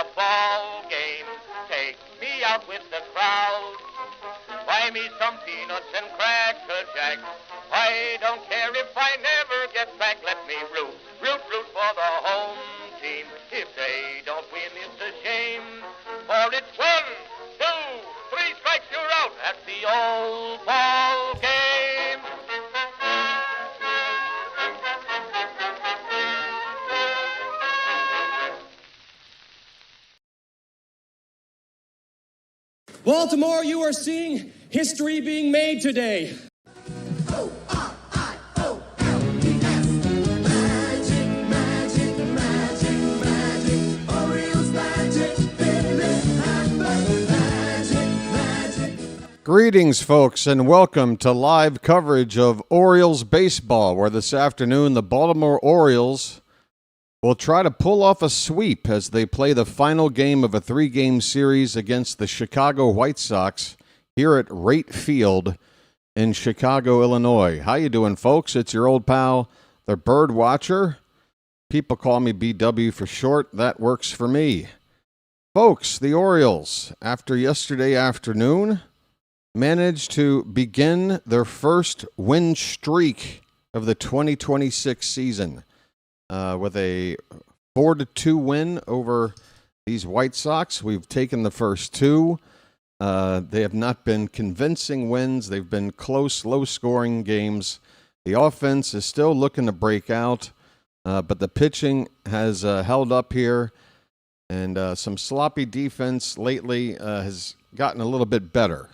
a ball game. Take me out with the crowd. Buy me some peanuts and Cracker Jack. I don't care if I never get back. Let me root for the home team. If they don't win, it's a shame. For it's 1, 2, 3 strikes, you're out at the old ball game. Baltimore, you are seeing history being made today. Magic, magic, magic, magic. Orioles magic, magic. Greetings, folks, and welcome to live coverage of Orioles baseball, where this afternoon the Baltimore Orioles will try to pull off a sweep as they play the final game of a 3-game series against the Chicago White Sox here at Rate Field in Chicago, Illinois. How you doing, folks? It's your old pal, the BirdWatcher. People call me BW for short. That works for me. Folks, the Orioles, after yesterday afternoon, managed to begin their first win streak of the 2026 season. With a 4-2 win over these White Sox. We've taken the first two. They have not been convincing wins. They've been close, low-scoring games. The offense is still looking to break out, but the pitching has held up here, and some sloppy defense lately has gotten a little bit better.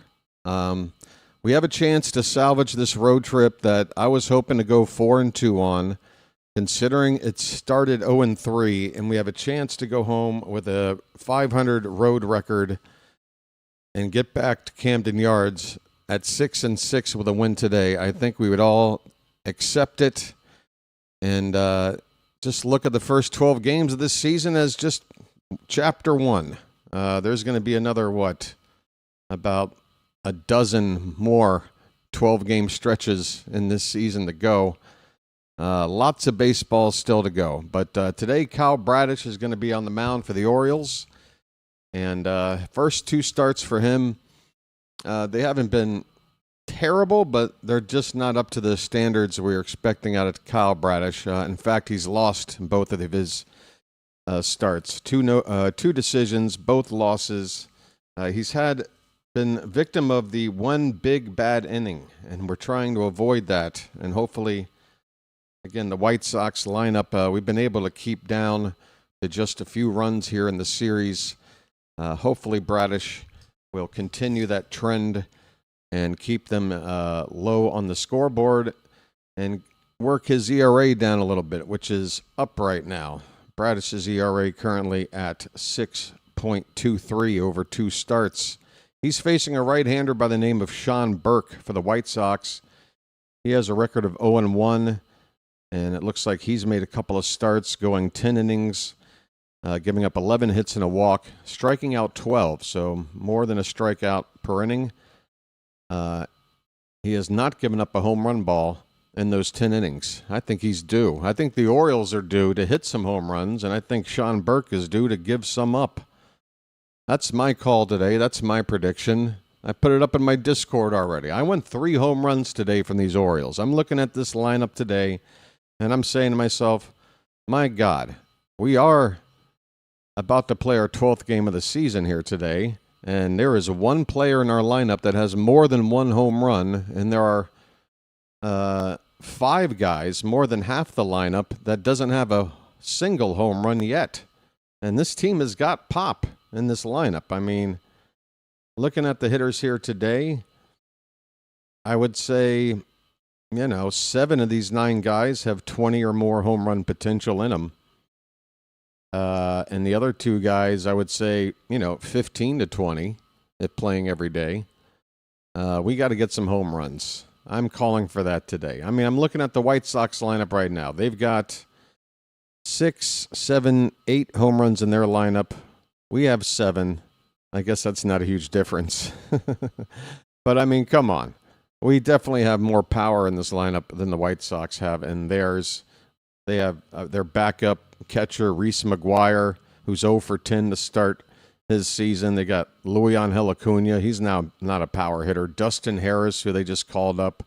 We have a chance to salvage this road trip that I was hoping to go 4-2 on, considering it started 0-3, and we have a chance to go home with a 500 road record and get back to Camden Yards at 6-6 with a win today. I think we would all accept it and just look at the first 12 games of this season as just chapter 1. There's going to be another, about a dozen more 12-game stretches in this season to go. Lots of baseball still to go. But today, Kyle Bradish is going to be on the mound for the Orioles. And first 2 starts for him, they haven't been terrible, but they're just not up to the standards we were expecting out of Kyle Bradish. In fact, he's lost both of his starts. Two decisions, both losses. He's been victim of the one big bad inning, and we're trying to avoid that. And hopefully, again, the White Sox lineup, we've been able to keep down to just a few runs here in the series. Hopefully, Bradish will continue that trend and keep them low on the scoreboard and work his ERA down a little bit, which is up right now. Bradish's ERA currently at 6.23 over 2 starts. He's facing a right-hander by the name of Burke for the White Sox. He has a record of 0-1. And it looks like he's made a couple of starts, going 10 innings, giving up 11 hits and a walk, striking out 12, so more than a strikeout per inning. He has not given up a home run ball in those 10 innings. I think he's due. I think the Orioles are due to hit some home runs, and I think Burke is due to give some up. That's my call today. That's my prediction. I put it up in my Discord already. I went 3 home runs today from these Orioles. I'm looking at this lineup today, and I'm saying to myself, my God, we are about to play our 12th game of the season here today, and there is one player in our lineup that has more than 1 home run, and there are 5 guys, more than half the lineup, that doesn't have a single home run yet. And this team has got pop in this lineup. I mean, looking at the hitters here today, I would say, 7 of these 9 guys have 20 or more home run potential in them. And the other 2 guys, I would say, 15 to 20 at playing every day. We got to get some home runs. I'm calling for that today. I mean, I'm looking at the White Sox lineup right now. They've got 6, 7, 8 home runs in their lineup. We have 7. I guess that's not a huge difference. But, I mean, come on. We definitely have more power in this lineup than the White Sox have in theirs. They have their backup catcher, Reese McGuire, who's 0 for 10 to start his season. They got Luis Acuna. He's now not a power hitter. Dustin Harris, who they just called up.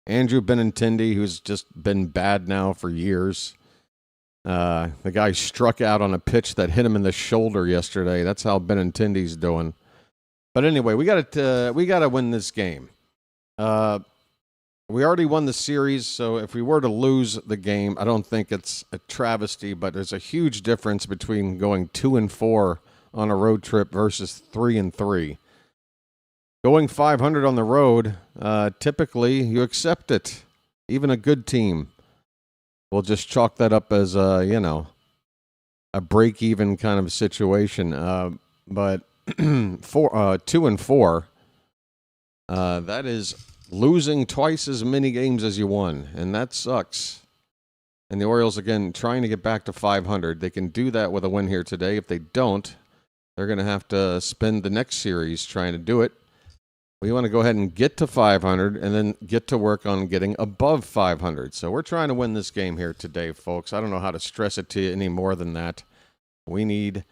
Andrew Benintendi, who's just been bad now for years. The guy struck out on a pitch that hit him in the shoulder yesterday. That's how Benintendi's doing. But anyway, we got to win this game. We already won the series, so if we were to lose the game, I don't think it's a travesty, but there's a huge difference between going 2-4 on a road trip versus 3-3. Going 500 on the road, typically you accept it. Even a good team will just chalk that up as a break-even kind of situation. But 2-4, that is losing twice as many games as you won, and that sucks. And the Orioles, again, trying to get back to 500. They can do that with a win here today. If they don't, they're going to have to spend the next series trying to do it. We want to go ahead and get to 500 and then get to work on getting above 500. So we're trying to win this game here today, folks. I don't know how to stress it to you any more than that. We need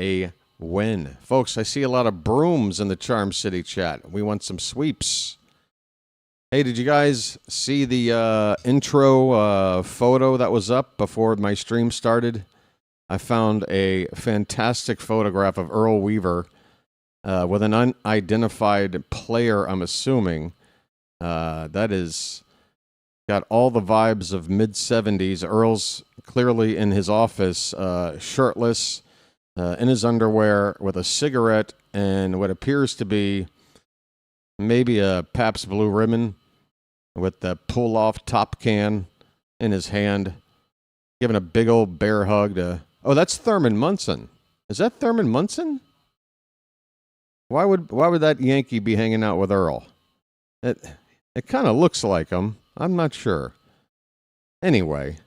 a win. Folks, I see a lot of brooms in the Charm City chat. We want some sweeps. Hey, did you guys see the intro photo that was up before my stream started? I found a fantastic photograph of Earl Weaver with an unidentified player, I'm assuming. That is got all the vibes of mid-70s. Earl's clearly in his office, shirtless, in his underwear, with a cigarette and what appears to be maybe a Pabst Blue Ribbon with the pull-off top can in his hand, giving a big old bear hug to... Oh, that's Thurman Munson. Is that Thurman Munson? Why would that Yankee be hanging out with Earl? It kind of looks like him. I'm not sure. Anyway,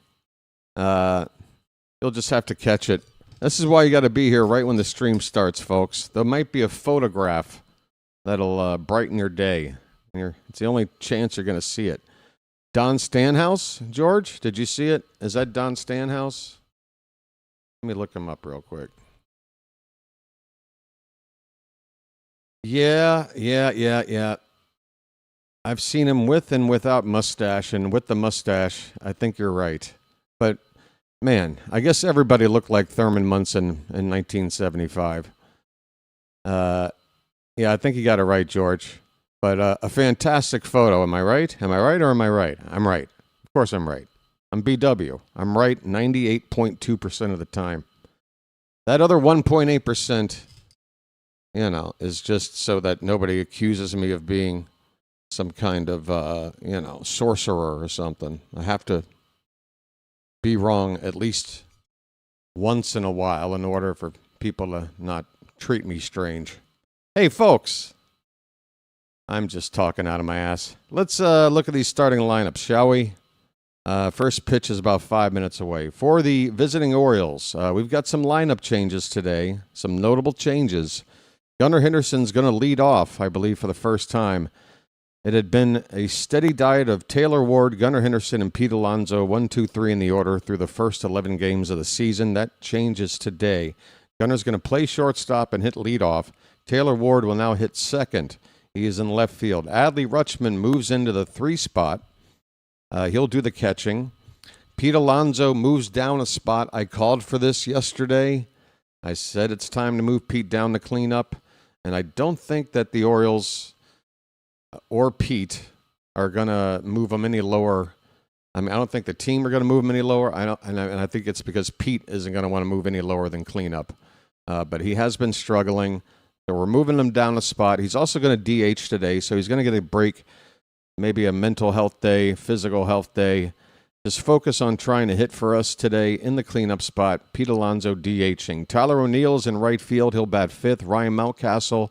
you'll just have to catch it. This is why you got to be here right when the stream starts, folks. There might be a photograph that'll brighten your day. It's the only chance you're going to see it. Don Stanhouse, George, did you see it? Is that Don Stanhouse? Let me look him up real quick. Yeah. I've seen him with and without mustache, and with the mustache, I think you're right. But, man, I guess everybody looked like Thurman Munson in 1975. Yeah, I think you got it right, George. But a fantastic photo, am I right? Am I right or am I right? I'm right. Of course I'm right. I'm BW. I'm right 98.2% of the time. That other 1.8%, is just so that nobody accuses me of being some kind of, sorcerer or something. I have to be wrong at least once in a while in order for people to not treat me strange. Hey, folks. I'm just talking out of my ass. Let's look at these starting lineups, shall we? First pitch is about 5 minutes away. For the visiting Orioles, we've got some lineup changes today, some notable changes. Gunnar Henderson's going to lead off, I believe, for the first time. It had been a steady diet of Taylor Ward, Gunnar Henderson, and Pete Alonso, 1, 2, 3 in the order through the first 11 games of the season. That changes today. Gunnar's going to play shortstop and hit leadoff. Taylor Ward will now hit second. He is in left field. Adley Rutschman moves into the 3 spot. He'll do the catching. Pete Alonso moves down a spot. I called for this yesterday. I said it's time to move Pete down to clean up. And I don't think that the Orioles or Pete are going to move him any lower. I mean, I don't think the team are going to move him any lower. And I think it's because Pete isn't going to want to move any lower than cleanup. But he has been struggling. So we're moving him down a spot. He's also going to DH today, so he's going to get a break, maybe a mental health day, physical health day. Just focus on trying to hit for us today in the cleanup spot. Pete Alonso DHing. Tyler O'Neill's in right field. He'll bat 5th. Ryan Mountcastle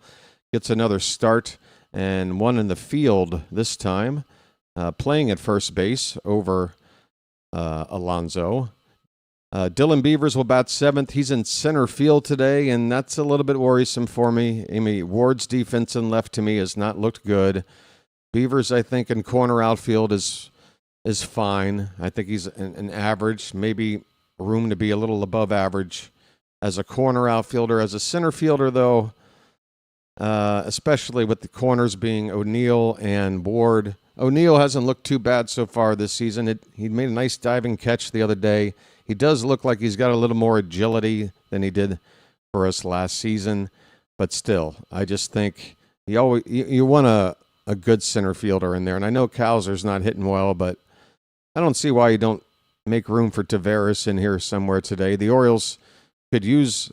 gets another start and one in the field this time, playing at first base over Alonso. Dylan Beavers will bat 7th. He's in center field today, and that's a little bit worrisome for me. Amy Ward's defense in left to me has not looked good. Beavers, I think, in corner outfield is fine. I think he's an average, maybe room to be a little above average as a corner outfielder. As a center fielder, though, especially with the corners being O'Neill and Ward, O'Neill hasn't looked too bad so far this season. He made a nice diving catch the other day. He does look like he's got a little more agility than he did for us last season. But still, I just think you want a good center fielder in there. And I know Kowser's not hitting well, but I don't see why you don't make room for Taveras in here somewhere today. The Orioles could use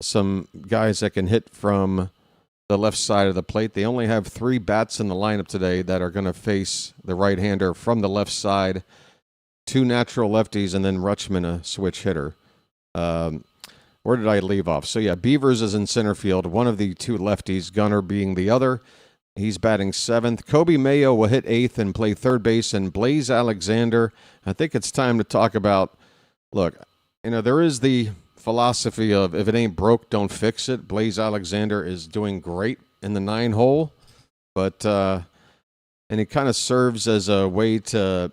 some guys that can hit from the left side of the plate. They only have 3 bats in the lineup today that are going to face the right-hander from the left side. 2 natural lefties, and then Rutschman, a switch hitter. Where did I leave off? So, yeah, Beavers is in center field. One of the 2 lefties, Gunnar being the other. He's batting 7th. Kobe Mayo will hit 8th and play third base. And Blaze Alexander, I think it's time to talk about, look, there is the philosophy of if it ain't broke, don't fix it. Blaze Alexander is doing great in the 9-hole, but and it kind of serves as a way to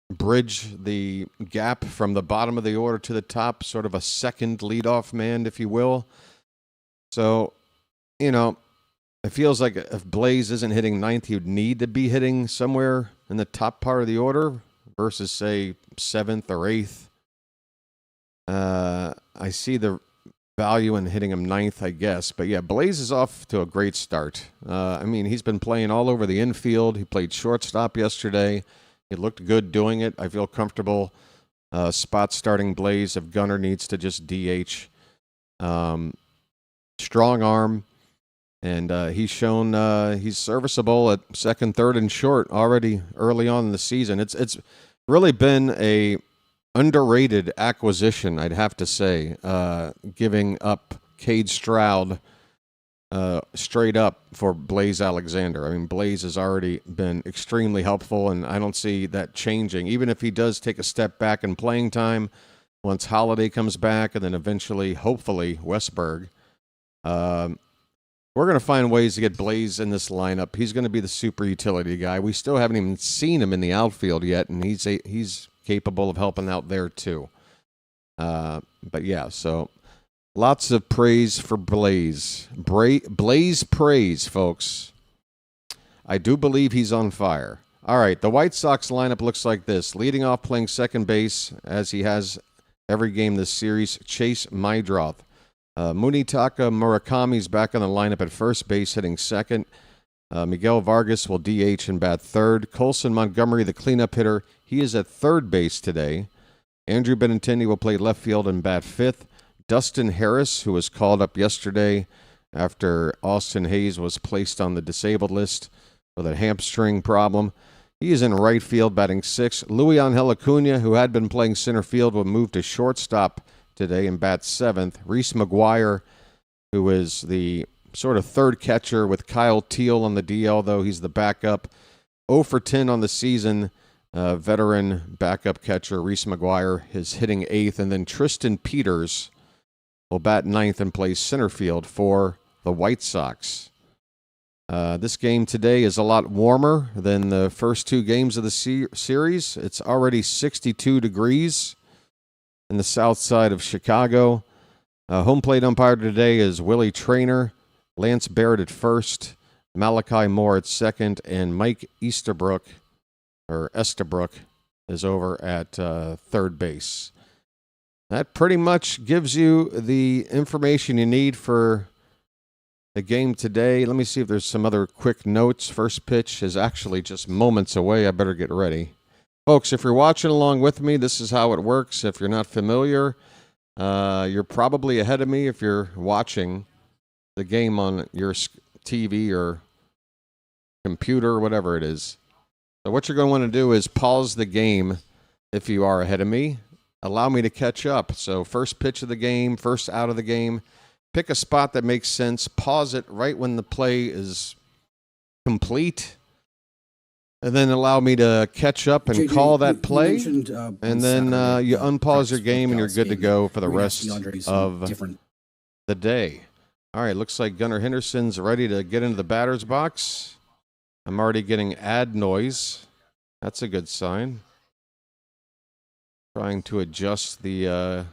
bridge the gap from the bottom of the order to the top, sort of a second leadoff man, if you will. So, it feels like if Blaze isn't hitting 9th, he'd need to be hitting somewhere in the top part of the order versus, say, 7th or 8th. I see the value in hitting him 9th, I guess. But, yeah, Blaze is off to a great start. He's been playing all over the infield. He played shortstop yesterday. He looked good doing it. I feel comfortable spot starting Blaze if Gunnar needs to just DH. Strong arm. And he's shown he's serviceable at second, third, and short already early on in the season. It's really been a underrated acquisition, I'd have to say, giving up Cade Stroud straight up for Blaze Alexander. Blaze has already been extremely helpful, and I don't see that changing. Even if he does take a step back in playing time, once Holiday comes back, and then eventually, hopefully, Westberg, we're going to find ways to get Blaze in this lineup. He's going to be the super utility guy. We still haven't even seen him in the outfield yet, and he's capable of helping out there too. But yeah, so lots of praise for Blaze. Blaze praise, folks. I do believe he's on fire. All right, the White Sox lineup looks like this. Leading off, playing second base, as he has every game this series, Chase Mydroth. Munitaka Murakami's back on the lineup at first base, hitting second. Miguel Vargas will DH and bat third. Colson Montgomery, the cleanup hitter, he is at third base today. Andrew Benintendi will play left field and bat fifth. Dustin Harris, who was called up yesterday after Austin Hayes was placed on the disabled list with a hamstring problem, he is in right field, batting sixth. Luis Angel Acuna, who had been playing center field, will move to shortstop today and bat seventh. Reese McGuire, who is the sort of third catcher with Kyle Teal on the DL, though he's the backup. 0 for 10 on the season. Veteran backup catcher Reese McGuire is hitting eighth. And then Tristan Peters will bat ninth and play center field for the White Sox. This game today is a lot warmer than the first 2 games of the series. It's already 62 degrees in the south side of Chicago. Home plate umpire today is Willie Traynor, Lance Barrett at first, Malachi Moore at second, and Mike Estabrook is over at third base. That pretty much gives you the information you need for the game today. Let me see if there's some other quick notes. First pitch is actually just moments away. I better get ready. Folks, if you're watching along with me, this is how it works. If you're not familiar, you're probably ahead of me if you're watching the game on your TV or computer or whatever it is. So what you're going to want to do is pause the game if you are ahead of me. Allow me to catch up. So first pitch of the game, first out of the game. Pick a spot that makes sense. Pause it right when the play is complete. And then allow me to catch up and call that play. And then you unpause your game and you're good to go for the rest of the day. All right, looks like Gunnar Henderson's ready to get into the batter's box. I'm already getting ad noise. That's a good sign. Trying to adjust the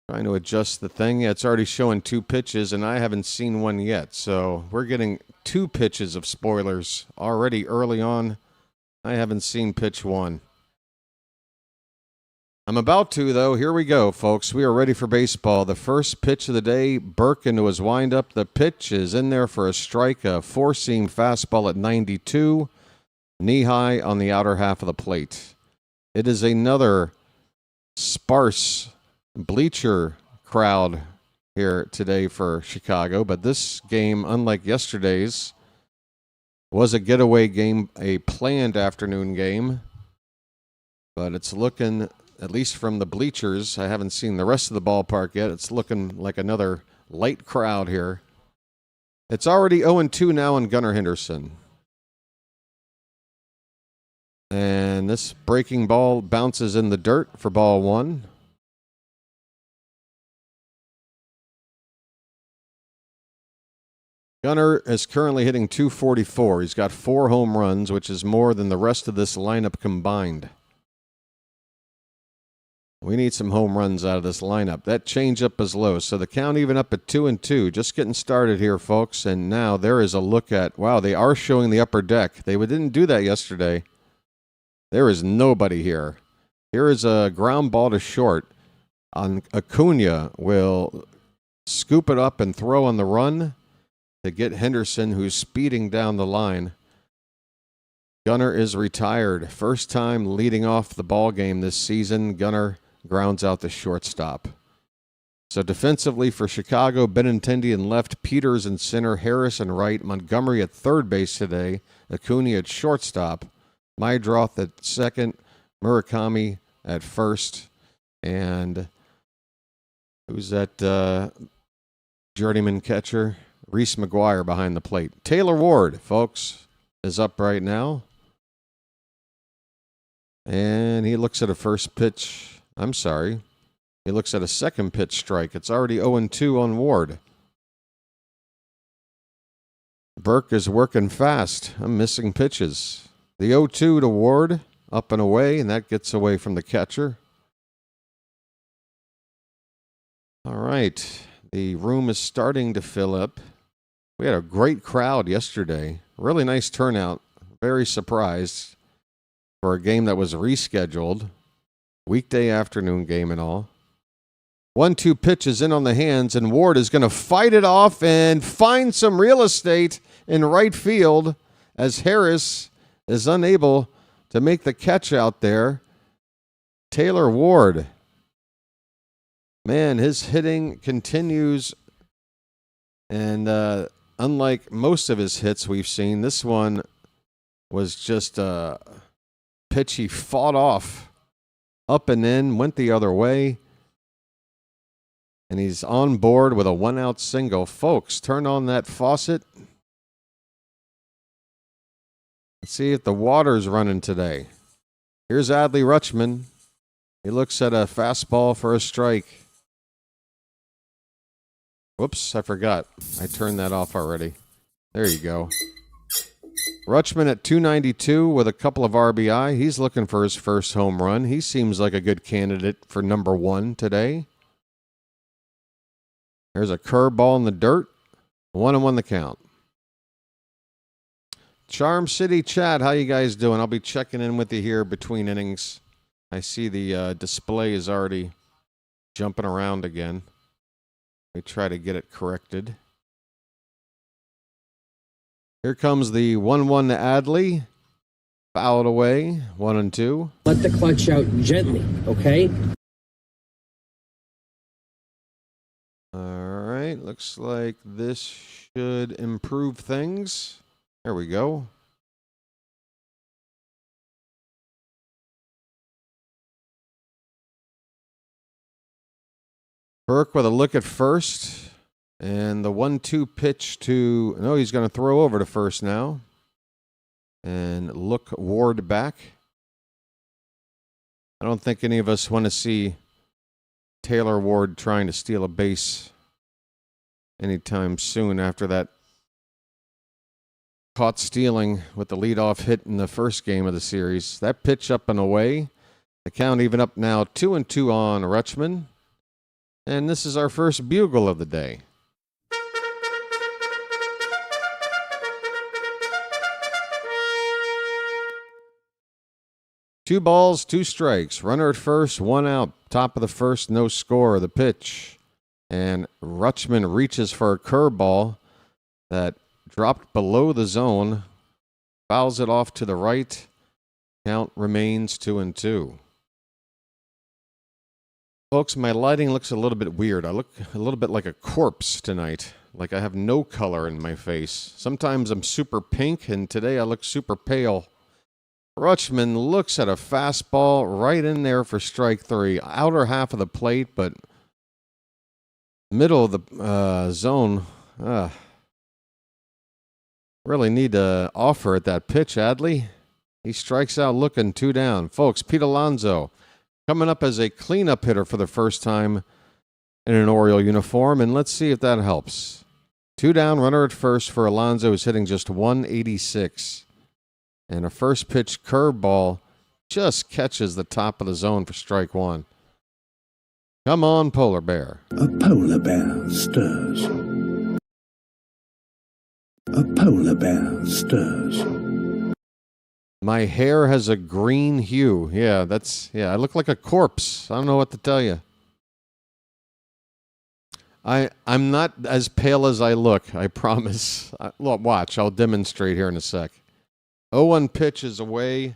Trying to adjust the thing. Yeah, it's already showing 2 pitches, and I haven't seen one yet. So we're getting 2 pitches of spoilers already early on. I haven't seen pitch 1. I'm about to, though. Here we go, folks. We are ready for baseball. The first pitch of the day, Burke into his windup. The pitch is in there for a strike, a 4-seam fastball at 92, knee-high on the outer half of the plate. It is another sparse bleacher crowd here today for Chicago, but this game, unlike yesterday's, was a getaway game, a planned afternoon game, but it's looking, at least from the bleachers, I haven't seen the rest of the ballpark yet, it's looking like another light crowd here. It's already 0-2 now in Gunnar Henderson. And this breaking ball bounces in the dirt for ball 1. Gunnar is currently hitting .244. He's got 4 home runs, which is more than the rest of this lineup combined. We need some home runs out of this lineup. That changeup is low, so the count even up at 2-2. Just getting started here, folks. And now there is a look at, wow, they are showing the upper deck. They didn't do that yesterday. There is nobody here. Here is a ground ball to short. Acuna will scoop it up and throw on the run to get Henderson, who's speeding down the line. Gunnar is retired. First time leading off the ball game this season. Gunnar grounds out the shortstop. So defensively for Chicago, Benintendi in left, Peters in center, Harris in right, Montgomery at third base today, Acuna at shortstop, Mydroth at second, Murakami at first, and who's that journeyman catcher? Reese McGuire behind the plate. Taylor Ward, folks, is up right now. And he looks at a first pitch. I'm sorry. He looks at a second pitch strike. It's already 0-2 on Ward. Burke is working fast. I'm missing pitches. The 0-2 to Ward, up and away, and that gets away from the catcher. All right. The room is starting to fill up. We had a great crowd yesterday. Really nice turnout. Very surprised for a game that was rescheduled. Weekday afternoon game and all. 1-2 pitch is in on the hands, and Ward is going to fight it off and find some real estate in right field as Harris is unable to make the catch out there. Taylor Ward. Man, his hitting continues, and unlike most of his hits we've seen, this one was just a pitch he fought off up and in, went the other way, and he's on board with a 1-out single. Folks, turn on that faucet. Let's see if the water's running today. Here's Adley Rutschman. He looks at a fastball for a strike. Whoops, I forgot. I turned that off already. There you go. Rutschman at 292 with a couple of RBI. He's looking for his first home run. He seems like a good candidate for number 1 today. There's a curveball in the dirt. 1-1 the count. Charm City chat, how you guys doing? I'll be checking in with you here between innings. I see the display is already jumping around again. We try to get it corrected. Here comes the 1-1 to Adley. Fouled away. 1-2. Let the clutch out gently, okay? All right. Looks like this should improve things. There we go. Burke with a look at first. And the 1-2 pitch to... No, he's going to throw over to first now. And look Ward back. I don't think any of us want to see Taylor Ward trying to steal a base anytime soon after that caught stealing with the leadoff hit in the first game of the series. That pitch up and away. The count even up now 2-2 on Rutschman. And this is our first bugle of the day. Two balls, two strikes. Runner at first, one out. Top of the first, no score. The pitch. And Rutschman reaches for a curveball that dropped below the zone. Fouls it off to the right. Count remains 2-2. Folks, my lighting looks a little bit weird. I look a little bit like a corpse tonight. Like I have no color in my face. Sometimes I'm super pink, and today I look super pale. Rutschman looks at a fastball right in there for strike 3. Outer half of the plate, but middle of the zone. Really need to offer at that pitch, Adley. He strikes out looking 2 down. Folks, Pete Alonso coming up as a cleanup hitter for the first time in an Oriole uniform, and let's see if that helps. 2 down, runner at first for Alonso, who's hitting just 186. And a first pitch curveball just catches the top of the zone for strike 1. Come on, Polar Bear. A polar bear stirs. A polar bear stirs. My hair has a green hue. Yeah, I look like a corpse. I don't know what to tell you. I'm not as pale as I look, I promise. Watch, I'll demonstrate here in a sec. 0-1 pitch is away.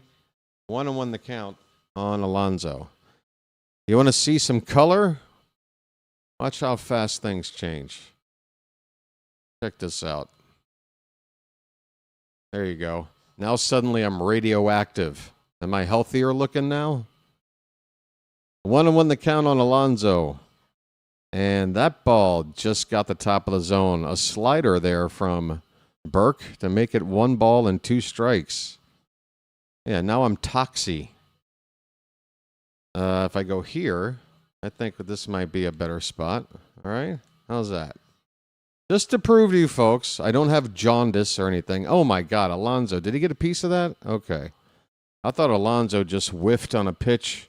1-1 the count on Alonso. You want to see some color? Watch how fast things change. Check this out. There you go. Now suddenly I'm radioactive. Am I healthier looking now? 1-1 the count on Alonso. And that ball just got the top of the zone. A slider there from Burke to make it 1 ball and 2 strikes. Yeah, now I'm toxy. If I go here, I think that this might be a better spot. All right? How's that? Just to prove to you folks, I don't have jaundice or anything. Oh my God, Alonso. Did he get a piece of that? Okay. I thought Alonso just whiffed on a pitch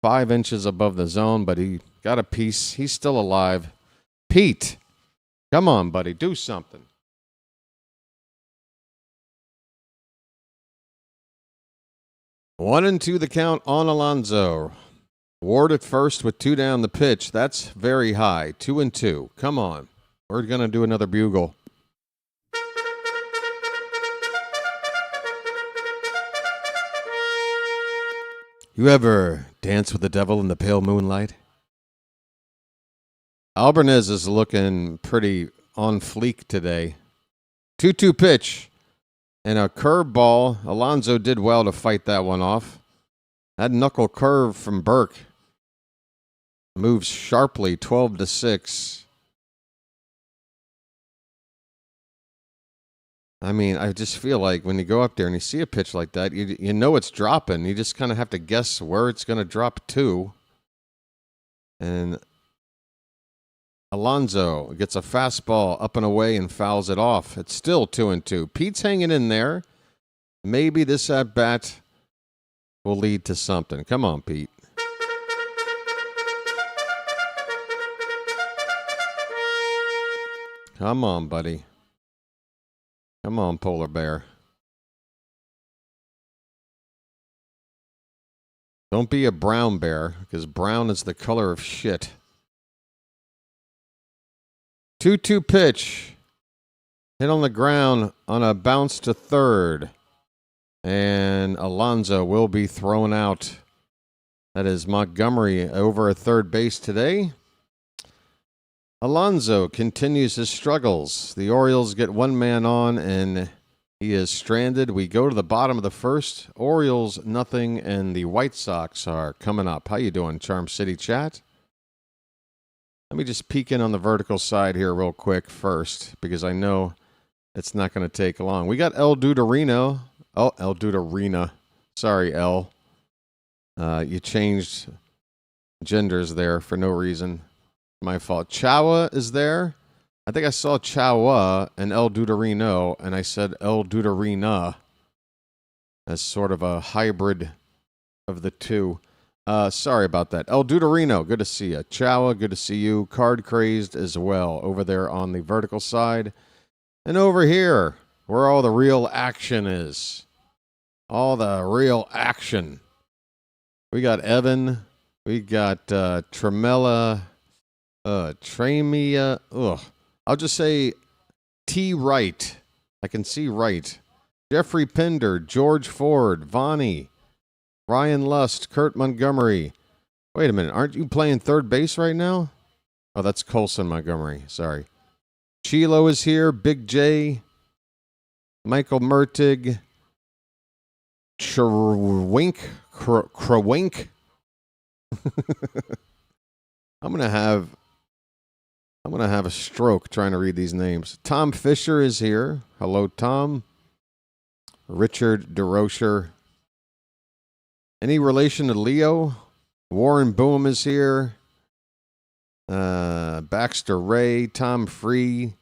5 inches above the zone, but he got a piece. He's still alive. Pete, come on, buddy. Do something. One and 2 the count on Alonso. Ward at first with 2 down the pitch. That's very high. 2-2. Come on. We're going to do another bugle. You ever dance with the devil in the pale moonlight? Alvarez is looking pretty on fleek today. 2-2 pitch. And a curveball. Alonso did well to fight that one off. That knuckle curve from Burke moves sharply, 12-6. I mean, I just feel like when you go up there and you see a pitch like that, you know it's dropping. You just kind of have to guess where it's going to drop to. And Alonso gets a fastball up and away and fouls it off. It's still 2-2. Pete's hanging in there. Maybe this at-bat will lead to something. Come on, Pete. Come on, buddy. Come on, Polar Bear. Don't be a brown bear, because brown is the color of shit. 2-2 pitch. Hit on the ground on a bounce to third. And Alonso will be thrown out. That is Montgomery over at third base today. Alonso continues his struggles. The Orioles get 1 man on, and he is stranded. We go to the bottom of the first. Orioles, nothing, and the White Sox are coming up. How you doing, Charm City chat? Let me just peek in on the vertical side here real quick first, because I know it's not going to take long. We got El Duderino. Oh, El Duderina. Sorry, El. You changed genders there for no reason. My fault. Chawa is there. I think I saw Chawa and El Duderino, and I said El Duderina as sort of a hybrid of the two. Sorry about that. El Duderino, good to see you. Chowa, good to see you. Card Crazed as well over there on the vertical side. And over here, where all the real action is. All the real action. We got Evan. We got Tremella. Tramia. I'll just say T. Wright. I can see Wright. Jeffrey Pinder. George Ford. Vonnie. Ryan Lust. Kurt Montgomery. Wait a minute. Aren't you playing third base right now? Oh, that's Colson Montgomery. Sorry. Chilo is here. Big J. Michael Mertig. Krawink. I'm gonna have a stroke trying to read these names. Tom Fisher is here. Hello, Tom. Richard DeRocher. Any relation to Leo? Warren Boom is here. Baxter Ray, Tom Free.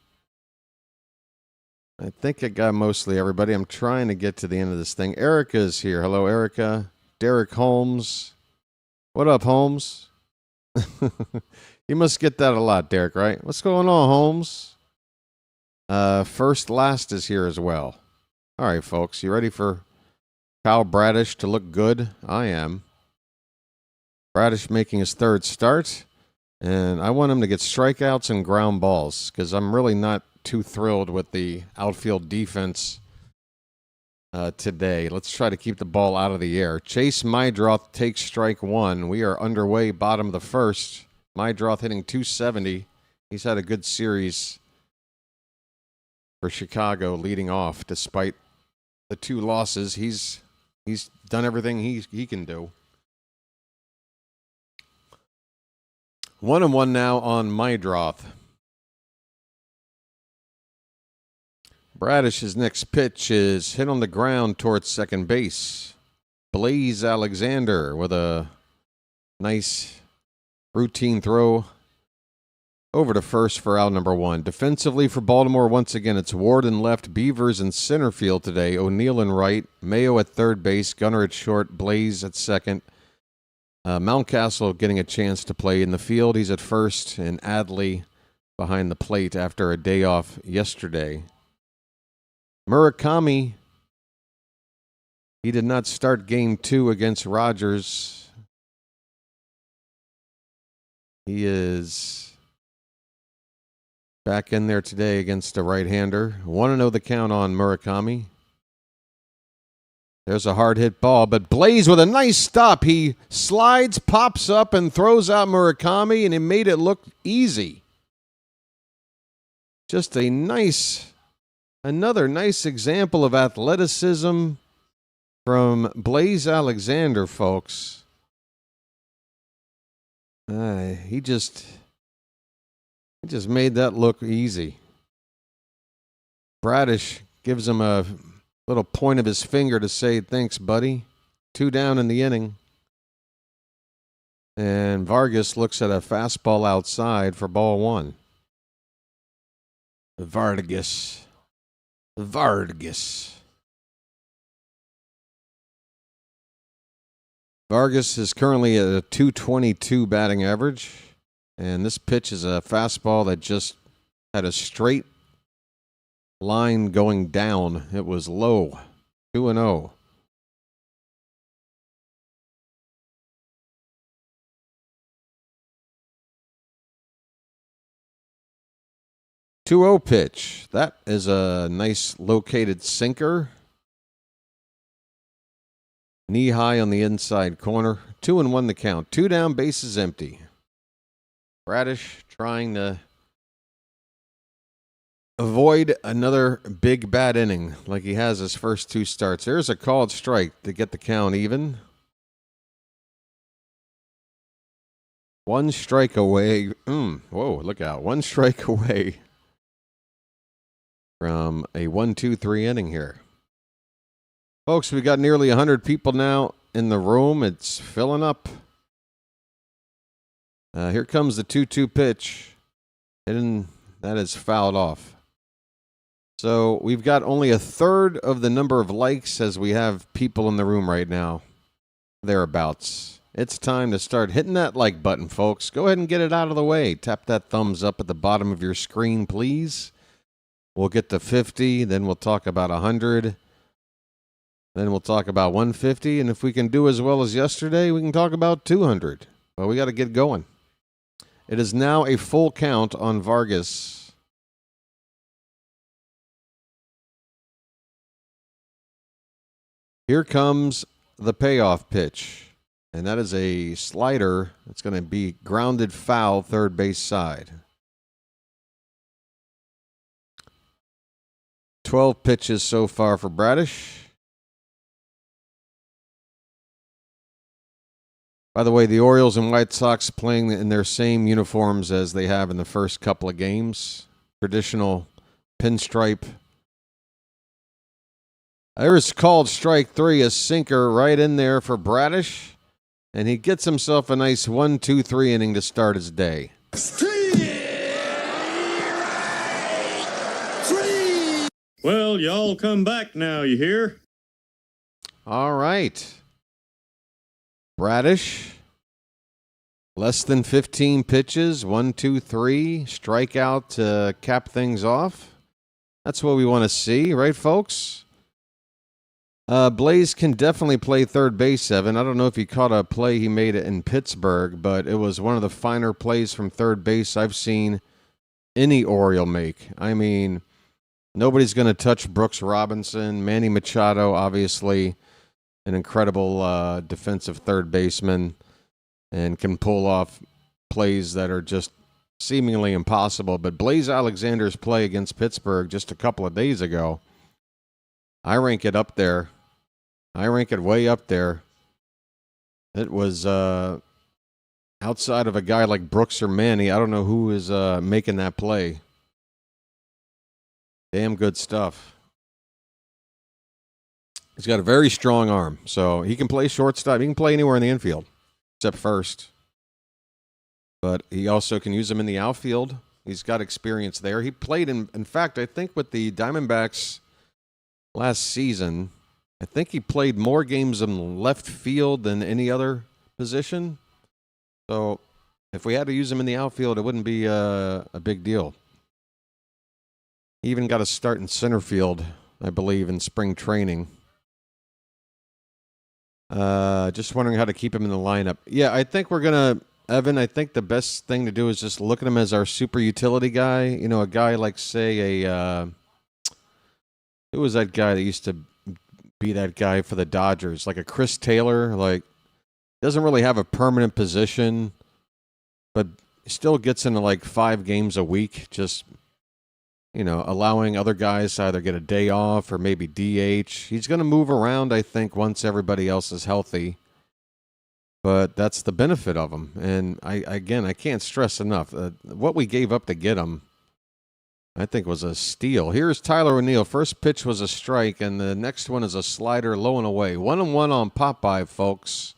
I think I got mostly everybody. I'm trying to get to the end of this thing. Erica is here. Hello, Erica. Derek Holmes. What up, Holmes? You must get that a lot, Derek, right? What's going on, Holmes? First Last is here as well. All right, folks. You ready for Kyle Bradish to look good? I am. Bradish making his third start. And I want him to get strikeouts and ground balls because I'm really not too thrilled with the outfield defense today. Let's try to keep the ball out of the air. Chase Mydroth takes strike one. We are underway, bottom of the first. Mydroth hitting .270. He's had a good series for Chicago leading off despite the two losses. He's done everything he can do. 1-1 now on Mydroth. Bradish's next pitch is hit on the ground towards second base. Blaze Alexander with a nice routine throw over to first for out number one. Defensively for Baltimore, once again, it's Ward in left, Beavers in center field today, O'Neill in right, Mayo at third base, Gunnar at short, Blaze at second. Mountcastle getting a chance to play in the field. He's at first, and Adley behind the plate after a day off yesterday. Murakami, he did not start game 2 against Rogers. He is back in there today against a right-hander. 1-0 the count on Murakami. There's a hard hit ball, but Blaze with a nice stop. He slides, pops up, and throws out Murakami, and he made it look easy. Just another nice example of athleticism from Blaze Alexander, folks. He just made that look easy. Bradish gives him a little point of his finger to say, thanks, buddy. 2 down in the inning. And Vargas looks at a fastball outside for ball 1. Vargas. Vargas is currently at a .222 batting average. And this pitch is a fastball that just had a straight line going down. It was low. 2-0. .20 pitch. That is a nice located sinker. Knee high on the inside corner. 2-1 the count. 2 down, bases empty. Bradish trying to avoid another big bad inning like he has his first 2 starts. There's a called strike to get the count even. 1 strike away. Whoa, look out. 1 strike away from a 1-2-3 inning here. Folks, we got nearly 100 people now in the room. It's filling up. Here comes the 2-2 pitch. And that is fouled off. So we've got only a third of the number of likes as we have people in the room right now. Thereabouts. it's time to start hitting that like button, folks. Go ahead and get it out of the way. Tap that thumbs up at the bottom of your screen, please. We'll get to 50, then we'll talk about 100. Then we'll talk about 150, and if we can do as well as yesterday, we can talk about 200. But we got to get going. It is now a full count on Vargas. Here comes the payoff pitch, and that is a slider. It's going to be grounded foul, third base side. 12 pitches so far for Bradish. By the way, the Orioles and White Sox playing in their same uniforms as they have in the first couple of games. Traditional pinstripe. There's called strike 3, a sinker right in there for Bradish. And he gets himself a nice 1-2-3 inning to start his day. Well, y'all come back now, you hear? All right. Bradish, less than 15 pitches, 1-2-3, strikeout to cap things off. That's what we want to see, right, folks? Blaze can definitely play third base, Evan. I don't know if he caught a play he made in Pittsburgh, but it was one of the finer plays from third base I've seen any Oriole make. I mean, nobody's going to touch Brooks Robinson. Manny Machado, obviously, an incredible defensive third baseman and can pull off plays that are just seemingly impossible. But Blaze Alexander's play against Pittsburgh just a couple of days ago, I rank it up there. I rank it way up there. It was outside of a guy like Brooks or Manny. I don't know who is making that play. Damn good stuff. He's got a very strong arm, so he can play shortstop. He can play anywhere in the infield, except first. But he also can use him in the outfield. He's got experience there. He played, in fact, I think with the Diamondbacks last season, I think he played more games in left field than any other position. So if we had to use him in the outfield, it wouldn't be a big deal. He even got a start in center field, I believe, in spring training. Just wondering how to keep him in the lineup. Yeah, I think we're going to, Evan, I think the best thing to do is just look at him as our super utility guy. You know, a guy like, say, who was that guy that used to be that guy for the Dodgers? Like a Chris Taylor, like, doesn't really have a permanent position, but still gets into like 5 games a week, just, you know, allowing other guys to either get a day off or maybe DH. He's going to move around, I think, once everybody else is healthy. But that's the benefit of him. And I can't stress enough. What we gave up to get him, I think, was a steal. Here's Tyler O'Neill. First pitch was a strike, and the next one is a slider low and away. 1-1 on Popeye, folks.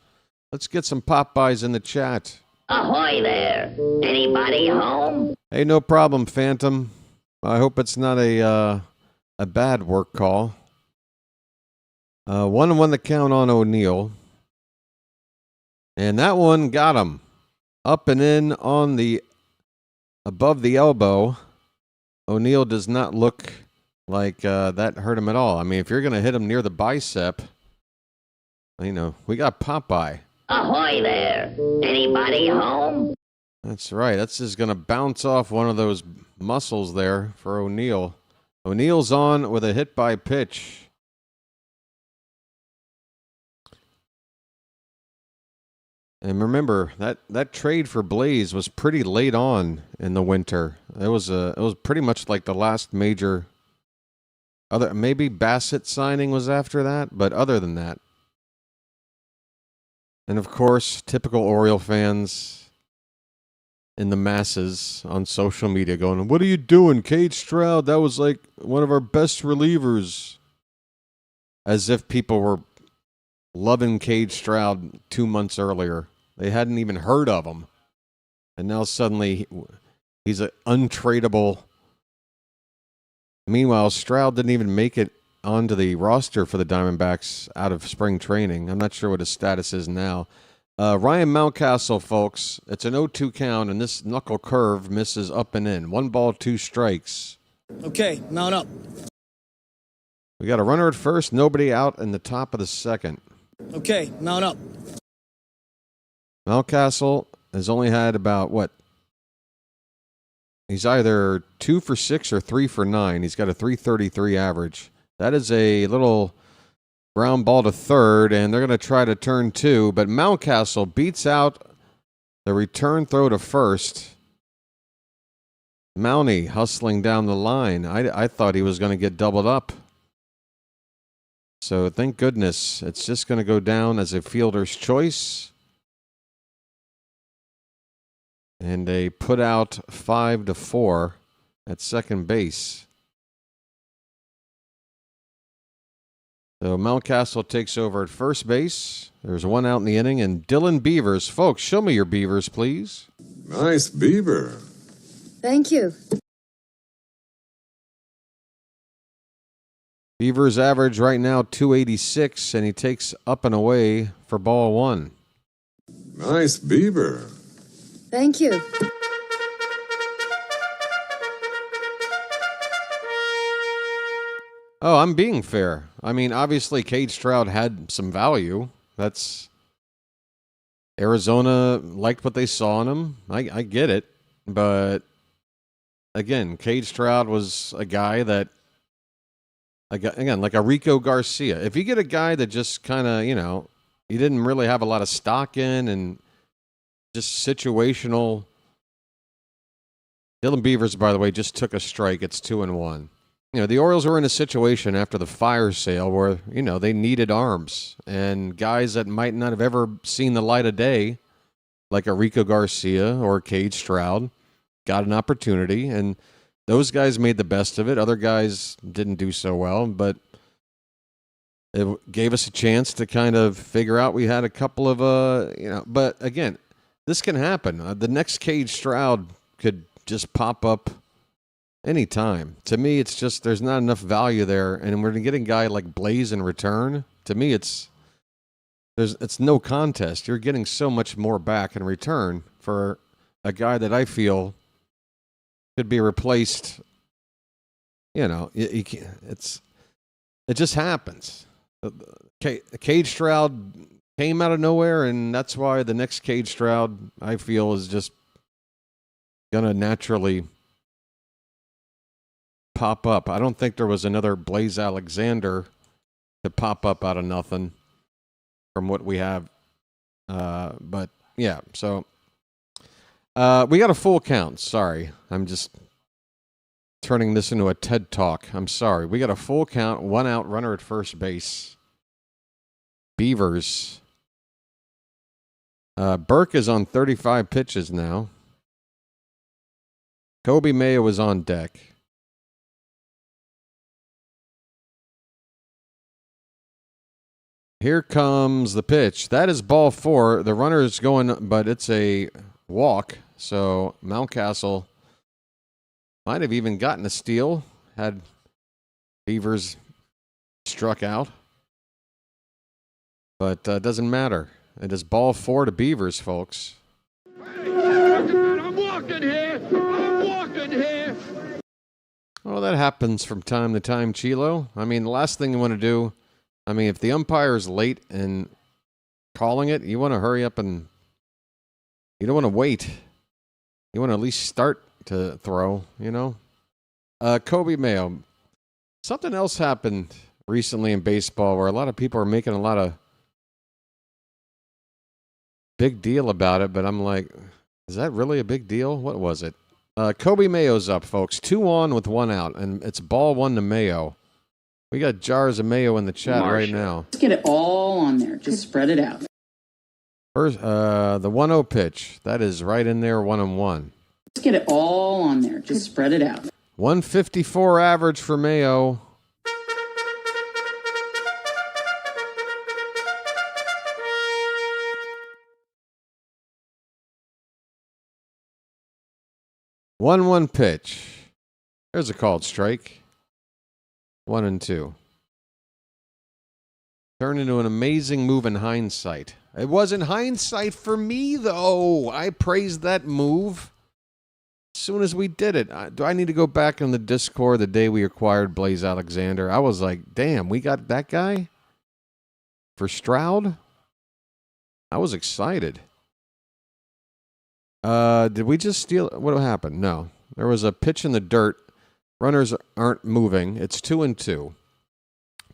Let's get some Popeyes in the chat. Ahoy there! Anybody home? Hey, no problem, Phantom. I hope it's not a bad work call. 1-1 the count on O'Neill. And that one got him. Up and in on the above the elbow. O'Neill does not look like that hurt him at all. I mean, if you're going to hit him near the bicep, you know, we got Popeye. Ahoy there! Anybody home? That's right. That's just going to bounce off one of those muscles there for O'Neill. O'Neill's on with a hit by pitch. And remember, that trade for Blaze was pretty late on in the winter. It was pretty much like the last major. Maybe Bassett signing was after that, but other than that. And of course, typical Oriole fans in the masses on social media going, "What are you doing, Cade Stroud? That was like one of our best relievers." As if people were loving Cade Stroud 2 months earlier. They hadn't even heard of him. And now suddenly he's an untradeable. Meanwhile, Stroud didn't even make it onto the roster for the Diamondbacks out of spring training. I'm not sure what his status is now. Ryan Mountcastle, folks. It's an 0-2 count, and this knuckle curve misses up and in. 1 ball, 2 strikes. Okay, mount up. We got a runner at first, nobody out in the top of the second. Okay, mount up. Mountcastle has only had about, what? He's either 2 for 6 or 3 for 9. He's got a 333 average. That is a little ground ball to third, and they're going to try to turn 2, but Mountcastle beats out the return throw to first. Mountie hustling down the line. I thought he was going to get doubled up. So thank goodness it's just going to go down as a fielder's choice. And they put out 5-4 at second base. So Mountcastle takes over at first base. There's 1 out in the inning, and Dylan Beavers. Folks, show me your Beavers, please. Nice beaver. Thank you. Beavers average right now 286, and he takes up and away for ball 1. Nice beaver. Thank you. Oh, I'm being fair. I mean, obviously, Cade Stroud had some value. That's Arizona liked what they saw in him. I get it. But, again, Cade Stroud was a guy that, again, like a Rico Garcia. If you get a guy that just kind of, you didn't really have a lot of stock in and just situational. Dylan Beavers, by the way, just took a strike. It's 2-1. The Orioles were in a situation after the fire sale where, they needed arms. And guys that might not have ever seen the light of day, like a Rico Garcia or Cade Stroud, got an opportunity. And those guys made the best of it. Other guys didn't do so well, but it gave us a chance to kind of figure out we had a couple of, but again, this can happen. The next Cade Stroud could just pop up anytime. To me, it's just there's not enough value there, and we're getting a guy like Blaze in return. To me, it's no contest. You're getting so much more back in return for a guy that I feel could be replaced. It just happens. Cade Stroud came out of nowhere, and that's why the next Cade Stroud, I feel, is just going to naturally pop up. I don't think there was another Blaze Alexander to pop up out of nothing from what we have. But, yeah, so we got a full count. Sorry. I'm just turning this into a TED Talk. I'm sorry. We got a full count, 1 out, runner at first base. Beavers. Burke is on 35 pitches now. Kobe Mayo is on deck. Here comes the pitch. That is ball 4. The runner is going, but it's a walk. So Mountcastle might have even gotten a steal had Beavers struck out. But it doesn't matter. It is ball 4 to Beavers, folks. I'm walking here. I'm walking here. Well, that happens from time to time, Chilo. I mean, the last thing you want to do, if the umpire is late in calling it, you want to hurry up and you don't want to wait. You want to at least start to throw, Kobe Mayo. Something else happened recently in baseball where a lot of people are making a lot of big deal about it, but I'm like, is that really a big deal? What was it? Kobe Mayo's up, folks. 2 on with 1 out, and it's ball 1 to Mayo. We got jars of mayo in the chat right now. Let's get it all on there. Just spread it out. First, the 1-0 pitch. That is right in there, 1-1. Let's get it all on there. Just spread it out. 154 average for Mayo. One pitch. There's a called strike. 1-2. Turned into an amazing move in hindsight. It wasn't hindsight for me, though. I praised that move as soon as we did it. Do I need to go back in the Discord the day we acquired Blaze Alexander? I was like, damn, we got that guy for Stroud? I was excited. Did we just steal? What happened? No. There was a pitch in the dirt. Runners aren't moving. It's 2-2.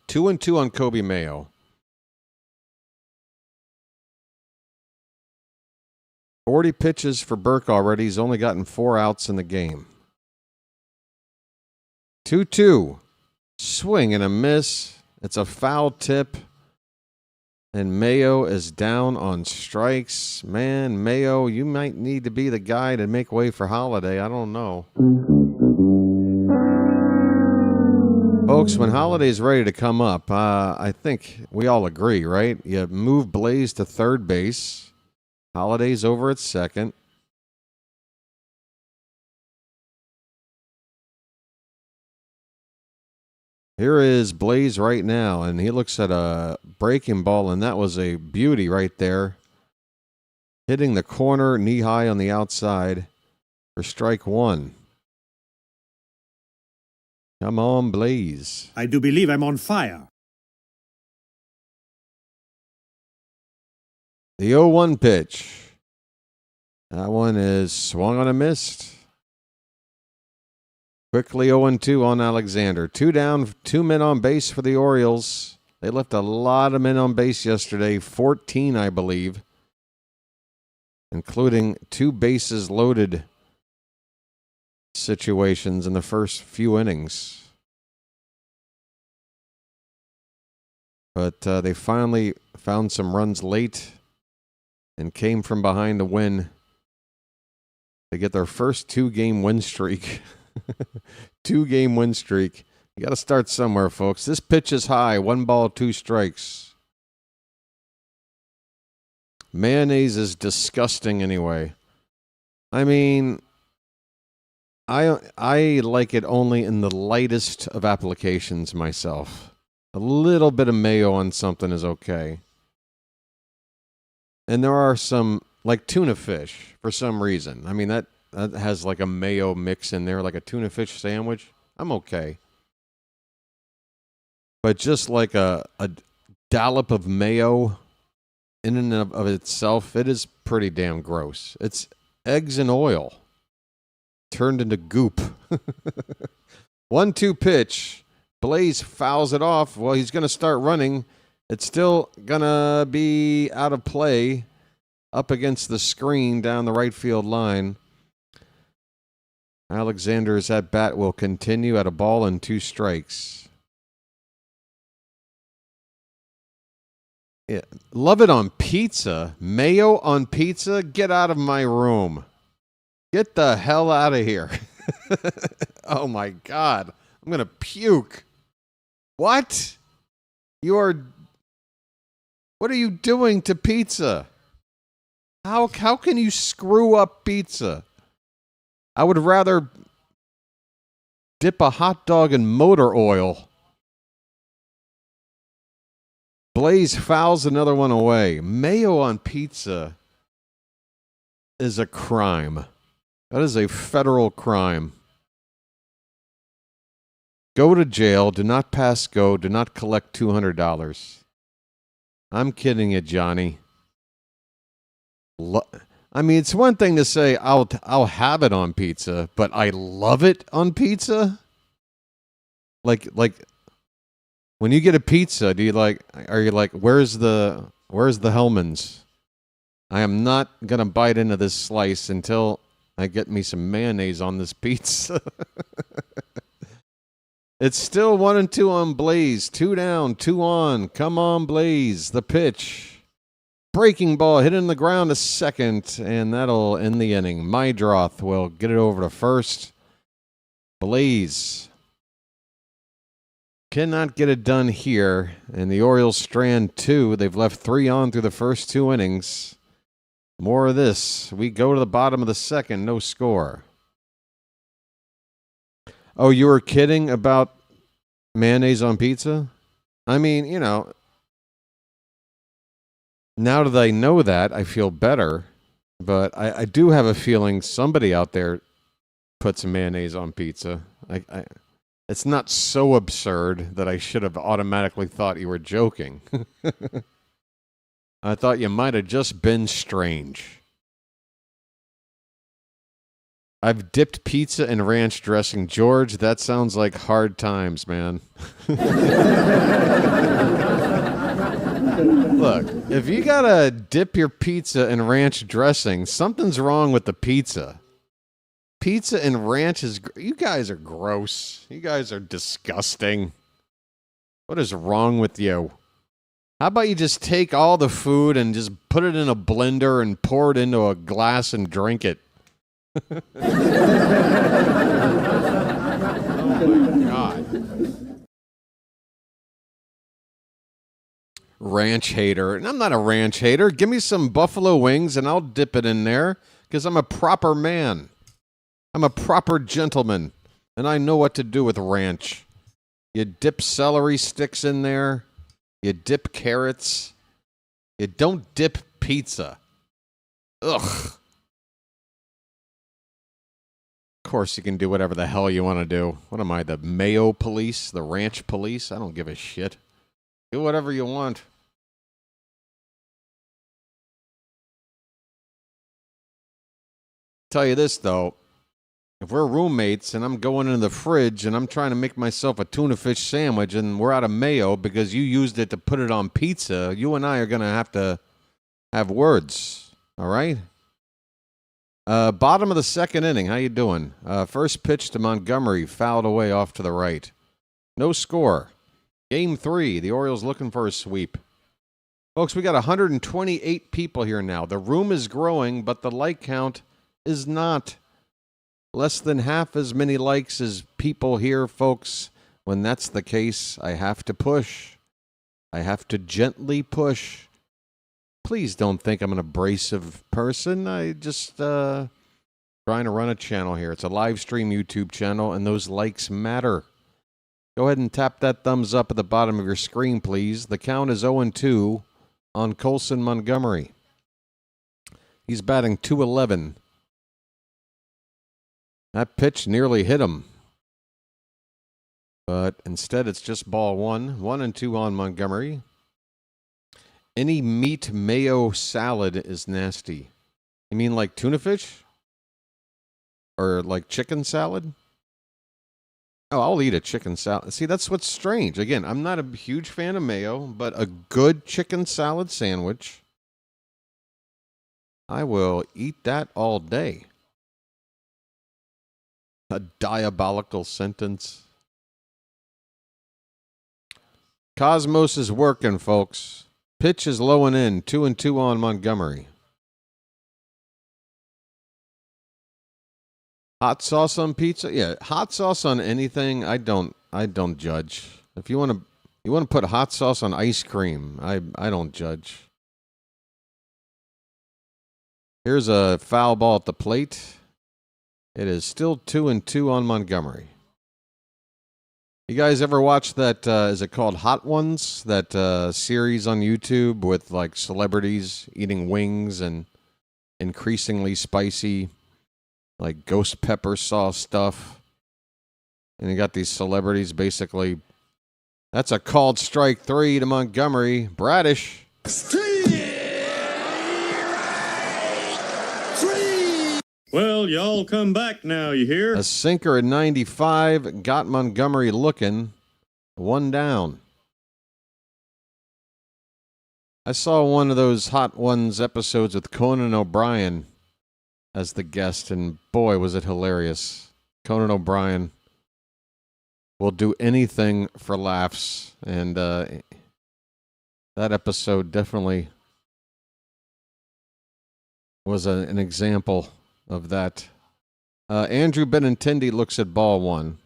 2-2 on Kobe Mayo. 40 pitches for Burke already. He's only gotten 4 outs in the game. 2-2. Swing and a miss. It's a foul tip. And Mayo is down on strikes. Man, Mayo, you might need to be the guy to make way for Holiday. I don't know. Folks, when Holiday's ready to come up, I think we all agree, right? You move Blaze to third base. Holiday's over at second. Here is Blaze right now, and he looks at a breaking ball, and that was a beauty right there. Hitting the corner, knee high on the outside for strike 1. Come on, Blaze. I do believe I'm on fire. The 0-1 pitch. That one is swung on a missed. Quickly 0-2 on Alexander. 2 down, 2 men on base for the Orioles. They left a lot of men on base yesterday, 14, I believe, including 2 bases loaded situations in the first few innings. But they finally found some runs late and came from behind to win. They get their first 2-game win streak. 2-game win streak. You got to start somewhere, folks. This pitch is high. 1 ball, 2 strikes. Mayonnaise is disgusting anyway. I mean, I like it only in the lightest of applications myself. A little bit of mayo on something is okay. And there are some, like tuna fish, for some reason. I mean, that has like a mayo mix in there, like a tuna fish sandwich. I'm okay. But just like a dollop of mayo in and of itself, it is pretty damn gross. It's eggs and oil turned into goop. 1-2 pitch. Blaze fouls it off. Well, he's going to start running. It's still going to be out of play up against the screen down the right field line. Alexander's at bat will continue at a ball and 2 strikes. Yeah. Love it on pizza. Mayo on pizza? Get out of my room. Get the hell out of here. Oh my God. I'm going to puke. What? What are you doing to pizza? How can you screw up pizza? I would rather dip a hot dog in motor oil. Blaze fouls another one away. Mayo on pizza is a crime. That is a federal crime. Go to jail. Do not pass go. Do not collect $200. I'm kidding you, Johnny. I mean, it's one thing to say I'll have it on pizza, but I love it on pizza. Like when you get a pizza, are you like, where's the Hellmann's? I am not gonna bite into this slice until I get me some mayonnaise on this pizza. It's still 1-2 on Blaze. 2 down, 2 on. Come on, Blaze. The pitch. Breaking ball hit in the ground to second, and that'll end the inning. Mydroth will get it over to first. Blaze cannot get it done here, and the Orioles strand 2. They've left 3 on through the first 2 innings. More of this. We go to the bottom of the second, no score. Oh, you were kidding about mayonnaise on pizza? I mean, Now that I know that, I feel better. But I do have a feeling somebody out there put some mayonnaise on pizza. It's not so absurd that I should have automatically thought you were joking. I thought you might have just been strange. I've dipped pizza in ranch dressing. George, that sounds like hard times, man. Look, if you gotta dip your pizza in ranch dressing, something's wrong with the pizza. Pizza and ranch is... You guys are gross. You guys are disgusting. What is wrong with you? How about you just take all the food and just put it in a blender and pour it into a glass and drink it? Oh my God. Ranch hater. And I'm not a ranch hater. Give me some buffalo wings and I'll dip it in there because I'm a proper man. I'm a proper gentleman and I know what to do with ranch. You dip celery sticks in there. You dip carrots. You don't dip pizza. Ugh. Of course you can do whatever the hell you want to do. What am I, the mayo police? The ranch police? I don't give a shit. Do whatever you want. Tell you this, though. If we're roommates and I'm going into the fridge and I'm trying to make myself a tuna fish sandwich and we're out of mayo because you used it to put it on pizza, you and I are going to have words. All right? Bottom of the second inning. How you doing? First pitch to Montgomery. Fouled away off to the right. No score. Game 3. The Orioles looking for a sweep. Folks, we got 128 people here now. The room is growing, but the like count is not. Less than half as many likes as people here, folks. When that's the case, I have to push. I have to gently push. Please don't think I'm an abrasive person. I just trying to run a channel here. It's a live stream YouTube channel, and those likes matter. Go ahead and tap that thumbs up at the bottom of your screen, please. The count is 0-2 on Colson Montgomery. He's batting .211. That pitch nearly hit him. But instead, it's just ball one. 1-2 on Montgomery. Any meat mayo salad is nasty. You mean like tuna fish? Or like chicken salad? Oh, I'll eat a chicken salad. See, that's what's strange. Again, I'm not a huge fan of mayo, but a good chicken salad sandwich, I will eat that all day. A diabolical sentence. Cosmos is working, folks. Pitch is low and in. 2-2 on Montgomery. Hot sauce on pizza? Yeah, hot sauce on anything. I don't judge. If you want to put hot sauce on ice cream, I don't judge. Here's a foul ball at the plate. It is still 2-2 on Montgomery. You guys ever watch that, is it called Hot Ones? That series on YouTube with like celebrities eating wings and increasingly spicy, like ghost pepper sauce stuff. And you got these celebrities basically. That's a called strike 3 to Montgomery. Bradish. Well, y'all come back now, you hear? A sinker at 95 got Montgomery looking. 1 down. I saw one of those Hot Ones episodes with Conan O'Brien as the guest, and boy, was it hilarious. Conan O'Brien will do anything for laughs, and that episode definitely was an example of that. Andrew Benintendi looks at ball 1.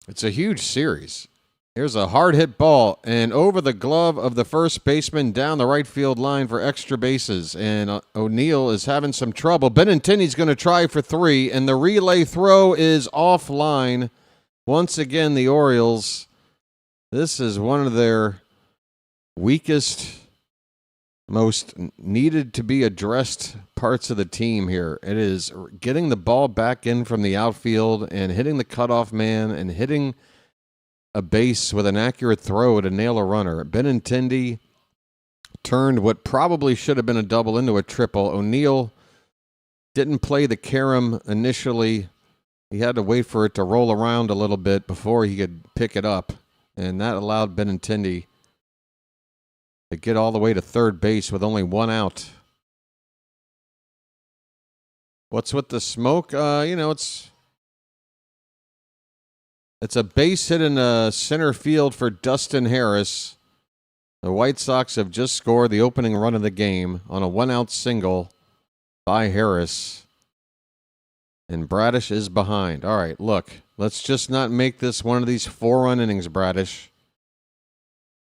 It's a huge series. Here's a hard hit ball and over the glove of the first baseman down the right field line for extra bases. And O'Neill is having some trouble. Benintendi's going to try for 3, and the relay throw is offline. Once again, the Orioles, this is one of their weakest, most needed to be addressed parts of the team here. It is getting the ball back in from the outfield and hitting the cutoff man and hitting a base with an accurate throw to nail a runner. Benintendi turned what probably should have been a double into a triple. O'Neill didn't play the carom initially. He had to wait for it to roll around a little bit before he could pick it up, and that allowed Benintendi to get all the way to third base with only one out. What's with the smoke? It's a base hit in center field for Dustin Harris. The White Sox have just scored the opening run of the game on a one-out single by Harris. And Bradish is behind. All right, look, let's just not make this one of these 4-run innings, Bradish.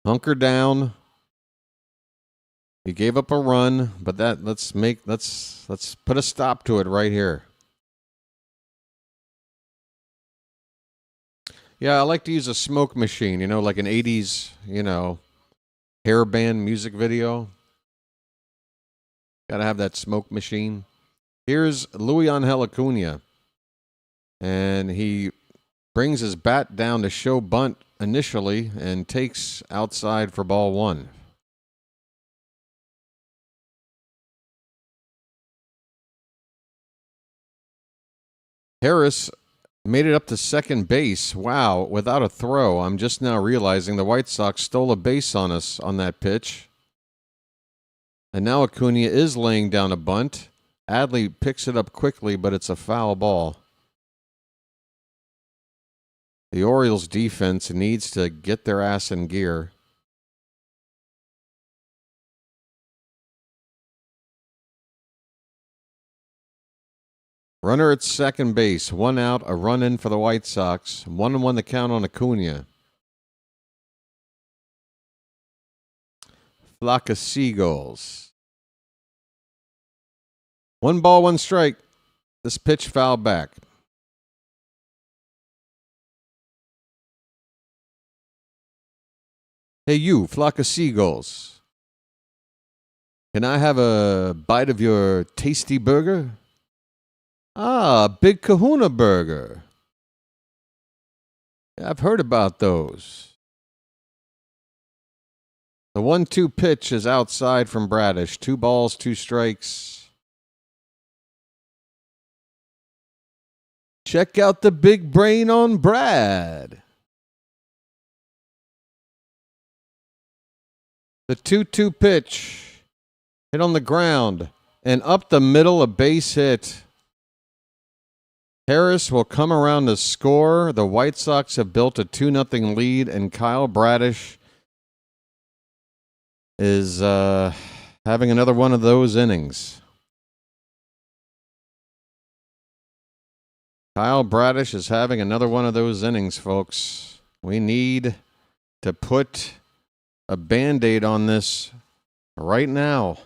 Hunker down. He gave up a run, but let's put a stop to it right here. Yeah, I like to use a smoke machine, like an 80s, hairband music video. Got to have that smoke machine. Here's Luis Angel Acuna, and he brings his bat down to show bunt initially and takes outside for ball one. Harris made it up to second base. Wow, without a throw. I'm just now realizing the White Sox stole a base on us on that pitch. And now Acuna is laying down a bunt. Adley picks it up quickly, but it's a foul ball. The Orioles defense needs to get their ass in gear. Runner at second base, one out, a run in for the White Sox. 1-1 the count on Acuna. Flock of seagulls. 1 ball, 1 strike. This pitch fouled back. Hey you, flock of seagulls. Can I have a bite of your tasty burger? Ah, Big Kahuna Burger. I've heard about those. The 1-2 pitch is outside from Bradish. 2 balls, 2 strikes. Check out the big brain on Brad. The 2-2 pitch. Hit on the ground. And up the middle, a base hit. Harris will come around to score. The White Sox have built a 2-0 lead, and Kyle Bradish is having another one of those innings. Kyle Bradish is having another one of those innings, folks. We need to put a Band-Aid on this right now.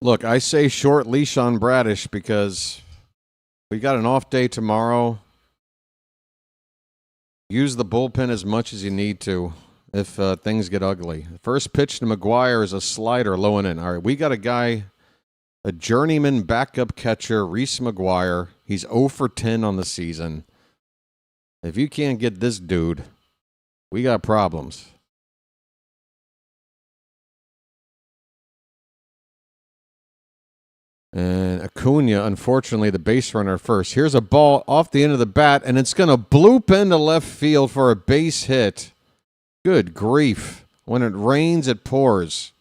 Look, I say short leash on Bradish because we got an off day tomorrow. Use the bullpen as much as you need to if things get ugly. The first pitch to McGuire is a slider low and in. All right, we got a guy, a journeyman backup catcher, Reese McGuire. He's 0 for 10 on the season. If you can't get this dude, we got problems. And Acuna, unfortunately, the base runner first. Here's a ball off the end of the bat, and it's going to bloop into left field for a base hit. Good grief. When it rains, it pours.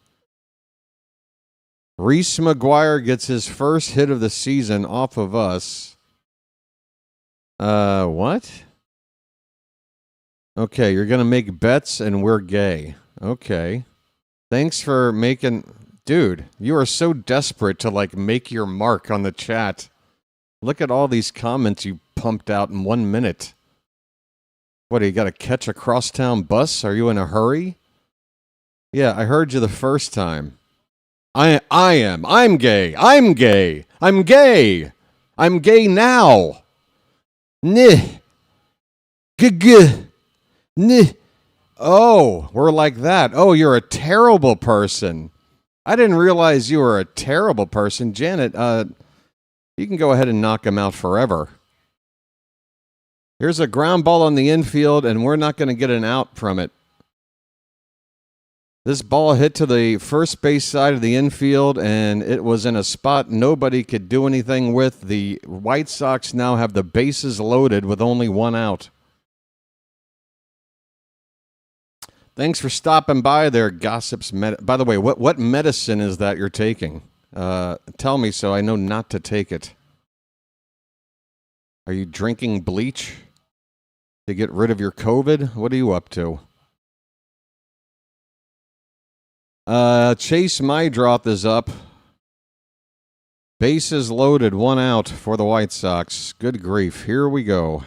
Reese McGuire gets his first hit of the season off of us. What? Okay, you're going to make bets, and we're gay. Okay. Thanks for making... Dude, you are so desperate to, make your mark on the chat. Look at all these comments you pumped out in 1 minute. What, you got to catch a crosstown bus? Are you in a hurry? Yeah, I heard you the first time. I am. I'm gay. I'm gay. I'm gay. I'm gay now. Neh. G-g. Neh. Oh, we're like that. Oh, you're a terrible person. I didn't realize you were a terrible person. Janet, you can go ahead and knock him out forever. Here's a ground ball on the infield, and we're not going to get an out from it. This ball hit to the first base side of the infield, and it was in a spot nobody could do anything with. The White Sox now have the bases loaded with only one out. Thanks for stopping by there, Gossips. By the way, what medicine is that you're taking? Tell me so I know not to take it. Are you drinking bleach to get rid of your COVID? What are you up to? Chase Mydroth is up. Bases loaded, one out for the White Sox. Good grief. Here we go.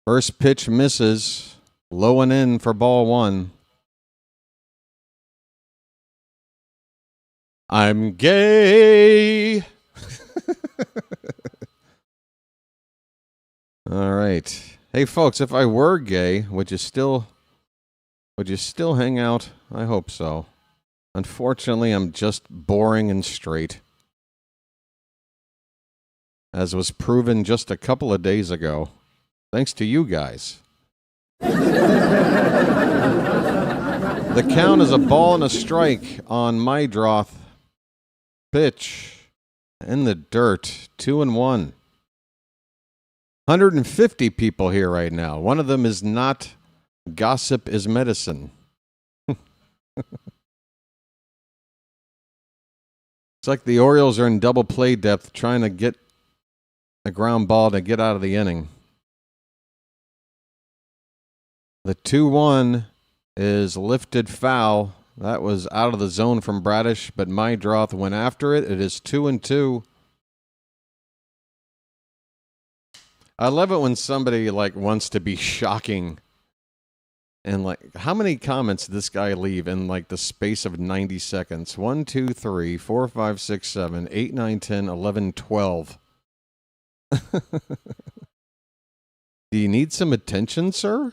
First pitch misses. Low and in for ball one. I'm gay. All right. Hey, folks, if I were gay, would you still hang out? I hope so. Unfortunately, I'm just boring and straight, as was proven just a couple of days ago, thanks to you guys. The count is a ball and a strike on Mydroth. Pitch in the dirt, 2-1. 150 people here right now. One of them is not Gossip is Medicine. It's like the Orioles are in double play depth trying to get a ground ball to get out of the inning. The 2-1 is lifted foul. That was out of the zone from Bradish, but Mydroth went after it. It is 2-2. I love it when somebody wants to be shocking. And how many comments did this guy leave in the space of 90 seconds? 1, 2, 3, 4, 5, 6, 7, 8, 9, 10, 11, 12. Do you need some attention, sir?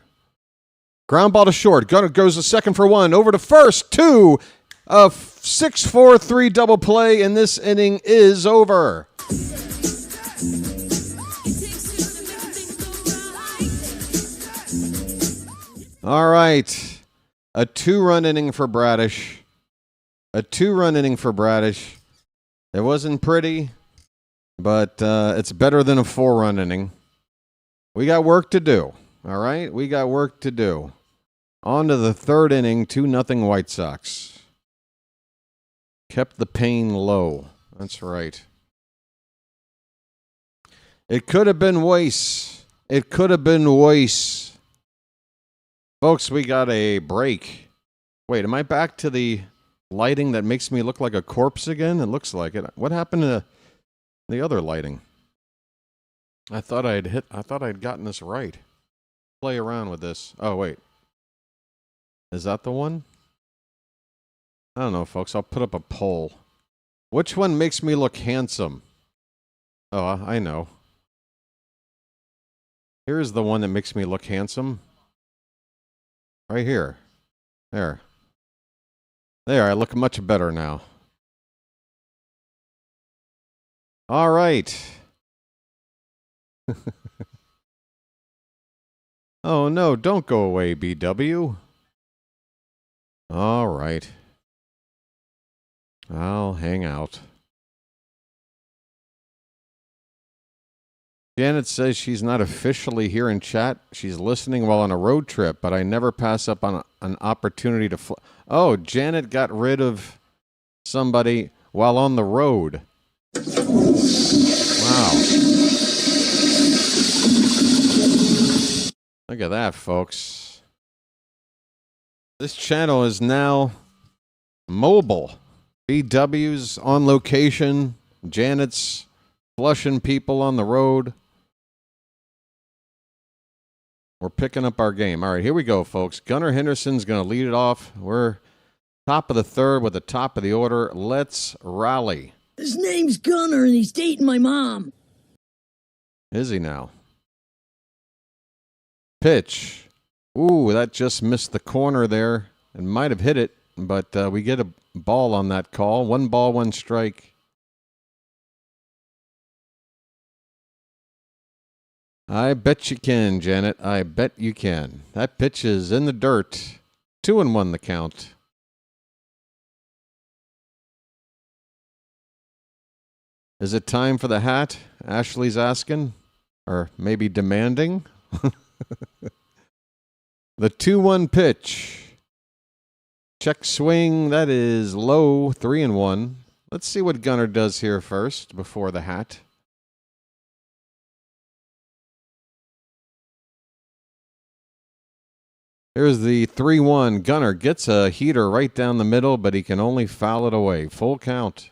Ground ball to short. Goes to second for one. Over to first. 2. A 6-4-3 double play, and this inning is over. All right. A 2-run inning for Bradish. It wasn't pretty, but it's better than a 4-run inning. We got work to do. All right? We got work to do. On to the third inning, 2-0 White Sox. Kept the pain low. That's right. It could have been worse. Folks, we got a break. Wait, am I back to the lighting that makes me look like a corpse again? It looks like it. What happened to the other lighting? I thought I'd gotten this right. Play around with this. Oh, wait. Is that the one? I don't know, folks. I'll put up a poll. Which one makes me look handsome? Oh, I know. Here's the one that makes me look handsome. Right here. There, I look much better now. All right. Oh, no, don't go away, BW. All right. I'll hang out. Janet says she's not officially here in chat. She's listening while on a road trip, but I never pass up on an opportunity to... Oh, Janet got rid of somebody while on the road. Wow. Look at that, folks. This channel is now mobile. BW's on location. Janet's flushing people on the road. We're picking up our game. All right, here we go, folks. Gunnar Henderson's going to lead it off. We're top of the third with the top of the order. Let's rally. His name's Gunner, and he's dating my mom. Is he now? Pitch. Ooh, that just missed the corner there. It might have hit it, but we get a ball on that call. 1 ball, 1 strike. I bet you can, Janet. I bet you can. That pitch is in the dirt. 2-1 the count. Is it time for the hat? Ashley's asking. Or maybe demanding. The 2-1 pitch. Check swing. That is low. 3-1. Let's see what Gunner does here first before the hat. Here's the 3-1. Gunner gets a heater right down the middle, but he can only foul it away. Full count.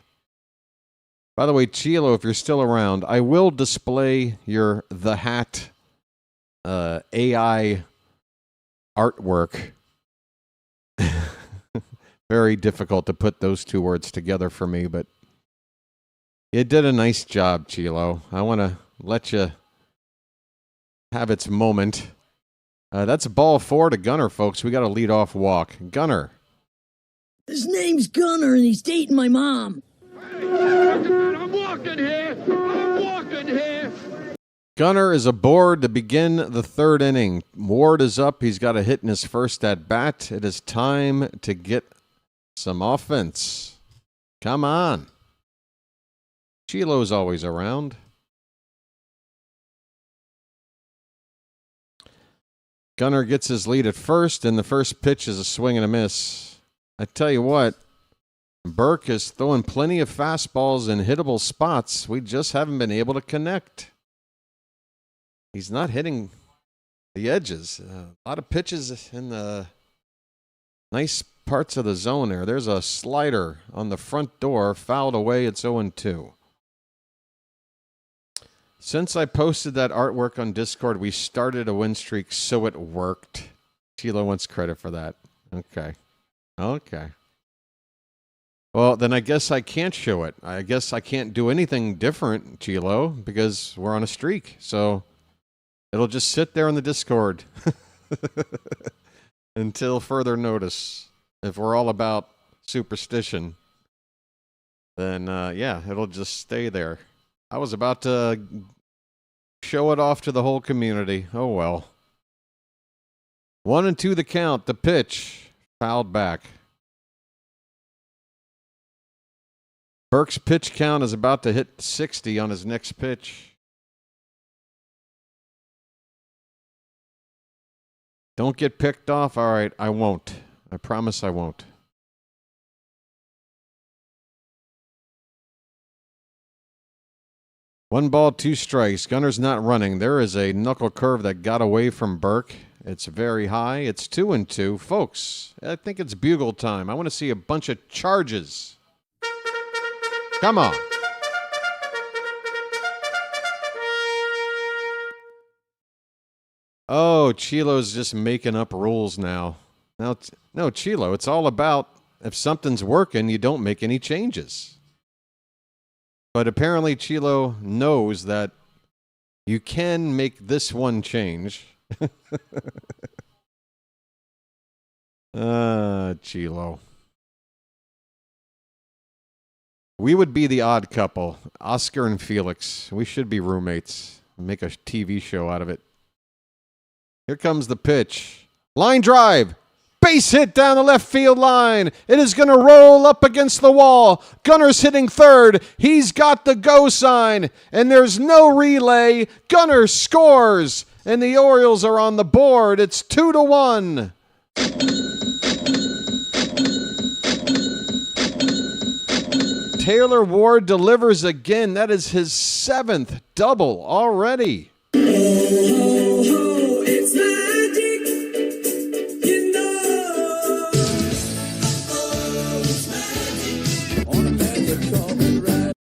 By the way, Chilo, if you're still around, I will display your The Hat AI artwork. Very difficult to put those 2 words together for me, but you did a nice job, Chilo. I want to let you have its moment. That's ball 4 to Gunner, folks. We got a lead-off walk. Gunner. His name's Gunner, and he's dating my mom. I'm walking here. Gunner is aboard to begin the 3rd inning. Ward is up. He's got a hit in his first at-bat. It is time to get some offense. Come on. Chilo's always around. Gunner gets his lead at first, and the first pitch is a swing and a miss. I tell you what, Burke is throwing plenty of fastballs in hittable spots. We just haven't been able to connect. He's not hitting the edges. A lot of pitches in the nice parts of the zone there. There's a slider on the front door, fouled away. It's 0-2. Since I posted that artwork on Discord, we started a win streak, so it worked. Chilo wants credit for that. Okay. Well, then I guess I can't show it. I guess I can't do anything different, Chilo, because we're on a streak. So it'll just sit there on the Discord until further notice. If we're all about superstition, then yeah, it'll just stay there. I was about to show it off to the whole community. Oh, well. 1-2 the count. The pitch. Fouled back. Burke's pitch count is about to hit 60 on his next pitch. Don't get picked off. All right, I won't. I promise I won't. One ball, 2 strikes. Gunner's not running. There is a knuckle curve that got away from Burke. It's very high. It's 2-2. Folks, I think it's bugle time. I want to see a bunch of charges. Come on. Oh, Chilo's just making up rules now. No, Chilo, it's all about if something's working, you don't make any changes. But apparently Chilo knows that you can make this one change. Chilo. We would be the odd couple. Oscar and Felix. We should be roommates. Make a TV show out of it. Here comes the pitch. Line drive. Base hit down the left field line. It is going to roll up against the wall. Gunner's hitting third. He's got the go sign. And there's no relay. Gunner scores. And the Orioles are on the board. It's 2-1. Taylor Ward delivers again. That is his 7th double already. It's magic, you know. It's magic. On a magic carpet ride.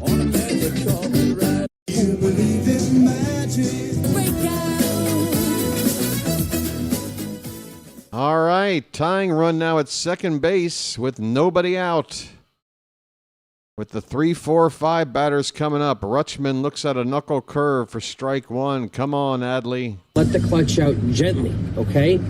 On a magic carpet ride. You believe in magic. All right, tying run now at second base with nobody out. With the 3, 4, 5 batters coming up, Rutschman looks at a knuckle curve for strike one. Come on, Adley. Let the clutch out gently, okay?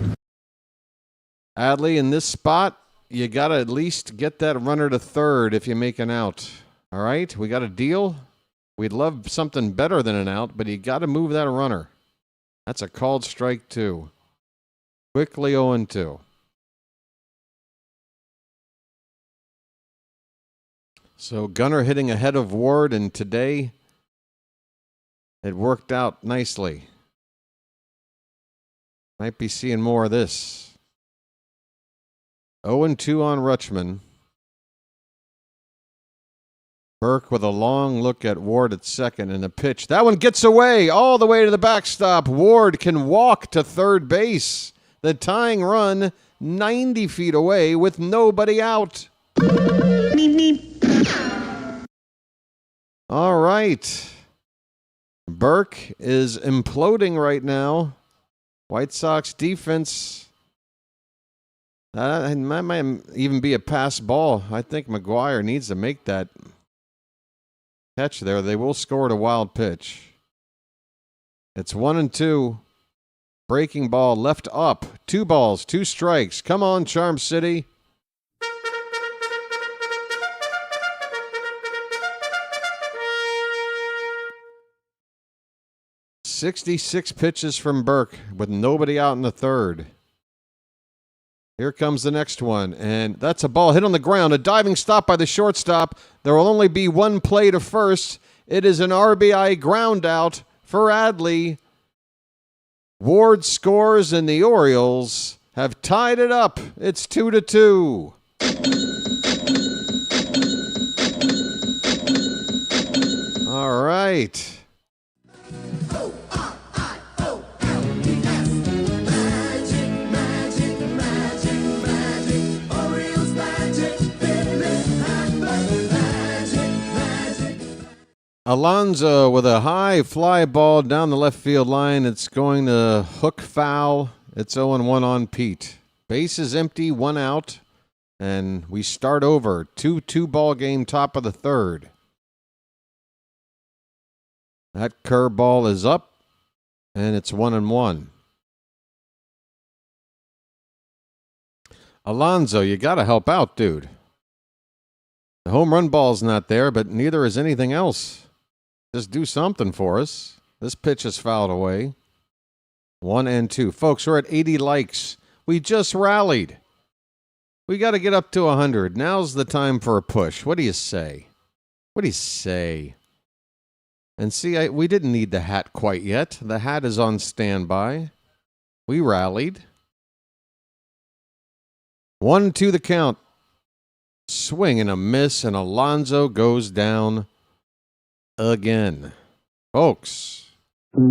Adley, in this spot, you got to at least get that runner to third if you make an out. All right? We got a deal. We'd love something better than an out, but you got to move that runner. That's a called strike 2. Quickly 0-2. So Gunnar hitting ahead of Ward, and today it worked out nicely. Might be seeing more of this. 0-2 on Rutschman. Burke with a long look at Ward at second, and a pitch. That one gets away all the way to the backstop. Ward can walk to third base. The tying run 90 feet away with nobody out. All right. Burke is imploding right now. White Sox defense. That might even be a pass ball. I think McGuire needs to make that catch there. They will score at a wild pitch. It's 1-2. Breaking ball left up. 2 balls, 2 strikes. Come on, Charm City. "66 pitches from Burke with nobody out in the third. Here comes the next one, and that's a ball hit on the ground. A diving stop by the shortstop. There will only be one play to first. It is an RBI ground out for Adley. Ward scores, and the Orioles have tied it up. It's 2-2. All right. Alonso with a high fly ball down the left field line. It's going to hook foul. It's 0-1 on Pete. Base is empty, 1 out, and we start over. 2-2 ball game, top of the third. That curveball is up, and it's 1-1. Alonso, you got to help out, dude. The home run ball's not there, but neither is anything else. Just do something for us. This pitch is fouled away. 1-2. Folks, we're at 80 likes. We just rallied. We got to get up to 100. Now's the time for a push. What do you say? What do you say? And see, we didn't need the hat quite yet. The hat is on standby. We rallied. 1-2 the count. Swing and a miss, and Alonso goes down again. Folks. Big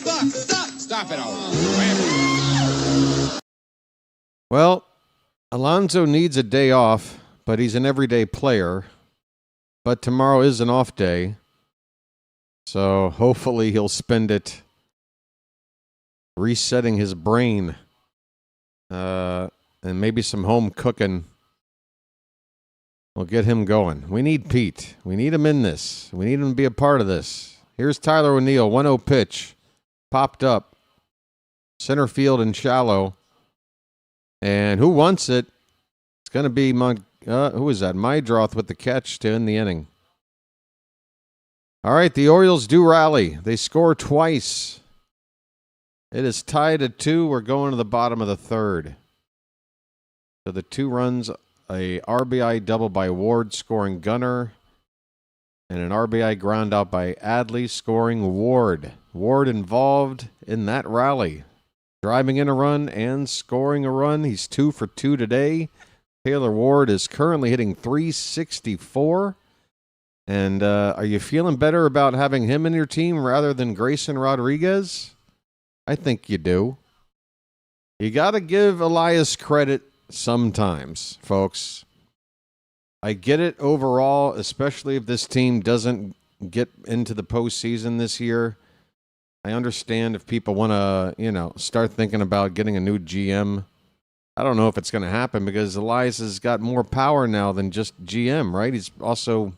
buck, stop it all. Well, Alonso needs a day off, but he's an everyday player. But tomorrow is an off day, so hopefully he'll spend it resetting his brain, and maybe some home cooking. We'll get him going. We need Pete. We need him in this. We need him to be a part of this. Here's Tyler O'Neill. 1-0 pitch. Popped up. Center field and shallow. And who wants it? It's going to be, who is that? Mydroth with the catch to end the inning. All right, the Orioles do rally. They score twice. It is tied at 2. We're going to the bottom of the third. So the 2 runs, a RBI double by Ward scoring Gunnar, and an RBI ground out by Adley scoring Ward. Ward involved in that rally, driving in a run and scoring a run. He's 2 for 2 today. Taylor Ward is currently hitting .364. And are you feeling better about having him in your team rather than Grayson Rodriguez? I think you do. You got to give Elias credit sometimes, folks. I get it overall, especially if this team doesn't get into the postseason this year. I understand if people want to, start thinking about getting a new GM. I don't know if it's going to happen because Elias has got more power now than just GM, right? He's also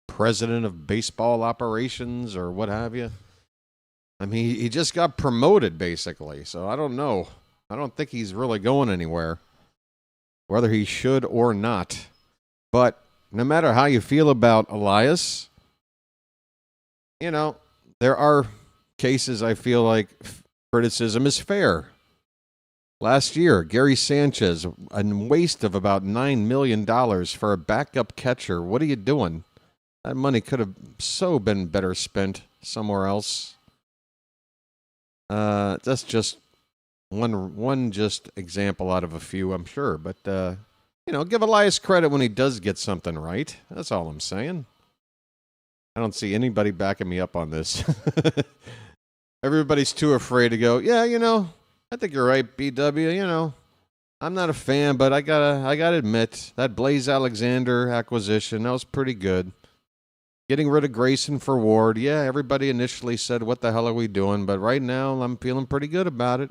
president of baseball operations or what have you. I mean, he just got promoted, basically. So I don't know. I don't think he's really going anywhere, whether he should or not. But no matter how you feel about Elias, you know, there are cases I feel like criticism is fair. Last year, Gary Sanchez, a waste of about $9 million for a backup catcher. What are you doing? That money could have so been better spent somewhere else. That's just one just example out of a few, I'm sure. But, you know, give Elias credit when he does get something right. That's all I'm saying. I don't see anybody backing me up on this. Everybody's too afraid to go, yeah, you know, I think you're right, BW. You know, I'm not a fan, but I gotta admit that Blaze Alexander acquisition, that was pretty good. Getting rid of Grayson for Ward, yeah, everybody initially said, "What the hell are we doing?" But right now, I'm feeling pretty good about it.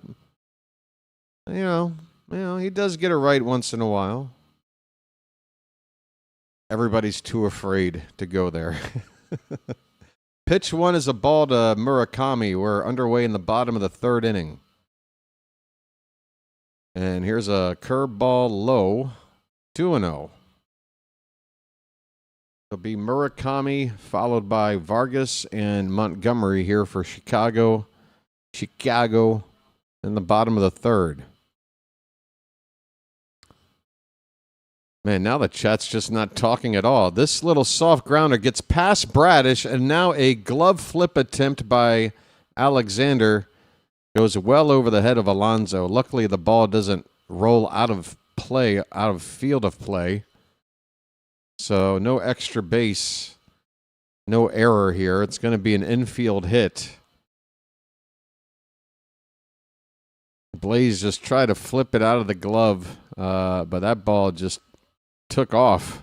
You know, he does get it right once in a while. Everybody's too afraid to go there. Pitch one is a ball to Murakami. We're underway in the bottom of the third inning. And here's a curveball low, 2-0. It'll be Murakami, followed by Vargas and Montgomery here for Chicago. Chicago in the bottom of the third. Man, now the chat's just not talking at all. This little soft grounder gets past Bradish, and now a glove flip attempt by Alexander goes well over the head of Alonso. Luckily, the ball doesn't roll out of play, out of field of play. So no extra base, no error here. It's going to be an infield hit. Blaze just tried to flip it out of the glove, but that ball just took off.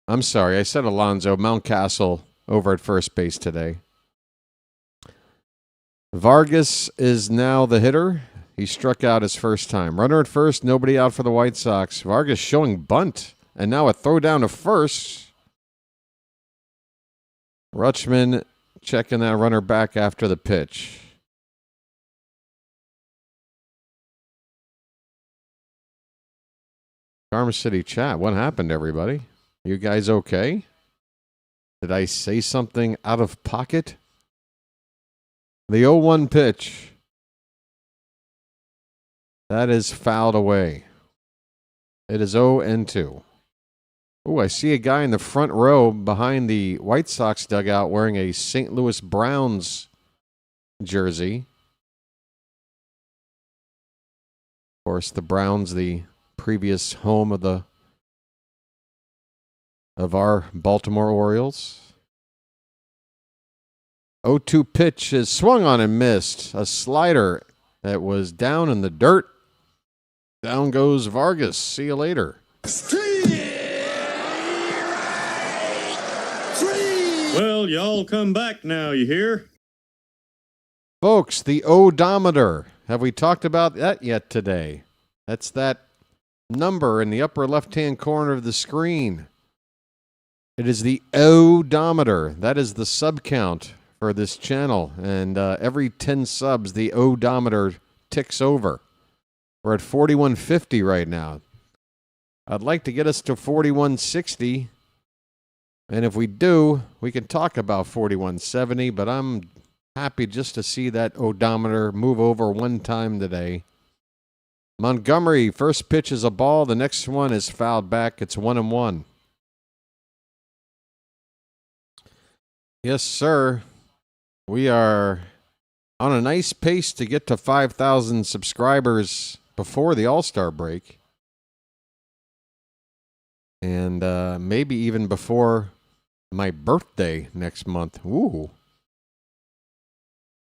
I'm sorry, I said Alonso. Mountcastle over at first base today. Vargas is now the hitter. He struck out his first time. Runner at first, nobody out for the White Sox. Vargas showing bunt, and now a throw down to first. Rutschman checking that runner back after the pitch. Karma City chat, what happened, everybody? You guys okay? Did I say something out of pocket? The 0-1 pitch. That is fouled away. It is 0-2. Oh, I see a guy in the front row behind the White Sox dugout wearing a St. Louis Browns jersey. Of course, the Browns, the previous home of our Baltimore Orioles. 0-2 pitch is swung on and missed. A slider that was down in the dirt. Down goes Vargas. See you later. Well, y'all come back now, you hear? Folks, the odometer. Have we talked about that yet today? That's that number in the upper left-hand corner of the screen. It is the odometer. That is the sub count for this channel. And every 10 subs, the odometer ticks over. We're at 4150 right now. I'd like to get us to 4160. And if we do, we can talk about 4170. But I'm happy just to see that odometer move over one time today. Montgomery, first pitch is a ball. The next one is fouled back. It's 1-1. Yes, sir. We are on a nice pace to get to 5,000 subscribers before the All-Star break. And maybe even before my birthday next month. Ooh.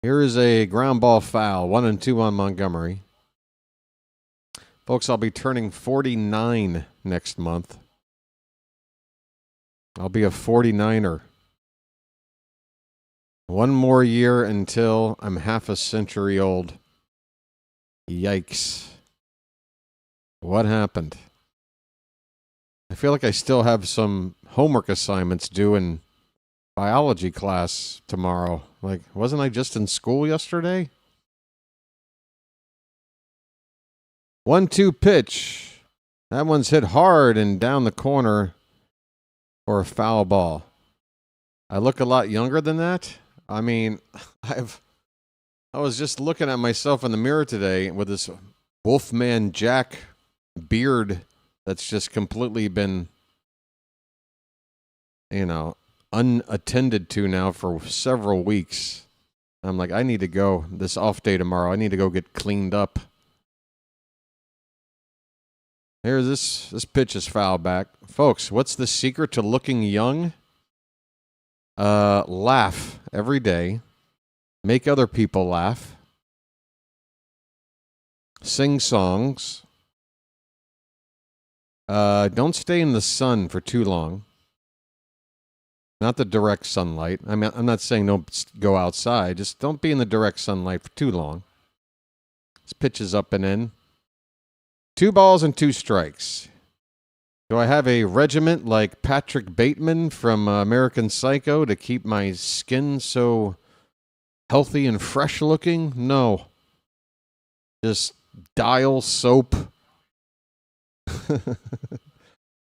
Here is a ground ball foul. 1-2 on Montgomery. Folks, I'll be turning 49 next month. I'll be a 49er. One more year until I'm half a century old. Yikes. What happened? I feel like I still have some homework assignments due in biology class tomorrow. Like, wasn't I just in school yesterday? 1-2 pitch. That one's hit hard and down the corner for a foul ball. I look a lot younger than that. I mean, I was just looking at myself in the mirror today with this Wolfman Jack beard that's just completely been, unattended to now for several weeks. I'm like, I need to go this off day tomorrow. I need to go get cleaned up. Here's this pitch is foul back. Folks, what's the secret to looking young? Laugh every day. Make other people laugh. Sing songs. Don't stay in the sun for too long. Not the direct sunlight. I mean, I'm not saying don't go outside. Just don't be in the direct sunlight for too long. This pitch is up and in. 2 balls and 2 strikes. Do I have a regiment like Patrick Bateman from American Psycho to keep my skin so healthy and fresh looking? No. Just dial soap.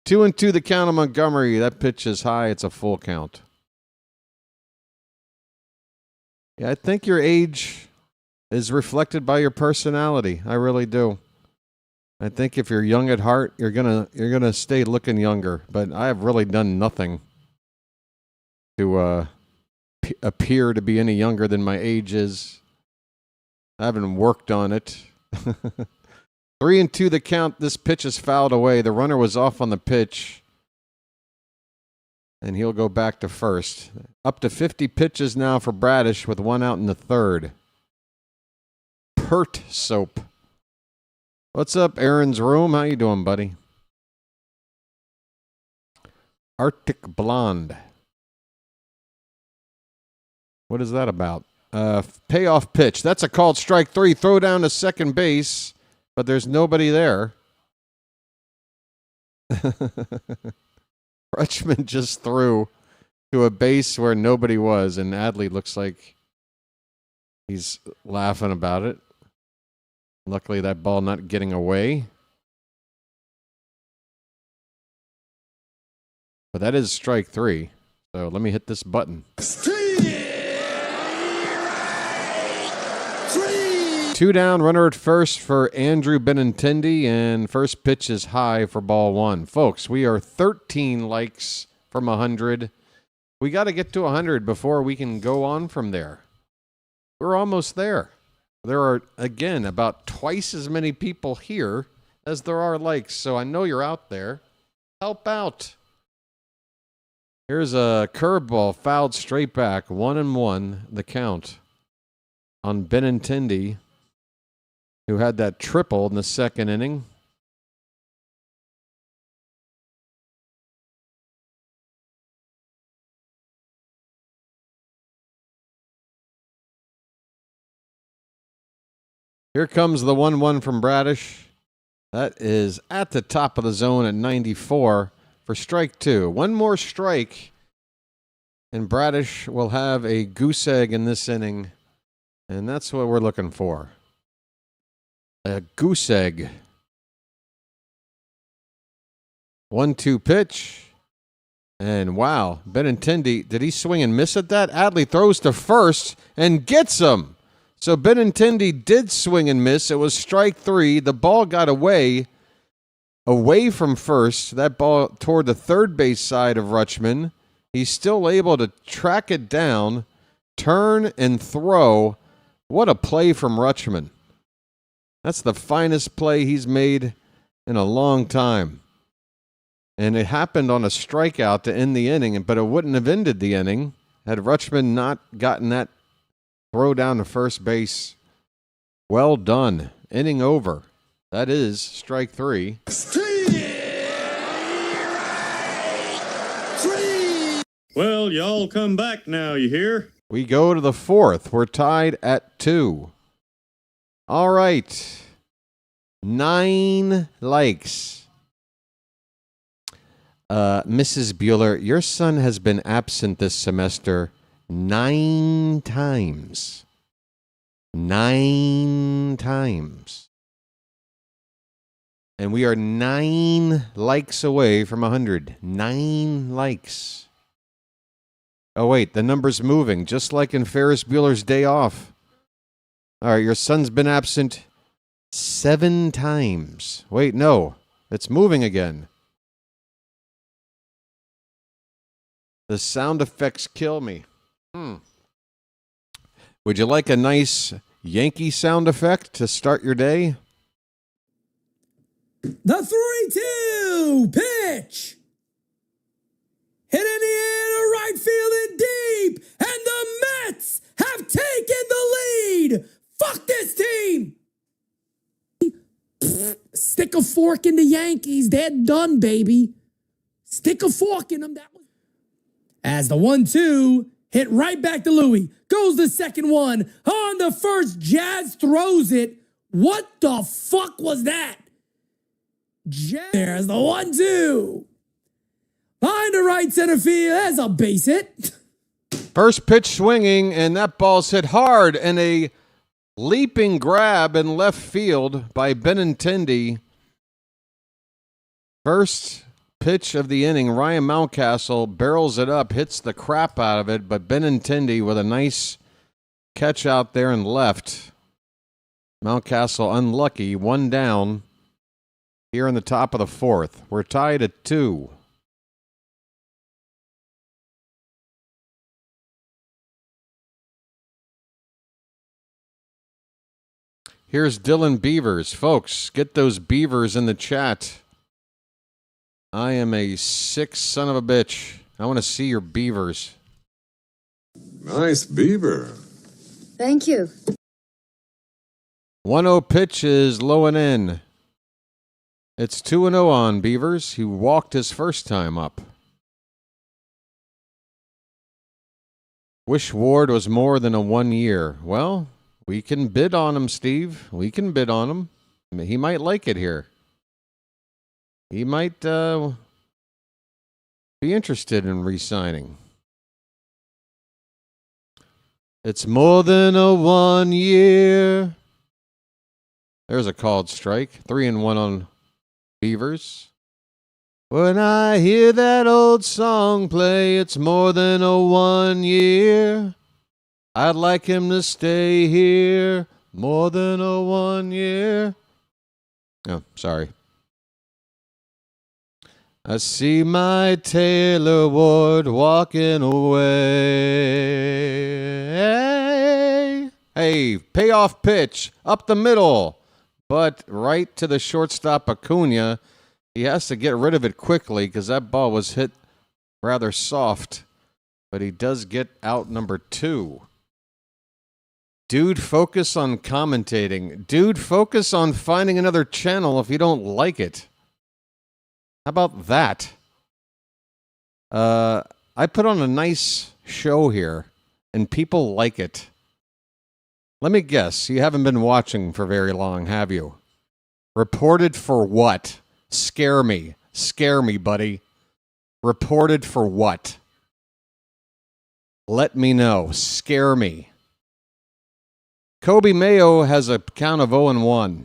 2-2 the count of Montgomery. That pitch is high. It's a full count. Yeah, I think your age is reflected by your personality. I really do. I think if you're young at heart, you're gonna stay looking younger. But I have really done nothing to appear to be any younger than my age is. I haven't worked on it. 3-2 the count. This pitch is fouled away. The runner was off on the pitch, and he'll go back to first. Up to 50 pitches now for Bradish with 1 out in the 3rd. Pert soap. What's up, Aaron's room? How you doing, buddy? Arctic Blonde. What is that about? Payoff pitch. That's a called strike 3. Throw down to second base, but there's nobody there. Rutschman just threw to a base where nobody was, and Adley looks like he's laughing about it. Luckily, that ball not getting away. But that is strike 3. So let me hit this button. 2 down, runner at first for Andrew Benintendi, and first pitch is high for ball 1. Folks, we are 13 likes from 100. We got to get to 100 before we can go on from there. We're almost there. There are, again, about twice as many people here as there are likes, so I know you're out there. Help out. Here's a curveball fouled straight back, 1-1, the count on Benintendi, who had that triple in the 2nd inning. Here comes the 1-1 from Bradish. That is at the top of the zone at 94 for strike 2. One more strike, and Bradish will have a goose egg in this inning, and that's what we're looking for. A goose egg. 1-2 pitch. And wow, Benintendi, did he swing and miss at that? Adley throws to first and gets him. So Benintendi did swing and miss. It was strike 3. The ball got away from first. That ball toward the third base side of Rutschman. He's still able to track it down, turn, and throw. What a play from Rutschman. That's the finest play he's made in a long time. And it happened on a strikeout to end the inning, but it wouldn't have ended the inning had Rutschman not gotten that throw down to first base. Well done. Inning over. That is strike 3. Well, y'all come back now, you hear? We go to the 4th. We're tied at 2. All right. 9 likes. Mrs. Bueller, your son has been absent this semester 9 times. 9 times. And we are 9 likes away from 100. 9 likes. Oh, wait, the number's moving, just like in Ferris Bueller's Day Off. All right, your son's been absent 7 times. Wait, no, it's moving again. The sound effects kill me. Would you like a nice Yankee sound effect to start your day? The 3-2 pitch. Hit in the air to right field and deep. And the Mets have taken the lead. Fuck this team. Stick a fork in the Yankees. They're done, baby. Stick a fork in them. As the 1-2 hit right back to Louis. Goes the second one. On the first, Jazz throws it. What the fuck was that? There's the 1-2. Behind the right center field, as a base hit. First pitch swinging, and that ball's hit hard, and a leaping grab in left field by Benintendi. First pitch of the inning, Ryan Mountcastle barrels it up, hits the crap out of it, but Benintendi with a nice catch out there and left. Mountcastle unlucky, 1 down here in the top of the 4th. We're tied at 2. Here's Dylan Beavers. Folks, get those beavers in the chat. I am a sick son of a bitch. I want to see your beavers. Nice beaver. Thank you. 1-0 pitch is low and in. It's 2-0 on Beavers. He walked his first time up. Wish Ward was more than a 1 year. Well, we can bid on him, Steve. We can bid on him. He might like it here. He might be interested in re-signing. It's more than a 1 year. There's a called strike. 3-1 on Beavers. When I hear that old song play, it's more than a 1 year. I'd like him to stay here more than a 1 year. Oh, sorry. I see my Taylor Ward walking away. Hey, payoff pitch up the middle, but right to the shortstop Acuna. He has to get rid of it quickly because that ball was hit rather soft, but he does get out number 2. Dude, focus on commentating. Dude, focus on finding another channel if you don't like it. How about that? I put on a nice show here, and people like it. Let me guess, you haven't been watching for very long, have you? Reported for what? Scare me. Scare me, buddy. Reported for what? Let me know. Scare me. Kobe Mayo has a count of 0-1.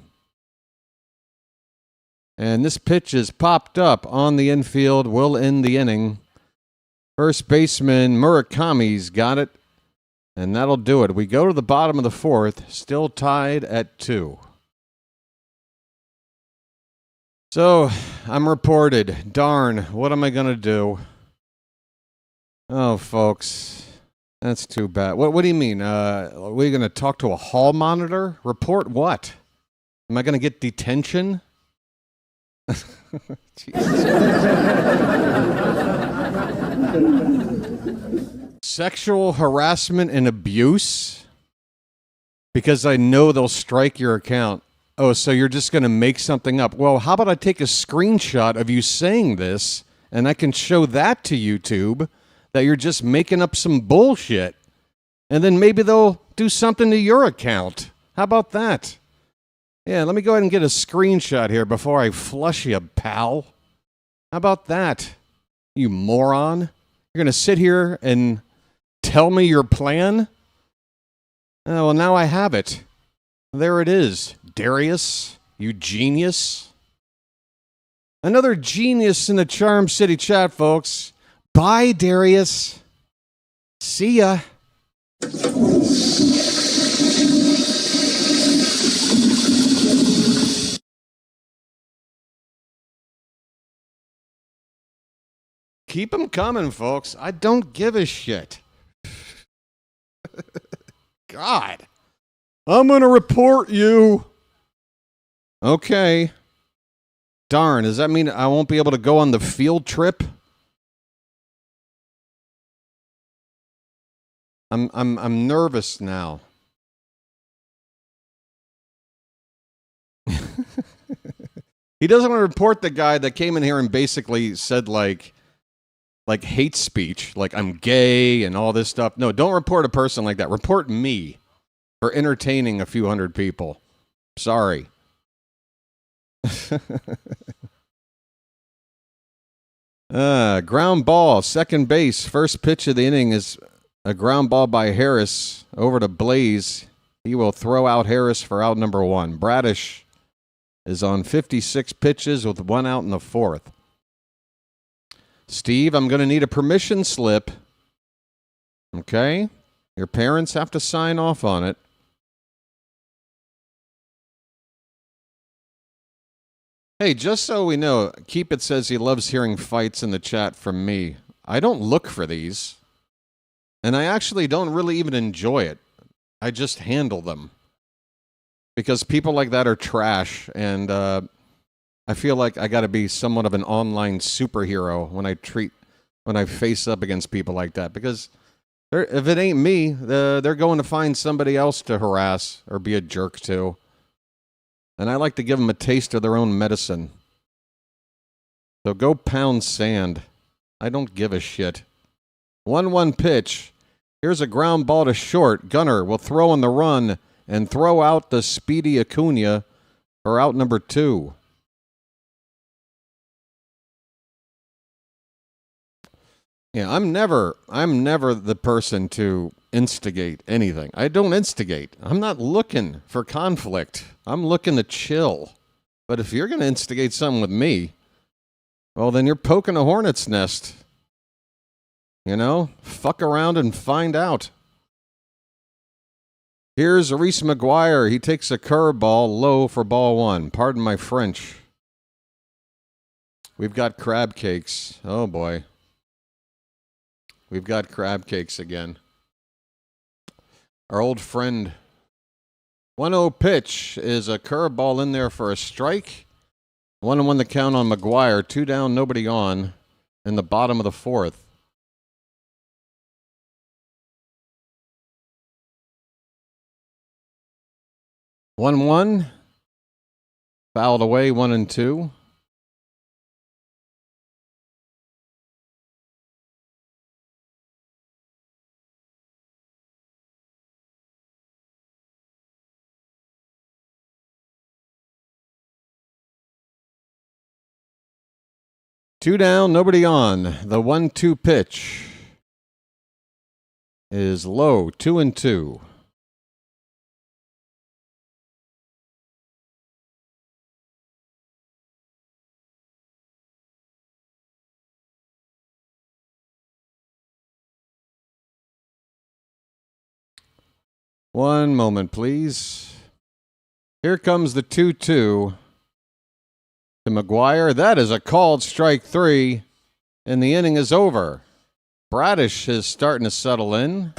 And this pitch is popped up on the infield, will end the inning. First baseman Murakami's got it, and that'll do it. We go to the bottom of the 4th, still tied at 2. So, I'm reported. Darn, what am I going to do? Oh, folks, that's too bad. What do you mean? Are we going to talk to a hall monitor? Report what? Am I going to get detention? Sexual harassment and abuse? Because I know they'll strike your account. Oh, so you're just going to make something up. Well, how about I take a screenshot of you saying this, and I can show that to YouTube, that you're just making up some bullshit. And then maybe they'll do something to your account. How about that? Yeah, let me go ahead and get a screenshot here before I flush you, pal. How about that? You moron. You're going to sit here and tell me your plan? Oh, well, now I have it. There it is. Darius, you genius. Another genius in the Charm City chat, folks. Bye, Darius. See ya. Keep them coming, folks. I don't give a shit. God. I'm going to report you. Okay. Darn, does that mean I won't be able to go on the field trip? I'm nervous now. He doesn't want to report the guy that came in here and basically said like hate speech, like I'm gay and all this stuff. No, don't report a person like that. Report me for entertaining a few hundred people. Sorry. Ground ball, second base. First pitch of the inning is a ground ball by Harris over to Blaze. He will throw out Harris for out number 1. Bradish is on 56 pitches with 1 out in the 4th. Steve, I'm going to need a permission slip. Okay? Your parents have to sign off on it. Hey, just so we know, Keep It says he loves hearing fights in the chat from me. I don't look for these. And I actually don't really even enjoy it. I just handle them. Because people like that are trash, and I feel like I got to be somewhat of an online superhero when I face up against people like that. Because if it ain't me, they're going to find somebody else to harass or be a jerk to. And I like to give them a taste of their own medicine. So go pound sand. I don't give a shit. 1-1 pitch. Here's a ground ball to short. Gunner will throw on the run and throw out the speedy Acuna for out number 2. Yeah, I'm never the person to instigate anything. I don't instigate. I'm not looking for conflict. I'm looking to chill. But if you're going to instigate something with me, well, then you're poking a hornet's nest. You know, fuck around and find out. Here's Reese McGuire. He takes a curveball low for ball 1. Pardon my French. We've got crab cakes. Oh, boy. We've got crab cakes again. Our old friend. 1-0 pitch is a curveball in there for a strike. 1-1 the count on McGuire. 2 down, nobody on in the bottom of the 4th. One, fouled away, 1-2. Two down, nobody on. The 1-2 pitch is low, 2-2. One moment, please. Here comes the 2-2 to McGuire. That is a called strike 3, and the inning is over. Bradish is starting to settle in.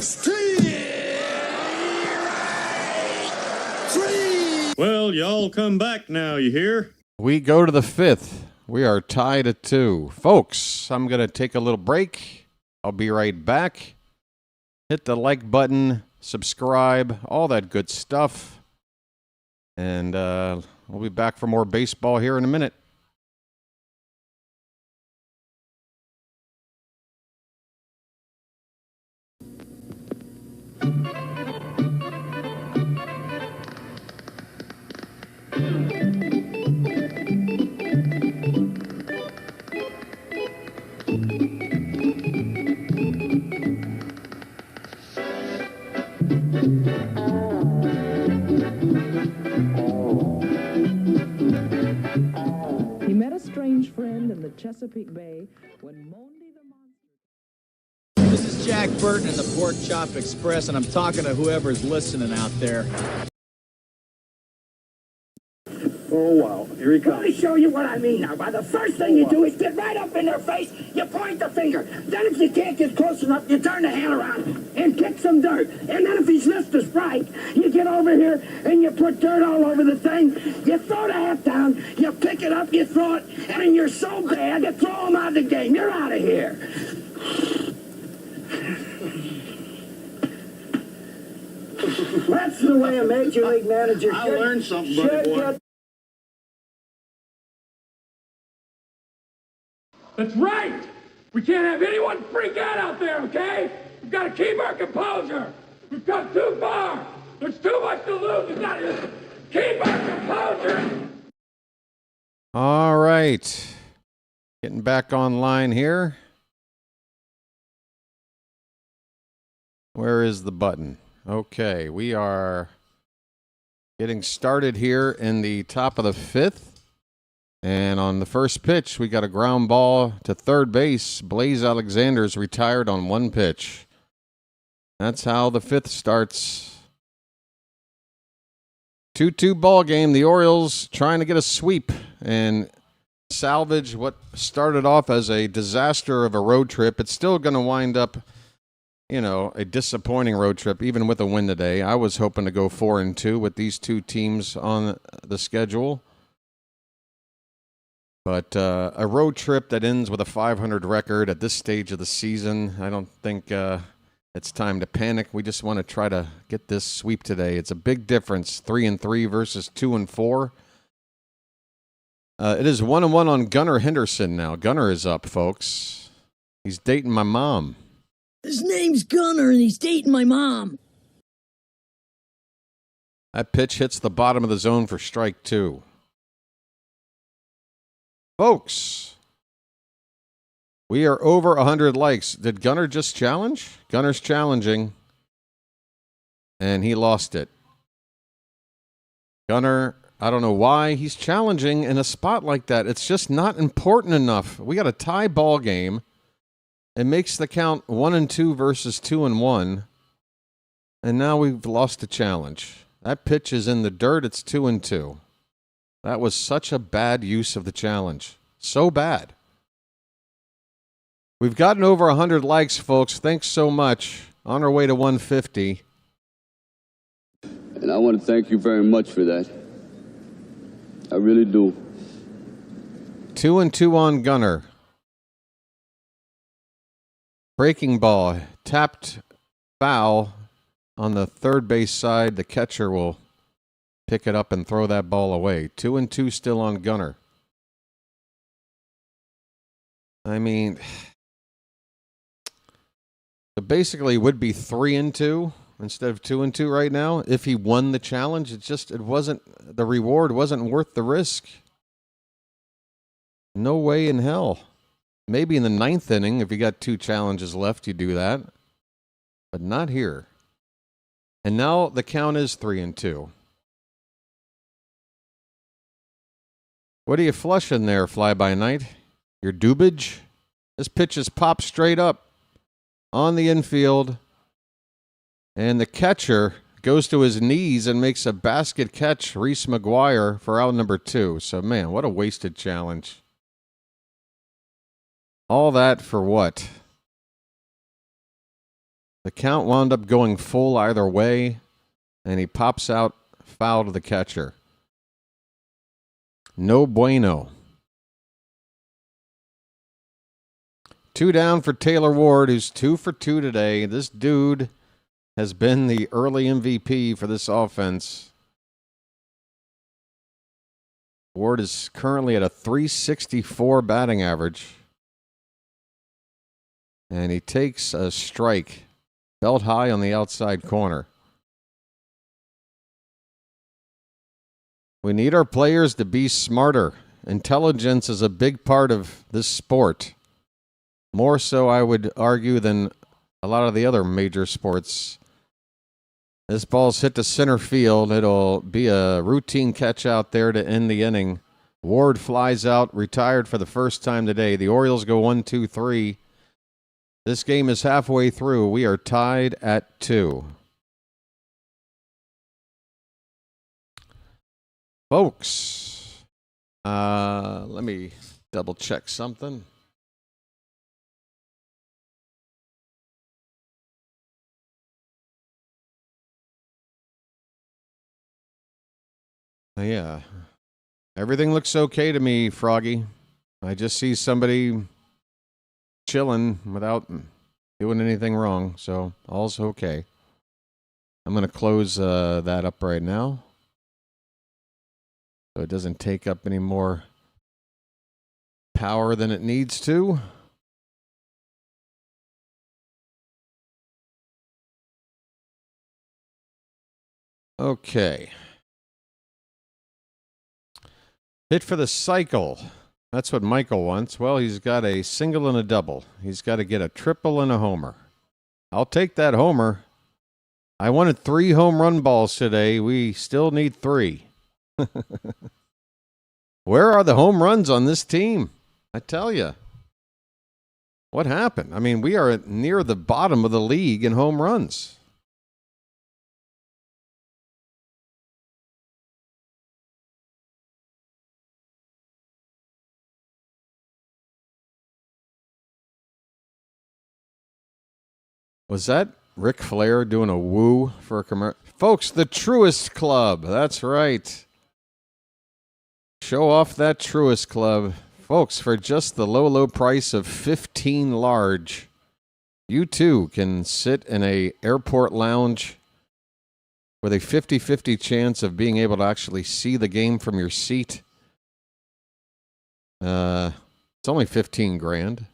Well, y'all come back now, you hear? We go to the 5th. We are tied at 2. Folks, I'm going to take a little break. I'll be right back. Hit the like button. Subscribe, all that good stuff. And we'll be back for more baseball here in a minute. He met a strange friend in the Chesapeake Bay when Monday the Monster... This is Jack Burton in the Pork Chop Express, and I'm talking to whoever's listening out there. Oh, wow. Here he comes. Let me show you what I mean now. By the first thing you do is get right up in their face, you point the finger. Then if you can't get close enough, you turn the hand around and kick some dirt. And then if he's missed a strike, you get over here and you put dirt all over the thing. You throw the hat down, you pick it up, you throw it, and then you're so bad, you throw him out of the game. You're out of here. That's the way a major league manager should. I learned something, buddy boy. That's right. We can't have anyone freak out there, okay? We've got to keep our composure. We've come too far. There's too much to lose. We've got to keep our composure. All right. Getting back online here. Where is the button? Okay, we are getting started here in the top of the fifth. And on the first pitch, we got a ground ball to third base. Blaze Alexander's retired on one pitch. That's how the fifth starts. 2-2 ball game. The Orioles trying to get a sweep and salvage what started off as a disaster of a road trip. It's still going to wind up, you know, a disappointing road trip, even with a win today. I was hoping to go 4-2 with these two teams on the schedule. But a road trip that ends with a 500 record at this stage of the season, I don't think it's time to panic. We just want to try to get this sweep today. It's a big difference, 3-3 versus 2-4. It is 1-1 on Gunnar Henderson now. Gunnar is up, folks. He's dating my mom. His name's Gunnar, and he's dating my mom. That pitch hits the bottom of the zone for strike two. Folks, we are over 100 likes. Did Gunnar just challenge? Gunnar's challenging, and he lost it. Gunnar, I don't know why he's challenging in a spot like that. It's just not important enough. We got a tie ball game. It makes the count 1-2 versus 2-1, and now we've lost a challenge. That pitch is in the dirt. It's 2-2. That was such a bad use of the challenge. So bad. We've gotten over 100 likes, folks. Thanks so much. On our way to 150. And I want to thank you very much for that. I really do. 2-2 on Gunnar. Breaking ball. Tapped foul on the third base side. The catcher will pick it up and throw that ball away. 2-2 still on Gunnar. I mean, it basically would be 3-2 instead of 2-2 right now. If he won the challenge, the reward wasn't worth the risk. No way in hell. Maybe in the ninth inning, if you got two challenges left, you do that. But not here. And now the count is 3-2. What are you flushing there, fly-by-night? Your dubage? This pitch is popped straight up on the infield. And the catcher goes to his knees and makes a basket catch, Reese McGuire, for out number 2. So, man, what a wasted challenge. All that for what? The count wound up going full either way, and he pops out foul to the catcher. No bueno. 2 down for Taylor Ward, who's 2 for 2 today. This dude has been the early MVP for this offense. Ward is currently at a .364 batting average. And he takes a strike, belt high on the outside corner. We need our players to be smarter. Intelligence is a big part of this sport. More so, I would argue, than a lot of the other major sports. This ball's hit to center field. It'll be a routine catch out there to end the inning. Ward flies out, retired for the first time today. The Orioles go 1-2-3. This game is halfway through. We are tied at 2. Folks, let me double check something. Yeah. Everything looks okay to me, Froggy. I just see somebody chilling without doing anything wrong, so all's okay. I'm going to close that up right now so it doesn't take up any more power than it needs to. Okay. Hit for the cycle. That's what Michael wants. Well, he's got a single and a double. He's got to get a triple and a homer. I'll take that homer. I wanted 3 home run balls today. We still need 3. Where are the home runs on this team? I tell you. What happened? I mean, we are near the bottom of the league in home runs. Was that Ric Flair doing a woo for a commercial? Folks, the Truist Club. That's right. Show off that Truist Club. Folks, for just the low, low price of $15 large, you too can sit in a airport lounge with a 50-50 chance of being able to actually see the game from your seat. It's only $15,000.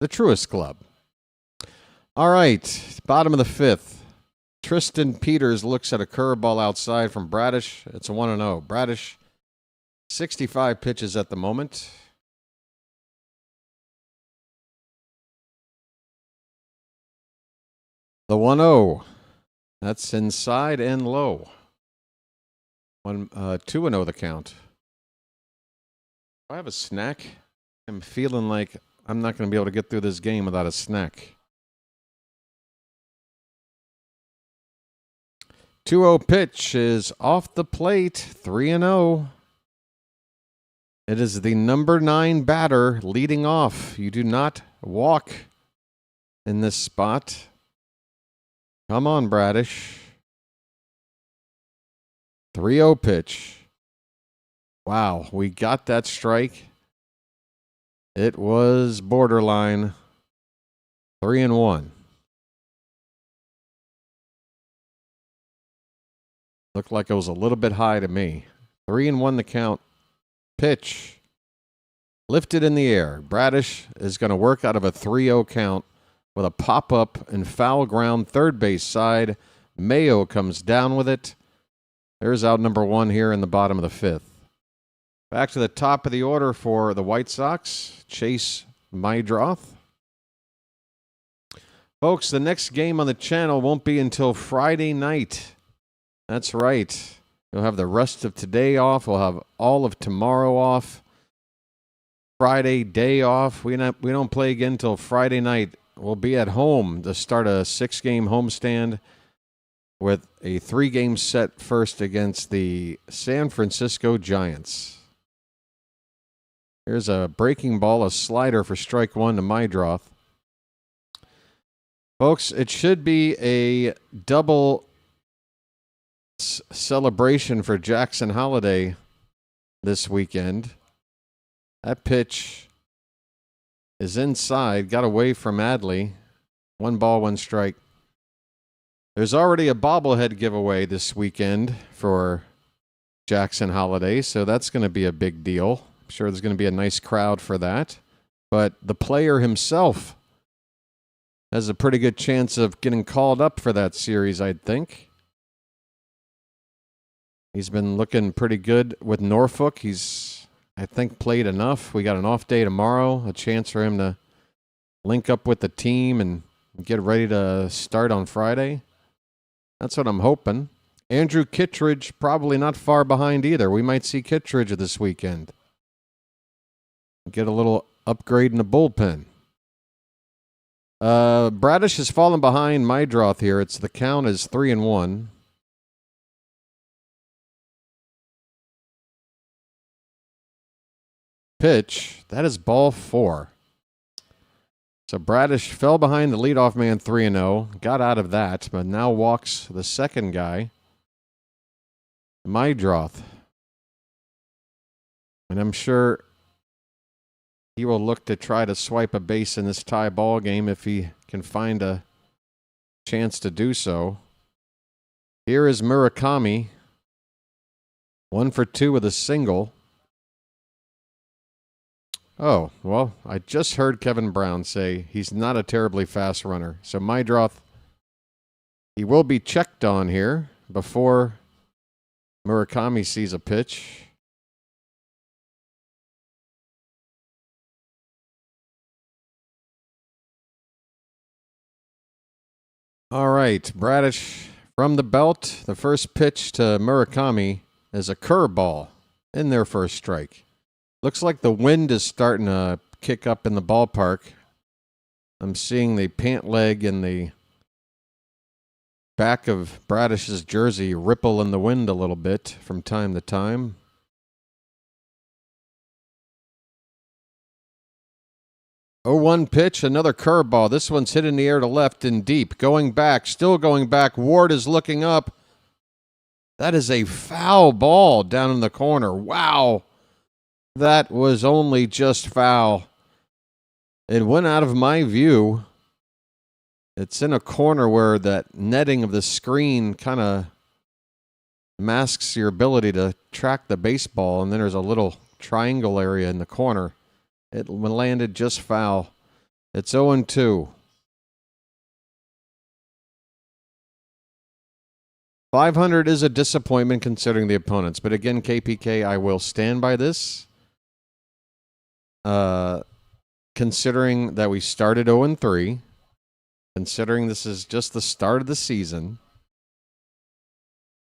The Truist Club. All right, bottom of the 5th. Tristan Peters looks at a curveball outside from Bradish. It's a 1-0. Bradish, 65 pitches at the moment. The 1-0. That's inside and low. 2-0 the count. Do I have a snack? I'm feeling like I'm not going to be able to get through this game without a snack. 2-0 pitch is off the plate, 3-0. It is the number 9 batter leading off. You do not walk in this spot. Come on, Bradish. 3-0 pitch. Wow, we got that strike. It was borderline. 3-1. Looked like it was a little bit high to me. 3-1 the count. Pitch. Lifted in the air. Bradish is going to work out of a 3-0 count with a pop-up and foul ground third base side. Mayo comes down with it. There's out number 1 here in the bottom of the 5th. Back to the top of the order for the White Sox. Chase Mydroth. Folks, the next game on the channel won't be until Friday night. That's right. You'll have the rest of today off. We'll have all of tomorrow off. Friday day off. We don't play again until Friday night. We'll be at home to start a 6-game homestand with a 3-game set first against the San Francisco Giants. Here's a breaking ball, a slider for strike 1 to Mydroth. Folks, it should be a double celebration for Jackson Holliday this weekend. That pitch is inside, got away from Adley. 1 ball, 1 strike. There's already a bobblehead giveaway this weekend for Jackson Holliday, so that's going to be a big deal. I'm sure there's going to be a nice crowd for that. But the player himself has a pretty good chance of getting called up for that series, I'd think. He's been looking pretty good with Norfolk. He's, I think, played enough. We got an off day tomorrow, a chance for him to link up with the team and get ready to start on Friday. That's what I'm hoping. Andrew Kittredge probably not far behind either. We might see Kittredge this weekend. Get a little upgrade in the bullpen. Bradish has fallen behind Mydroth here. It's the count is 3-1. Pitch. That is ball 4. So Bradish fell behind the leadoff man 3-0. Got out of that, but now walks the second guy, Mydroth. And I'm sure he will look to try to swipe a base in this tie ball game if he can find a chance to do so. Here is Murakami. 1 for 2 with a single. Oh, well, I just heard Kevin Brown say he's not a terribly fast runner. So Mydroth, he will be checked on here before Murakami sees a pitch. All right, Bradish from the belt. The first pitch to Murakami is a curveball in their first strike. Looks like the wind is starting to kick up in the ballpark. I'm seeing the pant leg and the back of Bradish's jersey ripple in the wind a little bit from time to time. Oh, 1 pitch, another curveball. This one's hit in the air to left and deep. Going back, still going back. Ward is looking up. That is a foul ball down in the corner. Wow. That was only just foul. It went out of my view. It's in a corner where that netting of the screen kind of masks your ability to track the baseball, and then there's a little triangle area in the corner. It landed just foul. It's 0-2. 500 is a disappointment considering the opponents. But again, KPK, I will stand by this. Considering that we started 0-3, considering this is just the start of the season,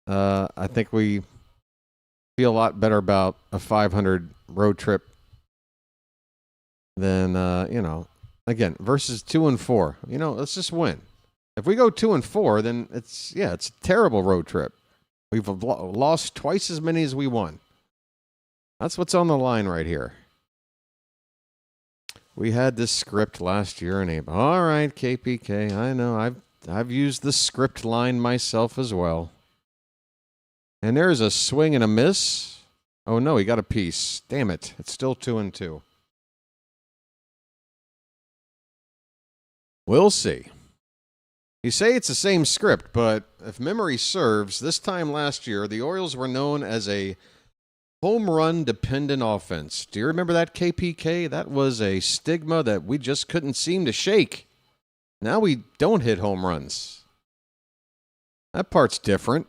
I think we feel a lot better about a 500 road trip than, again, versus 2-4. Let's just win. If we go 2-4, then it's a terrible road trip. We've lost twice as many as we won. That's what's on the line right here. We had this script last year, and all right, KPK, I know I've used the script line myself as well. And there's a swing and a miss. Oh no, he got a piece. Damn it! It's still 2-2. We'll see. You say it's the same script, but if memory serves, this time last year the Orioles were known as a home run dependent offense. Do you remember that, KPK? That was a stigma that we just couldn't seem to shake. Now we don't hit home runs. That part's different.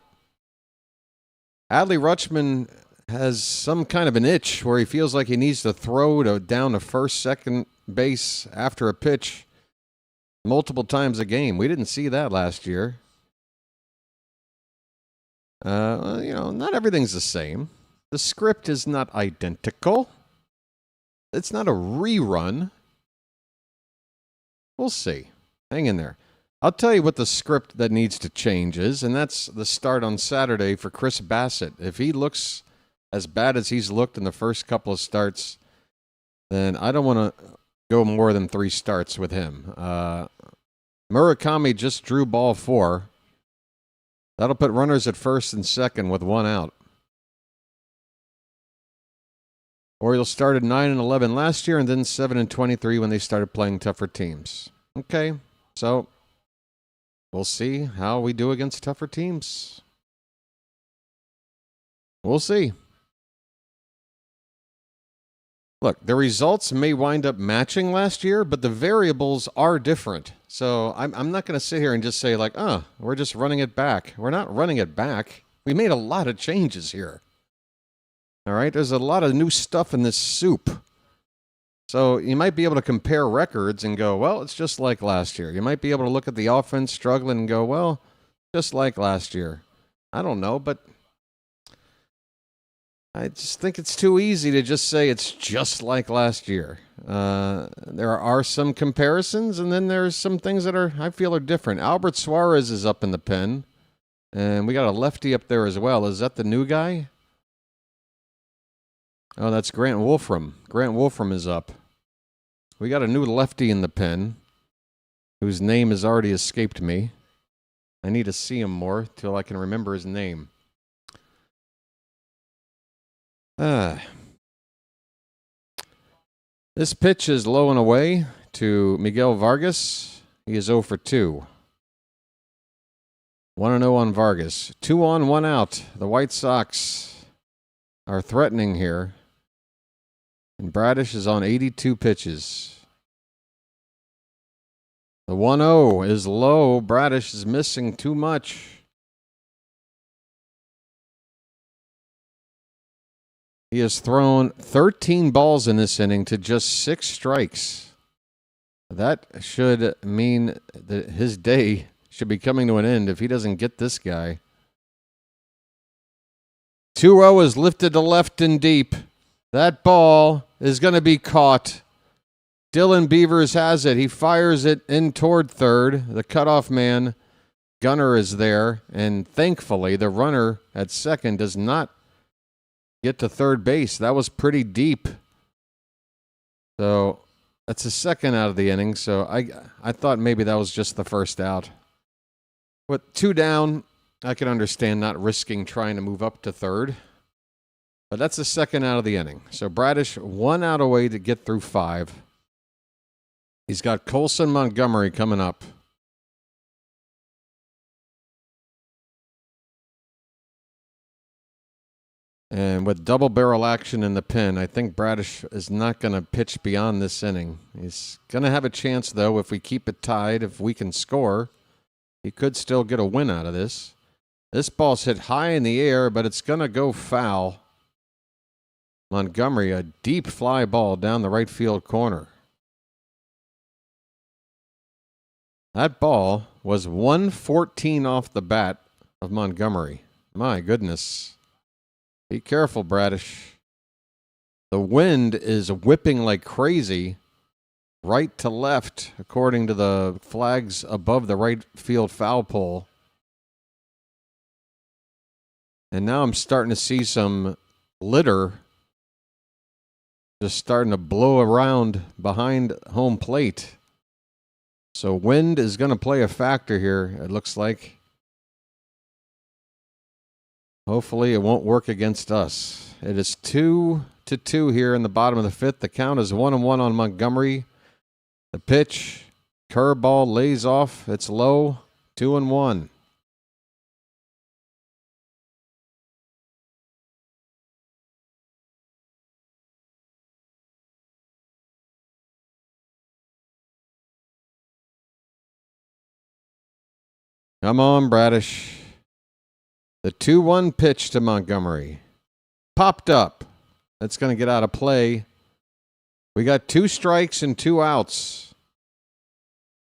Adley Rutschman has some kind of an itch where he feels like he needs to throw down to first, second base after a pitch multiple times a game. We didn't see that last year. Not everything's the same. The script is not identical. It's not a rerun. We'll see. Hang in there. I'll tell you what the script that needs to change is, and that's the start on Saturday for Chris Bassett. If he looks as bad as he's looked in the first couple of starts, then I don't want to go more than 3 starts with him. Murakami just drew ball 4. That'll put runners at first and second with 1 out. Orioles started 9-11 last year and then 7-23 when they started playing tougher teams. Okay, so we'll see how we do against tougher teams. We'll see. Look, the results may wind up matching last year, but the variables are different. So I'm not going to sit here and just say we're just running it back. We're not running it back. We made a lot of changes here. All right, there's a lot of new stuff in this soup. So you might be able to compare records and go, well, it's just like last year. You might be able to look at the offense struggling and go, well, just like last year. I don't know, but I just think it's too easy to just say it's just like last year. There are some comparisons, and then there's some things that I feel are different. Albert Suarez is up in the pen, and we got a lefty up there as well. Is that the new guy? Oh, that's Grant Wolfram. Grant Wolfram is up. We got a new lefty in the pen, whose name has already escaped me. I need to see him more till I can remember his name. This pitch is low and away to Miguel Vargas. He is 0 for 2. 1-0 on Vargas. 2 on, 1 out. The White Sox are threatening here. And Bradish is on 82 pitches. The 1-0 is low. Bradish is missing too much. He has thrown 13 balls in this inning to just 6 strikes. That should mean that his day should be coming to an end if he doesn't get this guy. 2-0 is lifted to left and deep. That ball is going to be caught. Dylan Beavers has it. He fires it in toward third. The cutoff man, Gunner, is there. And thankfully, the runner at second does not get to third base. That was pretty deep. So that's the second out of the inning. So I thought maybe that was just the first out. With 2 down, I can understand not risking trying to move up to third. But that's the second out of the inning. So Bradish 1 out away to get through 5. He's got Colson Montgomery coming up. And with double barrel action in the pen, I think Bradish is not going to pitch beyond this inning. He's going to have a chance, though, if we keep it tied, if we can score. He could still get a win out of this. This ball's hit high in the air, but it's going to go foul. Montgomery, a deep fly ball down the right field corner. That ball was 114 off the bat of Montgomery. My goodness. Be careful, Bradish. The wind is whipping like crazy right to left, according to the flags above the right field foul pole. And now I'm starting to see some litter just starting to blow around behind home plate. So wind is going to play a factor here, it looks like. Hopefully it won't work against us. It is 2-2 here in the bottom of the 5th. The count is 1-1 on Montgomery. The pitch, curveball lays off. It's low, 2-1. Come on, Bradish. The 2-1 pitch to Montgomery. Popped up. That's going to get out of play. We got 2 strikes and 2 outs.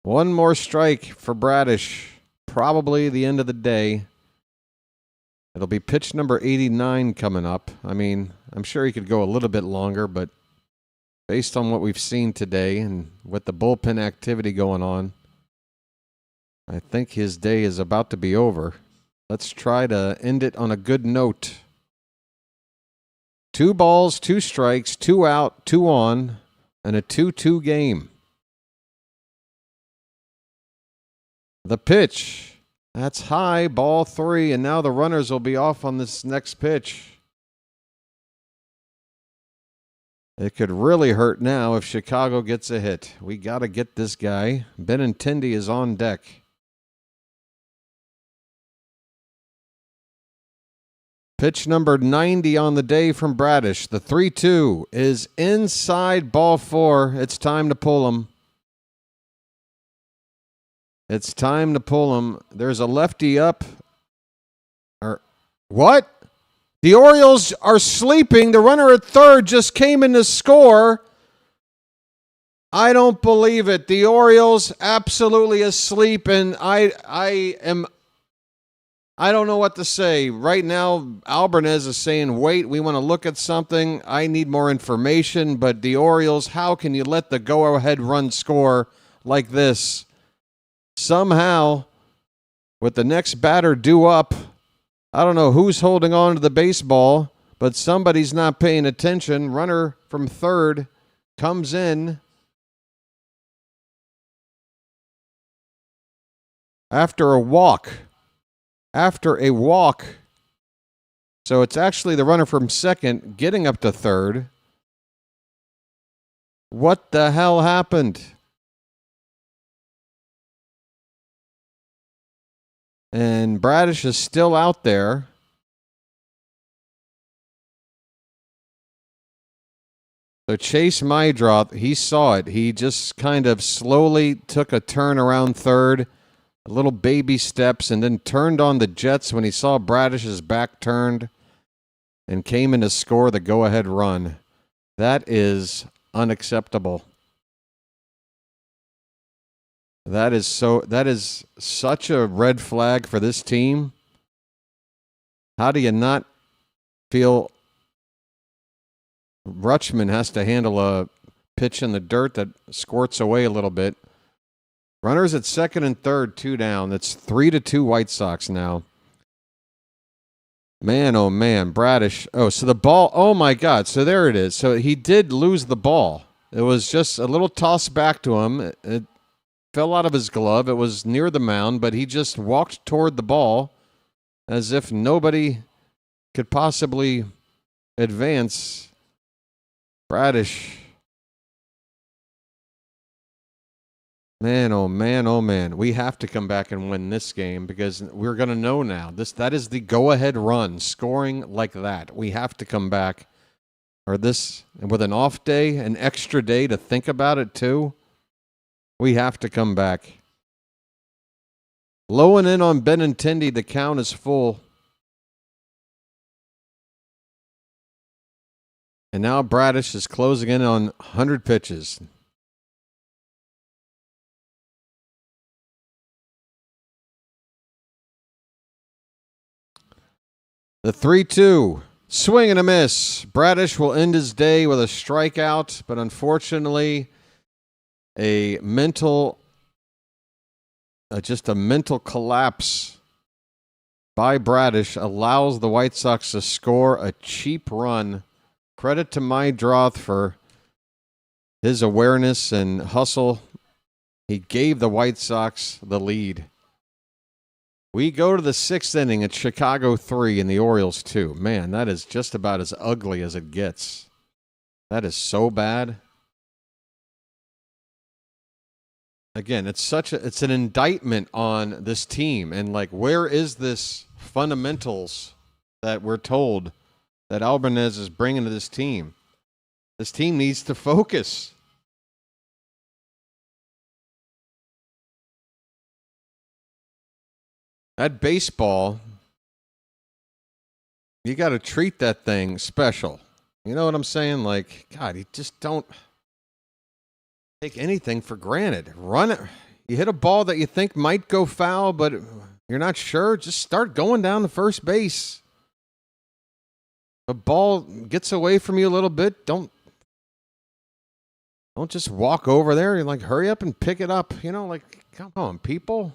1 more strike for Bradish. Probably the end of the day. It'll be pitch number 89 coming up. I mean, I'm sure he could go a little bit longer, but based on what we've seen today and with the bullpen activity going on, I think his day is about to be over. Let's try to end it on a good note. 2 balls, 2 strikes, 2 out, 2 on, and a 2-2 game. The pitch. That's high, ball 3, and now the runners will be off on this next pitch. It could really hurt now if Chicago gets a hit. We got to get this guy. Benintendi is on deck. Pitch number 90 on the day from Bradish. The 3-2 is inside, ball 4. It's time to pull him. It's time to pull him. There's a lefty up. What? The Orioles are sleeping. The runner at third just came in to score. I don't believe it. The Orioles absolutely asleep, and I don't know what to say. Right now, Albanez is saying, wait, we want to look at something. I need more information. But the Orioles, how can you let the go-ahead run score like this? Somehow, with the next batter due up, I don't know who's holding on to the baseball, but somebody's not paying attention. Runner from third comes in. After a walk. So it's actually the runner from second getting up to third. What the hell happened? And Bradish is still out there. So Chase Mydroth, he saw it. He just kind of slowly took a turn around third. Little baby steps, and then turned on the Jets when he saw Bradish's back turned and came in to score the go-ahead run. That is unacceptable. That is such a red flag for this team. How do you not feel Rutschman has to handle a pitch in the dirt that squirts away a little bit? Runners at second and third, 2 down. That's 3-2 White Sox now. Man, oh man, Bradish. Oh, so the ball, oh my God. So there it is. So he did lose the ball. It was just a little toss back to him. It fell out of his glove. It was near the mound, but he just walked toward the ball as if nobody could possibly advance. Bradish. Man, oh man, oh man. We have to come back and win this game because we're going to know now. That is the go-ahead run, scoring like that. We have to come back. Or this, with an off day, an extra day to think about it too, we have to come back. Low and in on Benintendi, the count is full. And now Bradish is closing in on 100 pitches. The 3-2, swing and a miss. Bradish will end his day with a strikeout, but unfortunately, just a mental collapse by Bradish allows the White Sox to score a cheap run. Credit to Mydroth for his awareness and hustle. He gave the White Sox the lead. We go to the 6th inning at Chicago 3 and the Orioles 2. Man, that is just about as ugly as it gets. That is so bad. Again, it's an indictment on this team. And like, where is this fundamentals that we're told that Albanez is bringing to this team? This team needs to focus. That baseball, you got to treat that thing special. You know what I'm saying? Like, God, you just don't take anything for granted. Run it. You hit a ball that you think might go foul, but you're not sure. Just start going down to first base. The ball gets away from you a little bit. Don't just walk over there. You're like, hurry up and pick it up. You know, like, come on, people.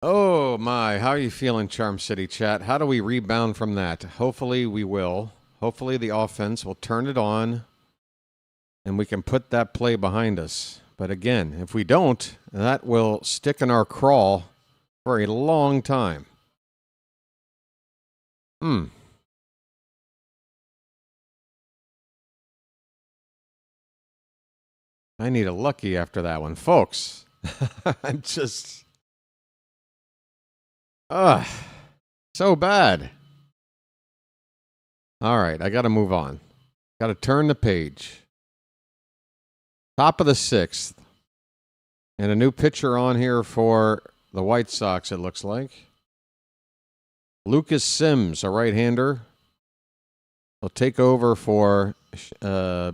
Oh my, how are you feeling, Charm City chat? How do we rebound from that? Hopefully we will. Hopefully the offense will turn it on and we can put that play behind us. But again, if we don't, that will stick in our craw for a long time. I need a lucky after that one, folks. I'm just... so bad. All right, I got to move on. Got to turn the page. Top of the 6th. And a new pitcher on here for the White Sox, it looks like. Lucas Sims, a right-hander. He'll take over for, I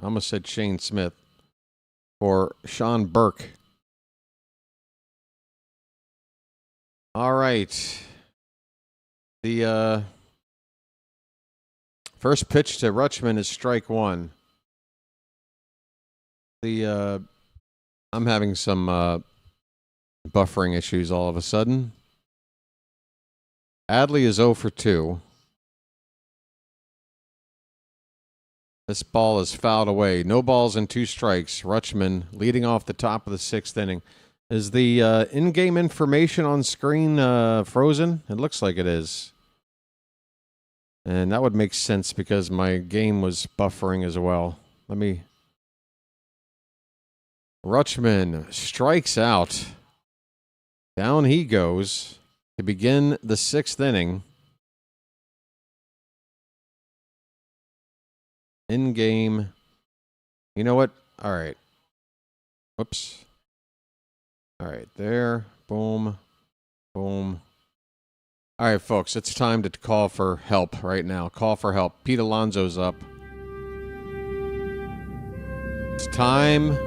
almost said Shane Smith, for Sean Burke. All right. The first pitch to Rutschman is strike one. I'm having some buffering issues all of a sudden. Adley is 0 for 2. This ball is fouled away. No balls and 2 strikes. Rutschman leading off the top of the 6th inning. Is the in-game information on screen frozen? It looks like it is. And that would make sense because my game was buffering as well. Rutschman strikes out. Down he goes to begin the 6th inning. In game. You know what? All right. Whoops. All right, there. Boom. Boom. All right, folks, it's time to call for help right now. Call for help. Pete Alonso's up. It's time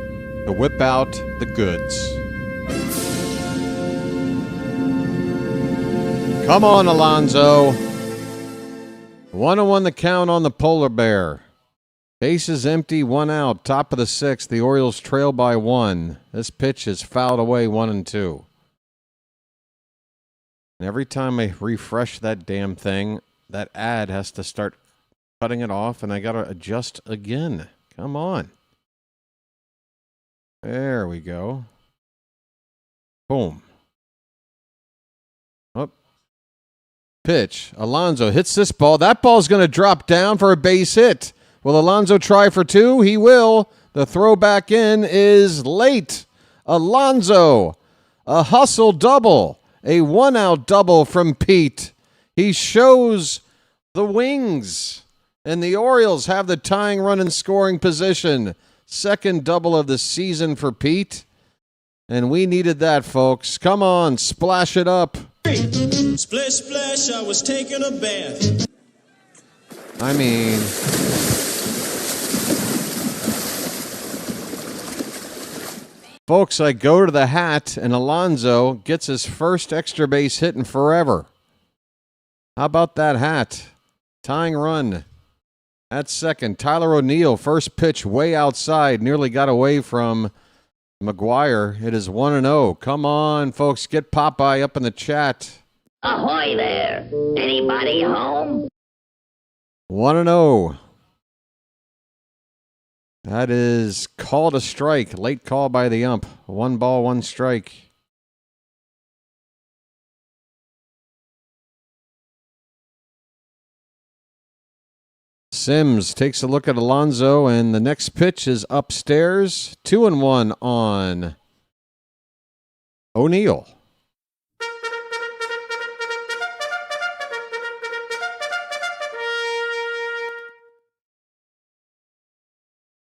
to whip out the goods. Come on, Alonso. 1-1 the count on the polar bear. Bases empty, 1 out. Top of the 6th. The Orioles trail by 1. This pitch is fouled away 1-2. And every time I refresh that damn thing, that ad has to start cutting it off, and I got to adjust again. Come on. There we go. Boom. Up. Pitch. Alonso hits this ball. That ball's going to drop down for a base hit. Will Alonso try for 2? He will. The throw back in is late. Alonso, a hustle double. A 1-out double from Pete. He shows the wings. And the Orioles have the tying run in scoring position. Second double of the season for Pete. And we needed that, folks. Come on, splash it up. Splish, splash, I was taking a bath. I mean... Folks, I go to the hat, and Alonso gets his first extra base hit in forever. How about that hat? Tying run. At second, Tyler O'Neill, first pitch way outside, nearly got away from McGuire. It is 1-0. Come on, folks, get Popeye up in the chat. Ahoy there! Anybody home? 1-0. That is called a strike. Late call by the ump. 1 ball, 1 strike. Sims takes a look at Alonso, and the next pitch is upstairs. 2-1 on O'Neill.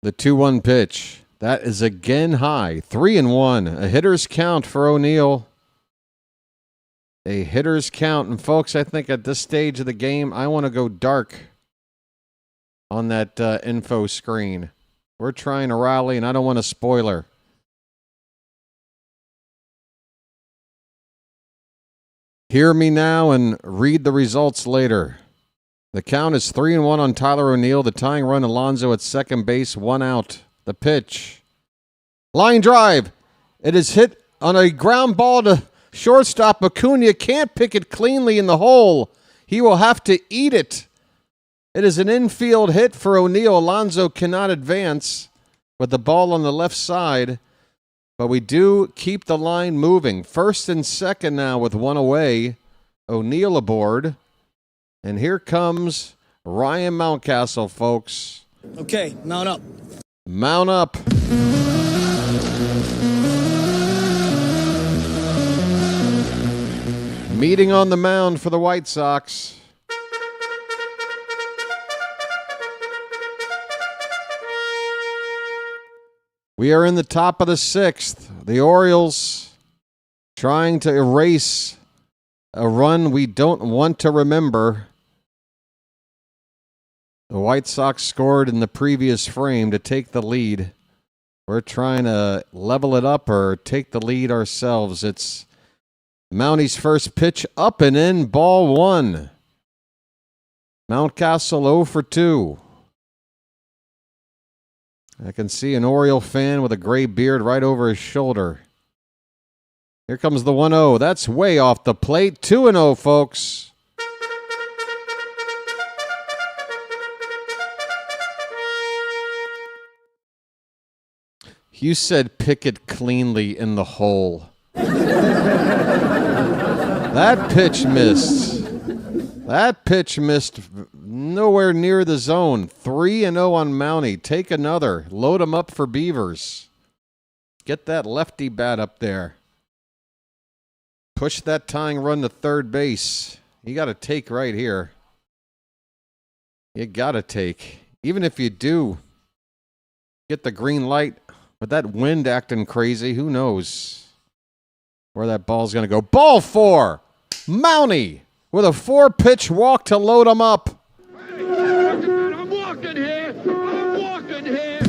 The 2-1 pitch. That is again high. 3-1. A hitter's count for O'Neill. A hitter's count. And folks, I think at this stage of the game, I want to go dark on that info screen. We're trying to rally, and I don't want a spoiler. Hear me now and read the results later. The count is 3-1 on Tyler O'Neill. The tying run, Alonso at second base, 1 out. The pitch. Line drive. It is hit on a ground ball to shortstop. Acuna can't pick it cleanly in the hole. He will have to eat it. It is an infield hit for O'Neill. Alonso cannot advance with the ball on the left side. But we do keep the line moving. First and second now with 1 away. O'Neill aboard. And here comes Ryan Mountcastle, folks. Okay, mount up. Mount up. Meeting on the mound for the White Sox. We are in the top of the 6th. The Orioles trying to erase a run we don't want to remember. The White Sox scored in the previous frame to take the lead. We're trying to level it up or take the lead ourselves. It's Mounty's first pitch, up and in, ball 1. Mountcastle 0 for 2. I can see an Oriole fan with a gray beard right over his shoulder. Here comes the 1-0. That's way off the plate. 2-0, folks. You said pick it cleanly in the hole. That pitch missed. That pitch missed nowhere near the zone. 3-0 on Mounty. Take another. Load them up for Beavers. Get that lefty bat up there. Push that tying run to third base. You got to take right here. You got to take. Even if you do get the green light, with that wind acting crazy, who knows where that ball's going to go. Ball 4. Mounty with a 4-pitch walk to load him up. I'm walking here. I'm walking here.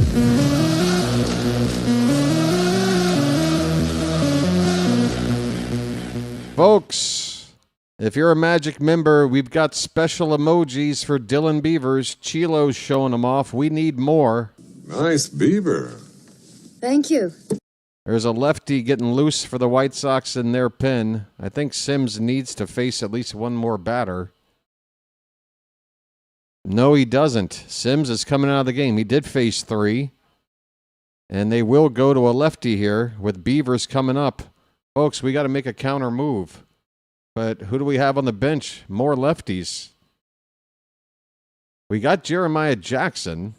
Folks, if you're a Magic member, we've got special emojis for Dylan Beavers. Chilo's showing them off. We need more. Nice beaver. Thank you. There's a lefty getting loose for the White Sox in their pen. I think Sims needs to face at least one more batter. No, he doesn't. Sims is coming out of the game. He did face 3. And they will go to a lefty here with Beavers coming up. Folks, we got to make a counter move. But who do we have on the bench? More lefties. We got Jeremiah Jackson.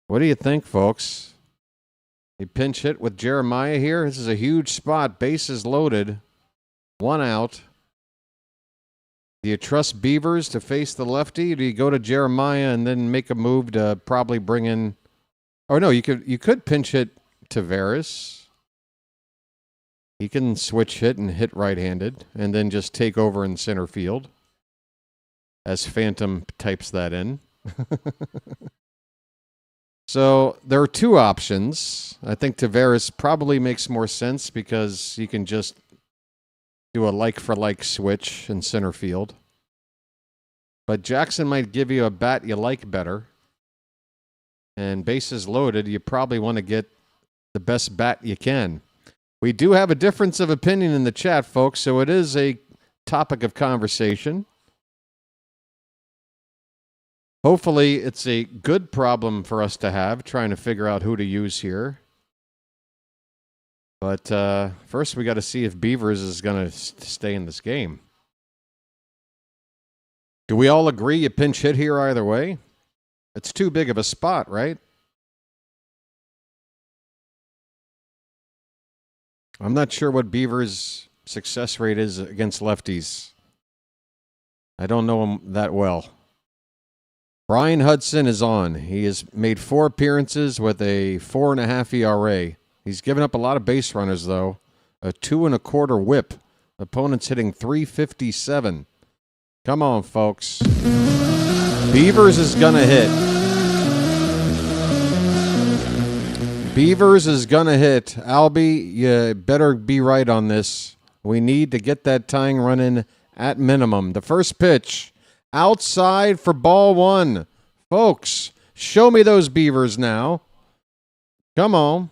What do you think, folks? You pinch hit with Jeremiah here. This is a huge spot. Bases loaded. 1 out. Do you trust Beavers to face the lefty? Do you go to Jeremiah and then make a move to probably bring in... Oh, no, you could pinch hit Tavares. He can switch hit and hit right-handed and then just take over in center field as Phantom types that in. So there are 2 options. I think Tavares probably makes more sense because you can just do a like-for-like switch in center field. But Jackson might give you a bat you like better. And bases loaded, you probably want to get the best bat you can. We do have a difference of opinion in the chat, folks, so it is a topic of conversation. Hopefully, it's a good problem for us to have, trying to figure out who to use here. But first, we got to see if Beavers is going to stay in this game. Do we all agree you pinch hit here either way? It's too big of a spot, right? I'm not sure what Beavers' success rate is against lefties. I don't know him that well. Brian Hudson is on. He has made 4 appearances with a 4.5 ERA. He's given up a lot of base runners, though. A 2.25 whip. Opponent's hitting .357. Come on, folks. Beavers is going to hit. Beavers is going to hit. Albie, you better be right on this. We need to get that tying run in at minimum. The first pitch. Outside for ball 1. Folks, show me those Beavers now. Come on.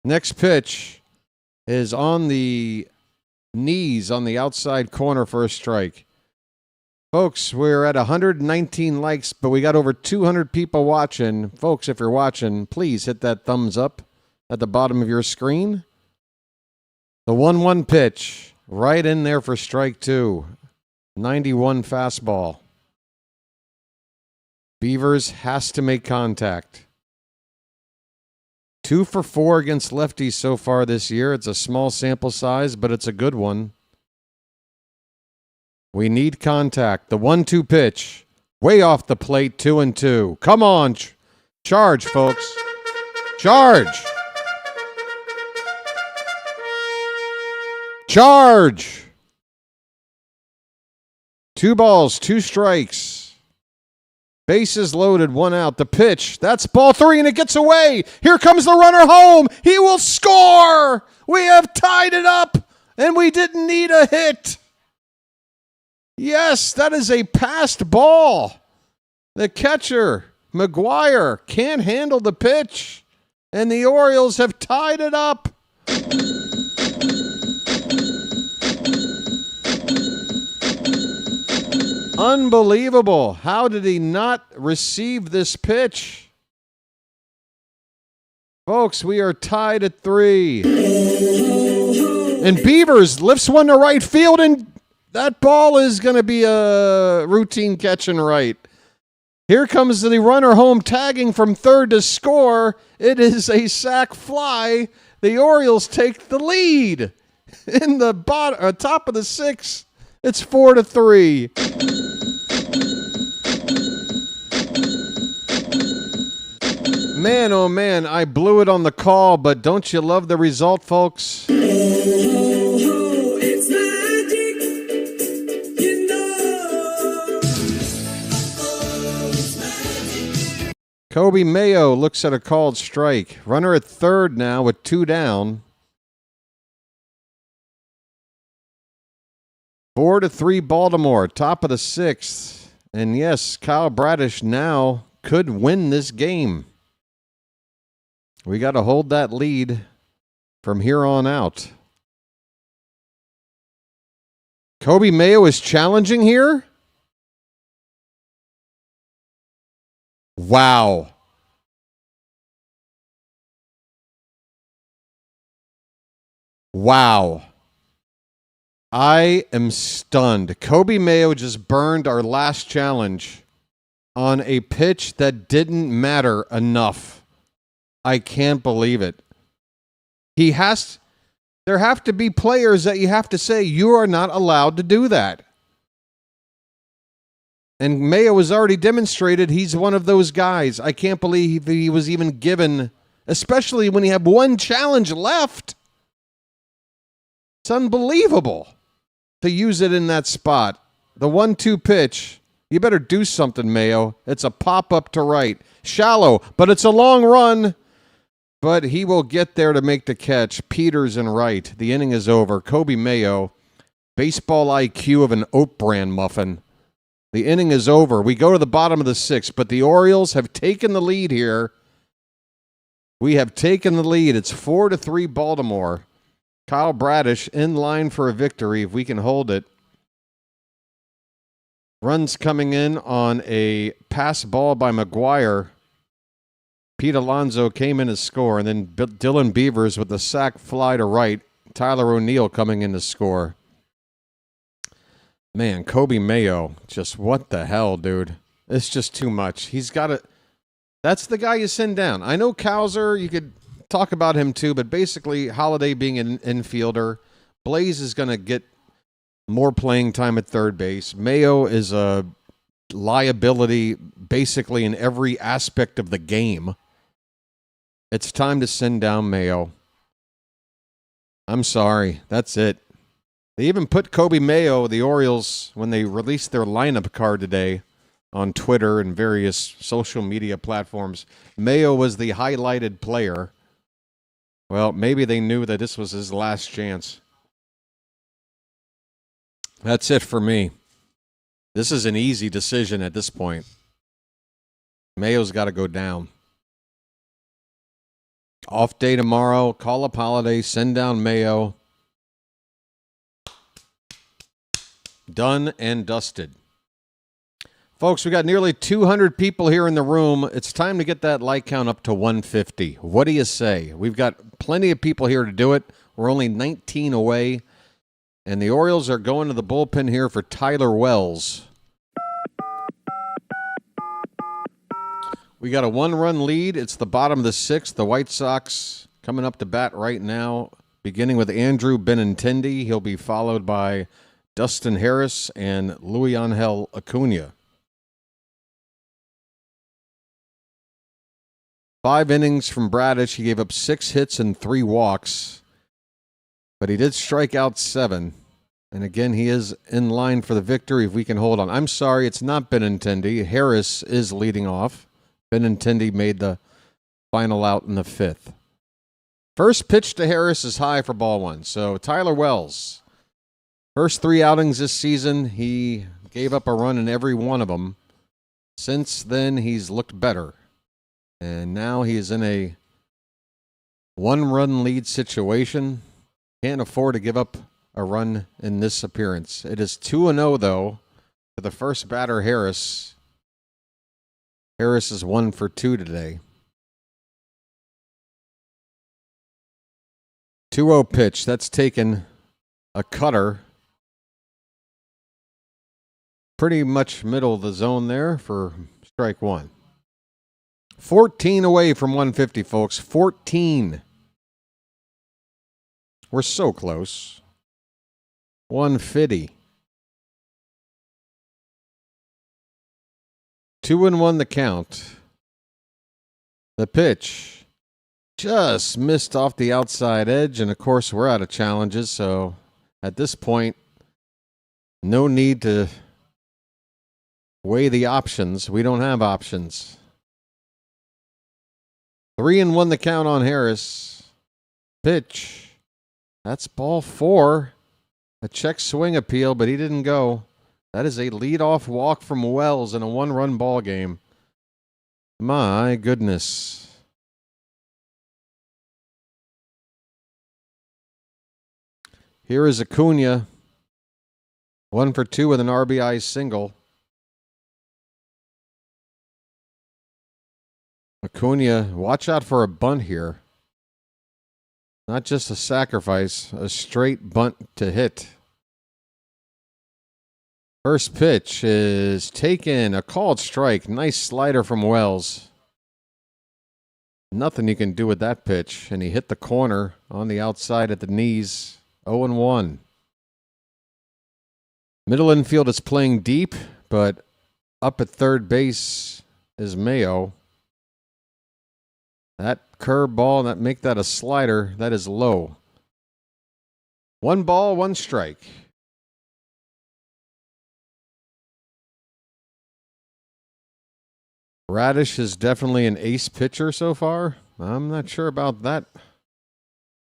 Next pitch is on the knees on the outside corner for a strike. Folks, we're at 119 likes, but we got over 200 people watching. Folks, if you're watching, please hit that thumbs up at the bottom of your screen. The 1-1 pitch, right in there for strike 2. 91 fastball. Beavers has to make contact. 2 for 4 against lefties so far this year. It's a small sample size, but it's a good one. We need contact. The 1-2 pitch. Way off the plate, 2-2. Come on. Charge, folks. Charge. Charge. 2 balls, 2 strikes. Bases loaded, 1 out. The pitch. That's ball 3, and it gets away. Here comes the runner home. He will score. We have tied it up, and we didn't need a hit. Yes, that is a passed ball. The catcher, McGuire, can't handle the pitch, and the Orioles have tied it up. Unbelievable. How did he not receive this pitch? Folks, we are tied at 3. And Beavers lifts one to right field, and that ball is going to be a routine catch and right. Here comes the runner home tagging from third to score. It is a sac fly. The Orioles take the lead. In the top of the 6th, it's 4-3. Man, oh man, I blew it on the call, but don't you love the result, folks? It's magic, you know. Kobe Mayo looks at a called strike. Runner at third now with 2 down. 4-3 Baltimore, top of the 6th. And yes, Kyle Bradish now could win this game. We got to hold that lead from here on out. Kobe Mayo is challenging here. Wow. Wow. I am stunned. Kobe Mayo just burned our last challenge on a pitch that didn't matter enough. I can't believe it. There have to be players that you have to say, you are not allowed to do that. And Mayo has already demonstrated he's one of those guys. I can't believe he was even given, especially when he had 1 challenge left. It's unbelievable to use it in that spot. The 1-2 pitch. You better do something, Mayo. It's a pop-up to right. Shallow, but it's a long run. But he will get there to make the catch. Peters and right. The inning is over. Kobe Mayo, baseball IQ of an oat bran muffin. The inning is over. We go to the bottom of the 6th, but the Orioles have taken the lead here. We have taken the lead. It's 4-3 Baltimore. Kyle Bradish in line for a victory if we can hold it. Runs coming in on a pass ball by McGuire. Pete Alonso came in to score, and then Dylan Beavers with the sac fly to right. Tyler O'Neill coming in to score. Man, Kobe Mayo, just what the hell, dude? It's just too much. He's got to... That's the guy you send down. I know Cowser, you could talk about him too, but basically Holiday being an infielder, Blaze is going to get more playing time at third base. Mayo is a liability basically in every aspect of the game. It's time to send down Mayo. I'm sorry. That's it. They even put Kobe Mayo, the Orioles, when they released their lineup card today on Twitter and various social media platforms. Mayo was the highlighted player. Well, maybe they knew that this was his last chance. That's it for me. This is an easy decision at this point. Mayo's got to go down. Off day tomorrow, call up Holiday, send down Mayo. Done and dusted. Folks, we got nearly 200 people here in the room. It's time to get that like count up to 150. What do you say? We've got plenty of people here to do it. We're only 19 away. And the Orioles are going to the bullpen here for Tyler Wells. We got a 1-run lead. It's the bottom of the 6th. The White Sox coming up to bat right now, beginning with Andrew Benintendi. He'll be followed by Dustin Harris and Luis Angel Acuna. 5 innings from Bradish. He gave up 6 hits and 3 walks, but he did strike out 7. And again, he is in line for the victory if we can hold on. I'm sorry, it's not Benintendi. Harris is leading off. Benintendi made the final out in the 5th. First pitch to Harris is high for ball 1. So Tyler Wells, first 3 outings this season, he gave up a run in every one of them. Since then, he's looked better. And now he is in a 1-run lead situation. Can't afford to give up a run in this appearance. It is 2-0, though, for the first batter, Harris. Harris is 1 for 2 today. 2-0 pitch. That's taken a cutter. Pretty much middle of the zone there for strike 1. 14 away from 150, folks. 14. We're so close. 150. 2-1 the count. The pitch just missed off the outside edge, and of course we're out of challenges, so at this point, no need to weigh the options. We don't have options. 3-1 the count on Harris. Pitch. That's ball 4. A check swing appeal, but he didn't go. That is a leadoff walk from Wells in a 1-run ball game. My goodness. Here is Acuna. 1 for 2 with an RBI single. Acuna, watch out for a bunt here. Not just a sacrifice, a straight bunt to hit. First pitch is taken, a called strike. Nice slider from Wells. Nothing you can do with that pitch, and he hit the corner on the outside at the knees. 0-1. Middle infield is playing deep, but up at third base is Mayo. That curveball, that make that a slider, that is low. 1 ball, 1 strike. Bradish is definitely an ace pitcher so far. I'm not sure about that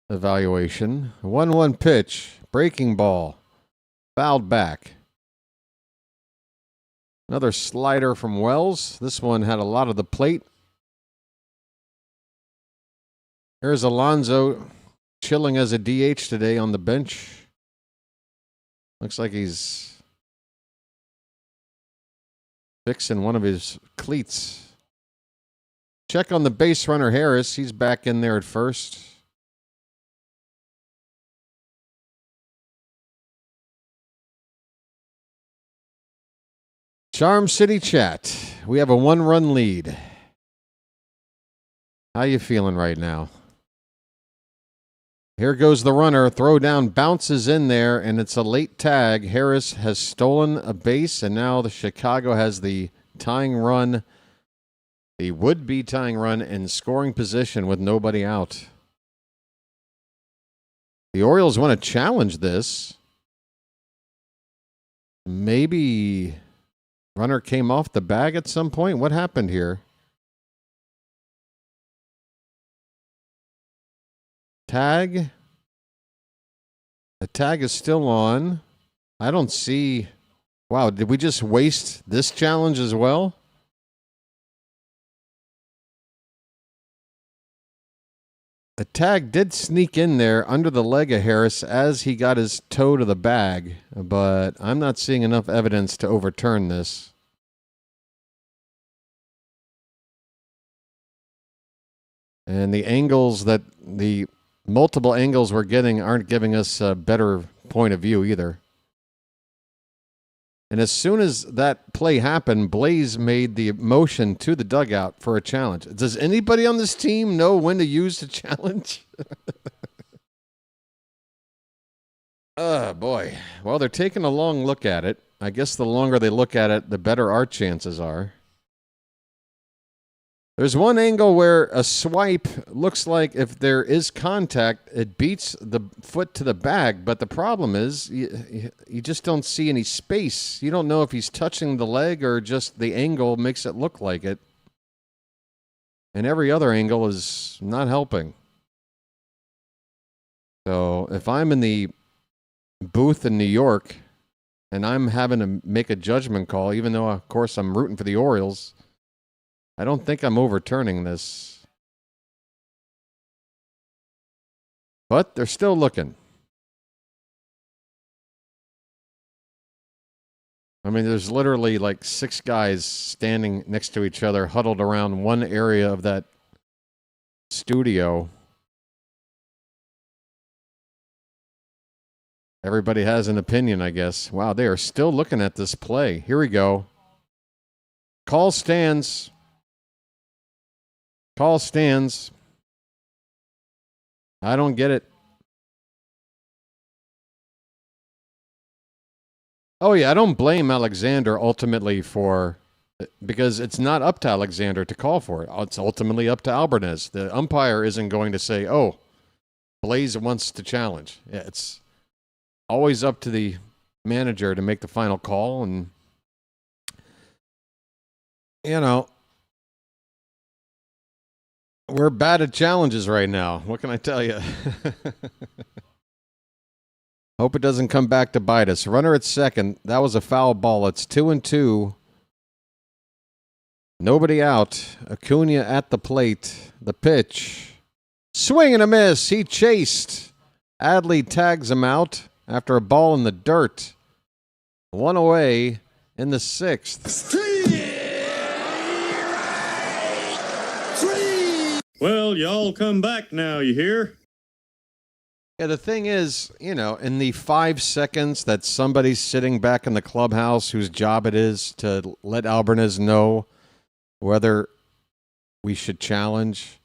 evaluation. 1-1 pitch, breaking ball, fouled back. Another slider from Wells. This one had a lot of the plate. Here's Alonso chilling as a DH today on the bench. Looks like he's fixing one of his cleats. Check on the base runner Harris. He's back in there at first. Charm City chat. We have a 1-run lead. How you feeling right now? Here goes the runner. Throw down, bounces in there, and it's a late tag. Harris has stolen a base, and now the Chicago has the tying run, the would-be tying run in scoring position with nobody out. The Orioles want to challenge this. Maybe runner came off the bag at some point. What happened here? Tag. The tag is still on. I don't see. Wow, did we just waste this challenge as well? The tag did sneak in there under the leg of Harris as he got his toe to the bag, but I'm not seeing enough evidence to overturn this. And the angles that the multiple angles we're getting aren't giving us a better point of view either. And as soon as that play happened, Blaze made the motion to the dugout for a challenge. Does anybody on this team know when to use the challenge? Oh, boy. Well, they're taking a long look at it. I guess the longer they look at it, the better our chances are. There's one angle where a swipe looks like if there is contact, it beats the foot to the bag. But the problem is you just don't see any space. You don't know if he's touching the leg or just the angle makes it look like it. And every other angle is not helping. So if I'm in the booth in New York and I'm having to make a judgment call, even though, of course, I'm rooting for the Orioles, I don't think I'm overturning this. But they're still looking. I mean, there's literally like 6 guys standing next to each other, huddled around one area of that studio. Everybody has an opinion, I guess. Wow, they are still looking at this play. Here we go. Call stands. Call stands. I don't get it. Oh, yeah, I don't blame Alexander ultimately because it's not up to Alexander to call for it. It's ultimately up to Alvarez. The umpire isn't going to say, oh, Blaze wants to challenge. Yeah, it's always up to the manager to make the final call. And, you know, we're bad at challenges right now. What can I tell you? Hope it doesn't come back to bite us. Runner at second. That was a foul ball. It's 2-2. Nobody out. Acuna at the plate. The pitch. Swing and a miss. He chased. Adley tags him out after a ball in the dirt. 1 away in the 6th. Well, y'all come back now, you hear? Yeah, the thing is, you know, in the 5 seconds that somebody's sitting back in the clubhouse whose job it is to let Alvarez know whether we should challenge,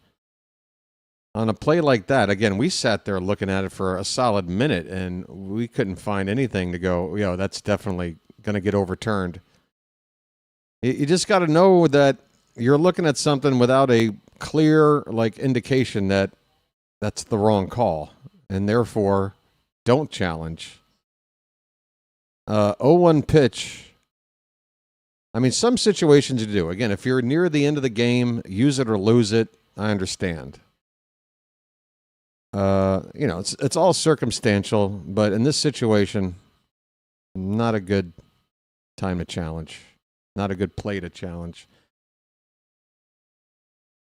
on a play like that, again, we sat there looking at it for a solid minute, and we couldn't find anything to go, you know, that's definitely going to get overturned. You just got to know that you're looking at something without a clear, like, indication that that's the wrong call, and therefore don't challenge. 0-1 pitch. I mean, some situations you do. Again, if you're near the end of the game, use it or lose it, I understand. You know, it's all circumstantial, but in this situation, not a good time to challenge. Not a good play to challenge.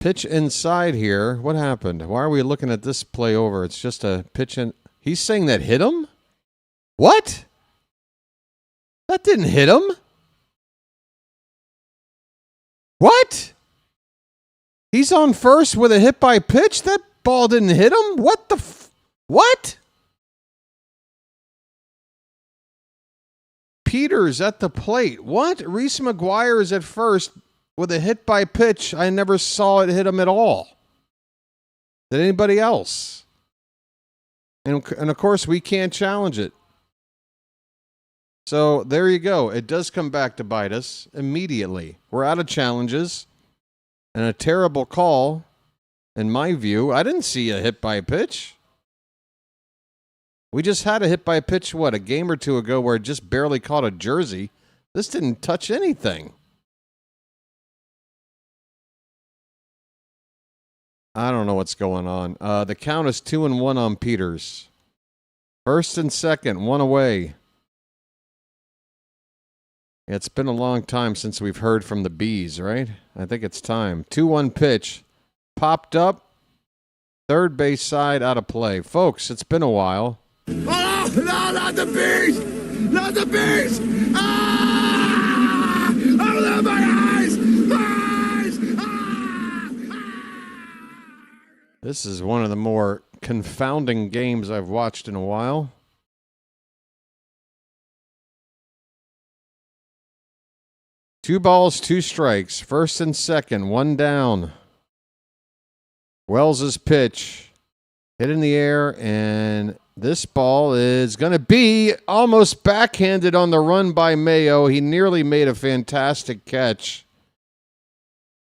Pitch inside here. What happened? Why are we looking at this play over? It's just a pitch in. He's saying that hit him? What? That didn't hit him. What? He's on first with a hit by pitch? That ball didn't hit him? What the what? Peters at the plate. What? Reese McGuire is at first with a hit by pitch. I never saw it hit him at all. Did anybody else? And of course, we can't challenge it. So there you go. It does come back to bite us immediately. We're out of challenges. And a terrible call, in my view. I didn't see a hit by pitch. We just had a hit by pitch, what, a game or two ago where it just barely caught a jersey. This didn't touch anything. I don't know what's going on. The count is 2-1 on Peters. First and second, 1 away. It's been a long time since we've heard from the Bees, right? I think it's time. 2-1 pitch. Popped up. Third base side out of play. Folks, it's been a while. Oh, no, not the Bees! Not the Bees! Ah! Open my eyes! Eyes! This is one of the more confounding games I've watched in a while. Two balls, 2 strikes. First and second, 1 down. Wells's pitch. Hit in the air, and this ball is going to be almost backhanded on the run by Mayo. He nearly made a fantastic catch.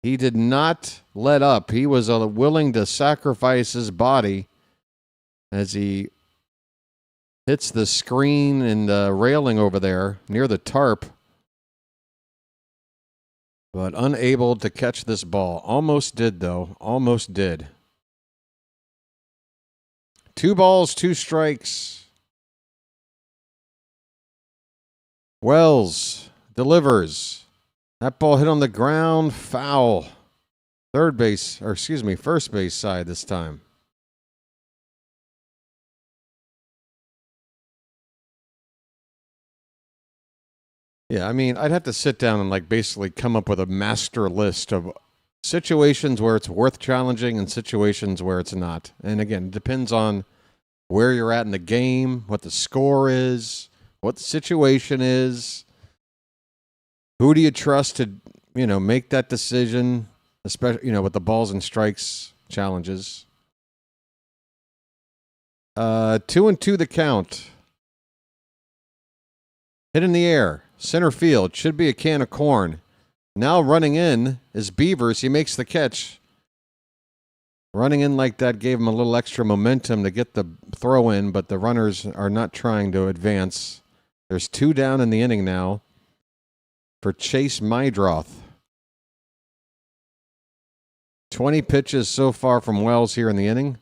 He did not let up. He was willing to sacrifice his body as he hits the screen and the railing over there near the tarp, but unable to catch this ball. Almost did, though. Almost did. 2 balls, 2 strikes. Wells delivers. That ball hit on the ground, foul. First base side this time. Yeah, I mean, I'd have to sit down and basically come up with a master list of situations where it's worth challenging and situations where it's not. And again, it depends on where you're at in the game, what the score is, what the situation is. Who do you trust to, make that decision, especially, with the balls and strikes challenges. 2-2 the count. Hit in the air. Center field. Should be a can of corn. Now running in is Beavers. He makes the catch. Running in like that gave him a little extra momentum to get the throw in, but the runners are not trying to advance. There's 2 down in the inning now for Chase Mydroth. 20 pitches so far from Wells here in the inning.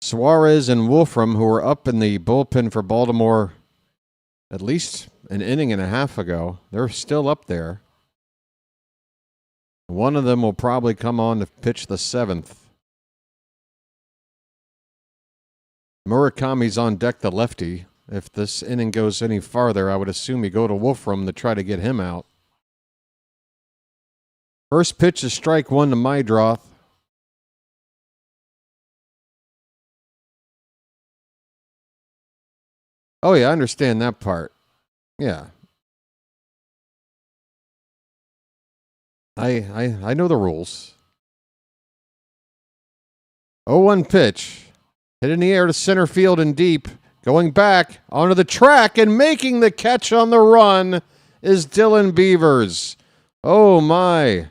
Suarez and Wolfram, who were up in the bullpen for Baltimore at least an inning and a half ago, they're still up there. One of them will probably come on to pitch the 7th. Murakami's on deck, the lefty. If this inning goes any farther, I would assume you go to Wolfram to try to get him out. First pitch is strike 1 to Mydroth. Oh, yeah, I understand that part. Yeah. I know the rules. 0-1 pitch. Hit in the air to center field and deep. Going back onto the track and making the catch on the run is Dylan Beavers. Oh, my.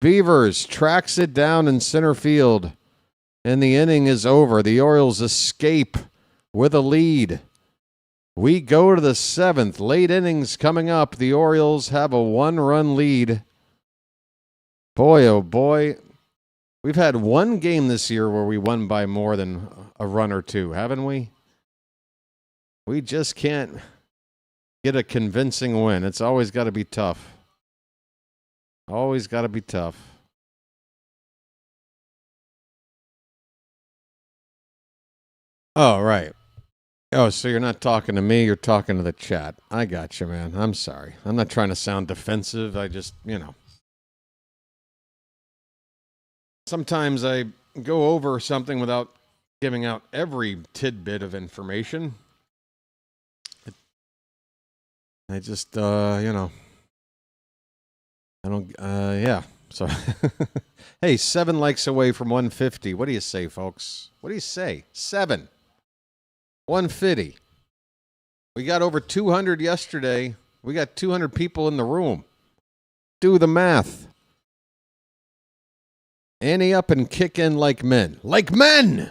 Beavers tracks it down in center field. And the inning is over. The Orioles escape with a lead. We go to the 7th. Late innings coming up. The Orioles have a 1-run lead. Boy, oh boy. We've had one game this year where we won by more than a run or 2, haven't we? We just can't get a convincing win. It's always got to be tough. Always got to be tough. Oh, right. Oh, so you're not talking to me, you're talking to the chat. I got you, man. I'm sorry. I'm not trying to sound defensive. I just, sometimes I go over something without giving out every tidbit of information. I just, I don't, yeah. So, hey, 7 likes away from 150. What do you say, folks? What do you say? 7. 150. We got over 200 yesterday. We got 200 people in the room. Do the math. Ante up and kick in like men. Like men!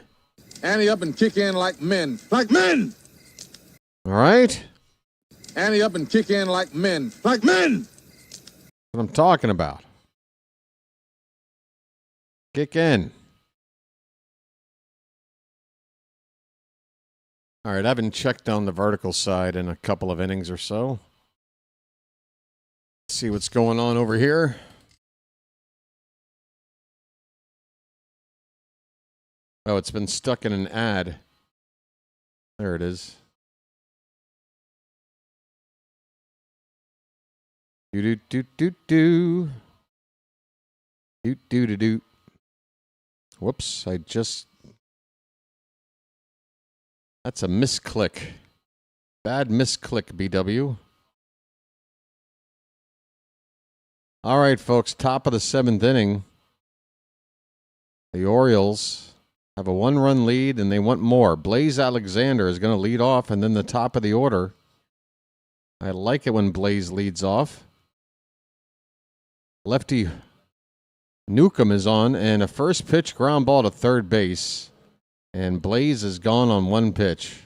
Ante up and kick in like men. Like men! All right? Ante up and kick in like men. Like men! That's what I'm talking about. Kick in. All right, I haven't checked on the vertical side in a couple of innings or so. Let's see what's going on over here. Oh, it's been stuck in an ad. There it is. Do-do-do-do-do. Do-do-do-do. Whoops, that's a misclick. Bad misclick, BW. All right, folks, top of the 7th inning. The Orioles have a 1-run lead, and they want more. Blaze Alexander is going to lead off, and then the top of the order. I like it when Blaze leads off. Lefty Newcomb is on, and a first pitch ground ball to third base. And Blaze is gone on one pitch.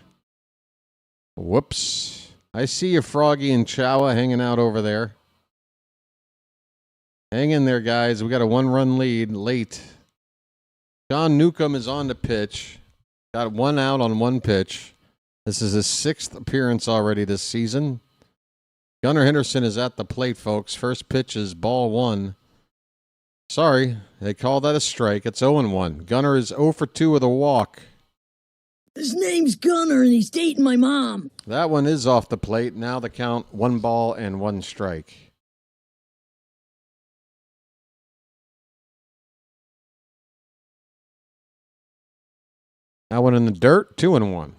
Whoops. I see you, Froggy and Chowa, hanging out over there. Hang in there, guys. We got a 1-run lead late. John Newcomb is on the pitch. Got 1 out on 1 pitch. This is his 6th appearance already this season. Gunnar Henderson is at the plate, folks. First pitch is ball 1. Sorry, they call that a strike. It's 0-1. Gunnar is 0 for 2 with a walk. His name's Gunnar, and he's dating my mom. That one is off the plate. Now the count, 1 ball and 1 strike. That one in the dirt, 2-1.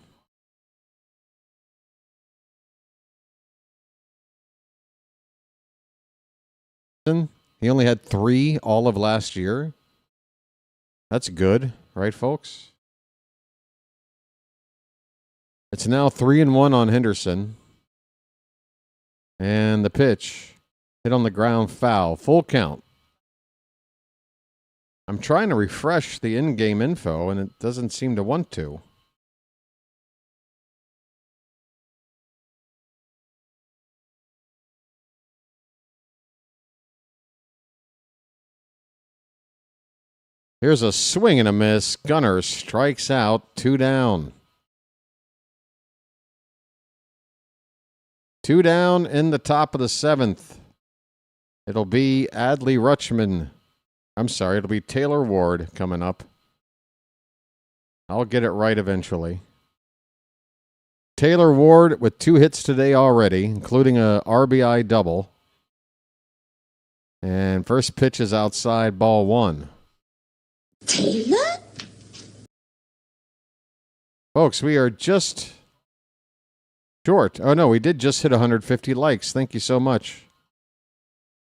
He only had 3 all of last year. That's good, right, folks? It's now 3-1 on Henderson. And the pitch hit on the ground, foul. Full count. I'm trying to refresh the in-game info, and it doesn't seem to want to. Here's a swing and a miss. Gunnar strikes out. 2 down. 2 down in the top of the 7th. It'll be Adley Rutschman. I'm sorry, it'll be Taylor Ward coming up. I'll get it right eventually. Taylor Ward with 2 hits today already, including a RBI double. And first pitch is outside, ball 1. Taylor? Folks, we are just short. Oh, no, we did just hit 150 likes. Thank you so much.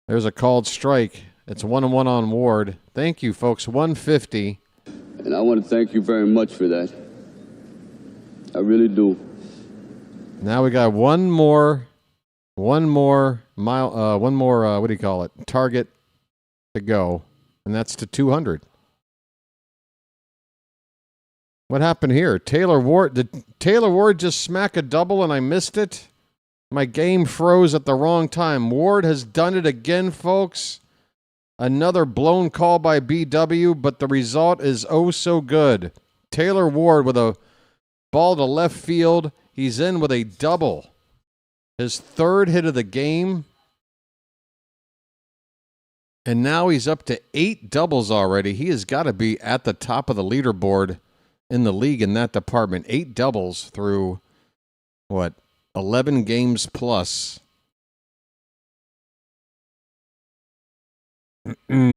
There's a called strike. It's 1-1 on Ward. Thank you, folks. 150. And I want to thank you very much for that. I really do. Now we got one more target to go, and that's to 200. What happened here? Did Taylor Ward just smack a double and I missed it? My game froze at the wrong time. Ward has done it again, folks. Another blown call by BW, but the result is oh so good. Taylor Ward with a ball to left field. He's in with a double. His 3rd hit of the game. And now he's up to 8 doubles already. He has got to be at the top of the leaderboard in the league in that department. 8 doubles through, 11 games plus. All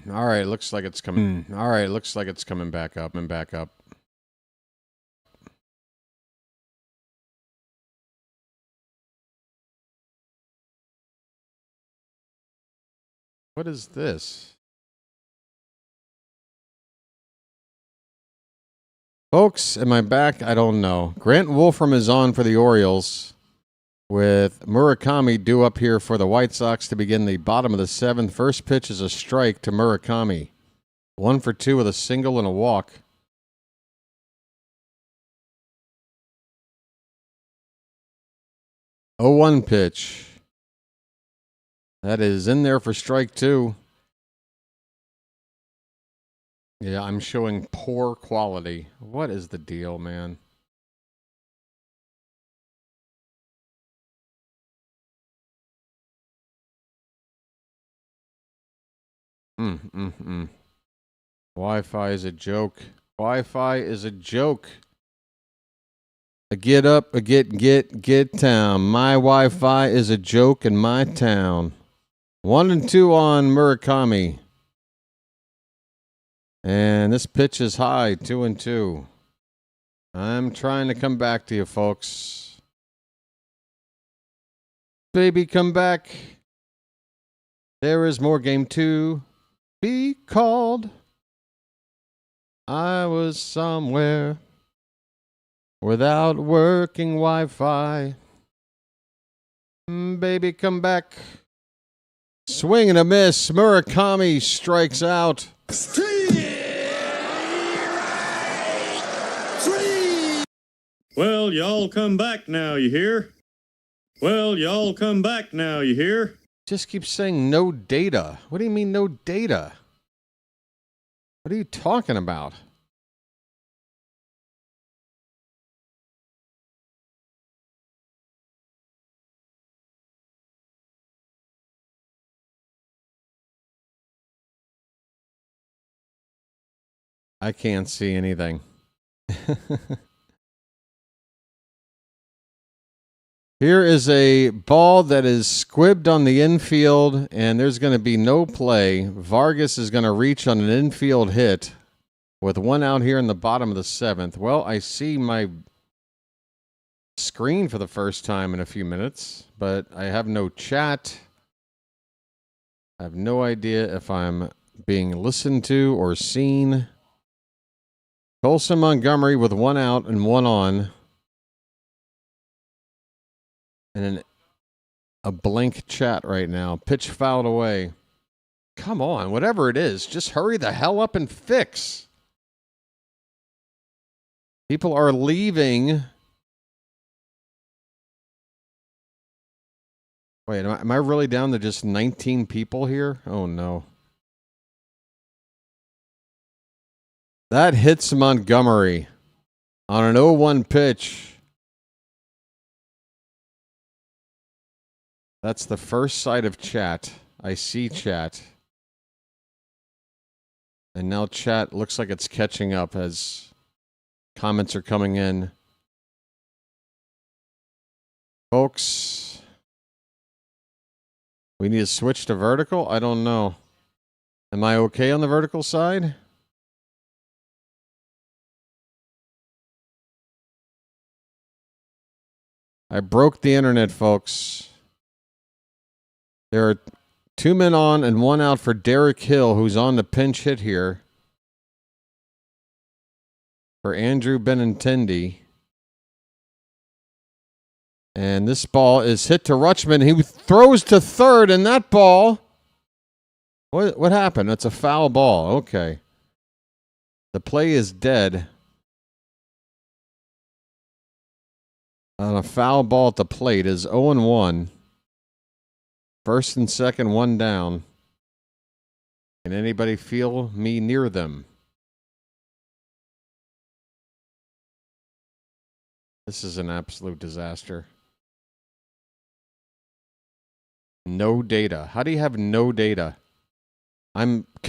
right, looks like it's coming. All right, looks like it's coming back up and back up. What is this? Folks, am I back? I don't know. Grant Wolfram is on for the Orioles, with Murakami due up here for the White Sox to begin the bottom of the 7th. First pitch is a strike to Murakami. 1 for 2 with a single and a walk. Oh, 1 pitch. That is in there for strike 2. Yeah, I'm showing poor quality. What is the deal, man? Wi-Fi is a joke. Wi-Fi is a joke. Get up, get town. My Wi-Fi is a joke in my town. 1-2 on Murakami. And this pitch is high, 2-2. I'm trying to come back to you, folks. Baby, come back. There is more game 2 be called. I was somewhere without working Wi-Fi. Baby, come back. Swing and a miss. Murakami strikes out. Well, y'all come back now, you hear? Well, y'all come back now, you hear? Just keeps saying no data. What do you mean no data? What are you talking about? I can't see anything. Here is a ball that is squibbed on the infield, and there's going to be no play. Vargas is going to reach on an infield hit with one out here in the bottom of the seventh. Well, I see my screen for the first time in a few minutes, but I have no chat. I have no idea if I'm being listened to or seen. Colson Montgomery with one out and one on. And a blank chat right now. Pitch fouled away. Come on, whatever it is, just hurry the hell up and fix. People are leaving. Wait, am I really down to just 19 people here? Oh, no. That hits Montgomery on an 0-1 pitch. That's the first sight of chat. I see chat. And now chat looks like it's catching up as comments are coming in. Folks, we need to switch to vertical? I don't know. Am I okay on the vertical side? I broke the internet, folks. There are 2 men on and 1 out for Derek Hill, who's on the pinch hit here for Andrew Benintendi. And this ball is hit to Rutschman. He throws to third, and that ball... What happened? That's a foul ball. Okay. The play is dead. On a foul ball at the plate is 0-1. First and second, one down. Can anybody feel me near them? This is an absolute disaster. No data. How do you have no data? I'm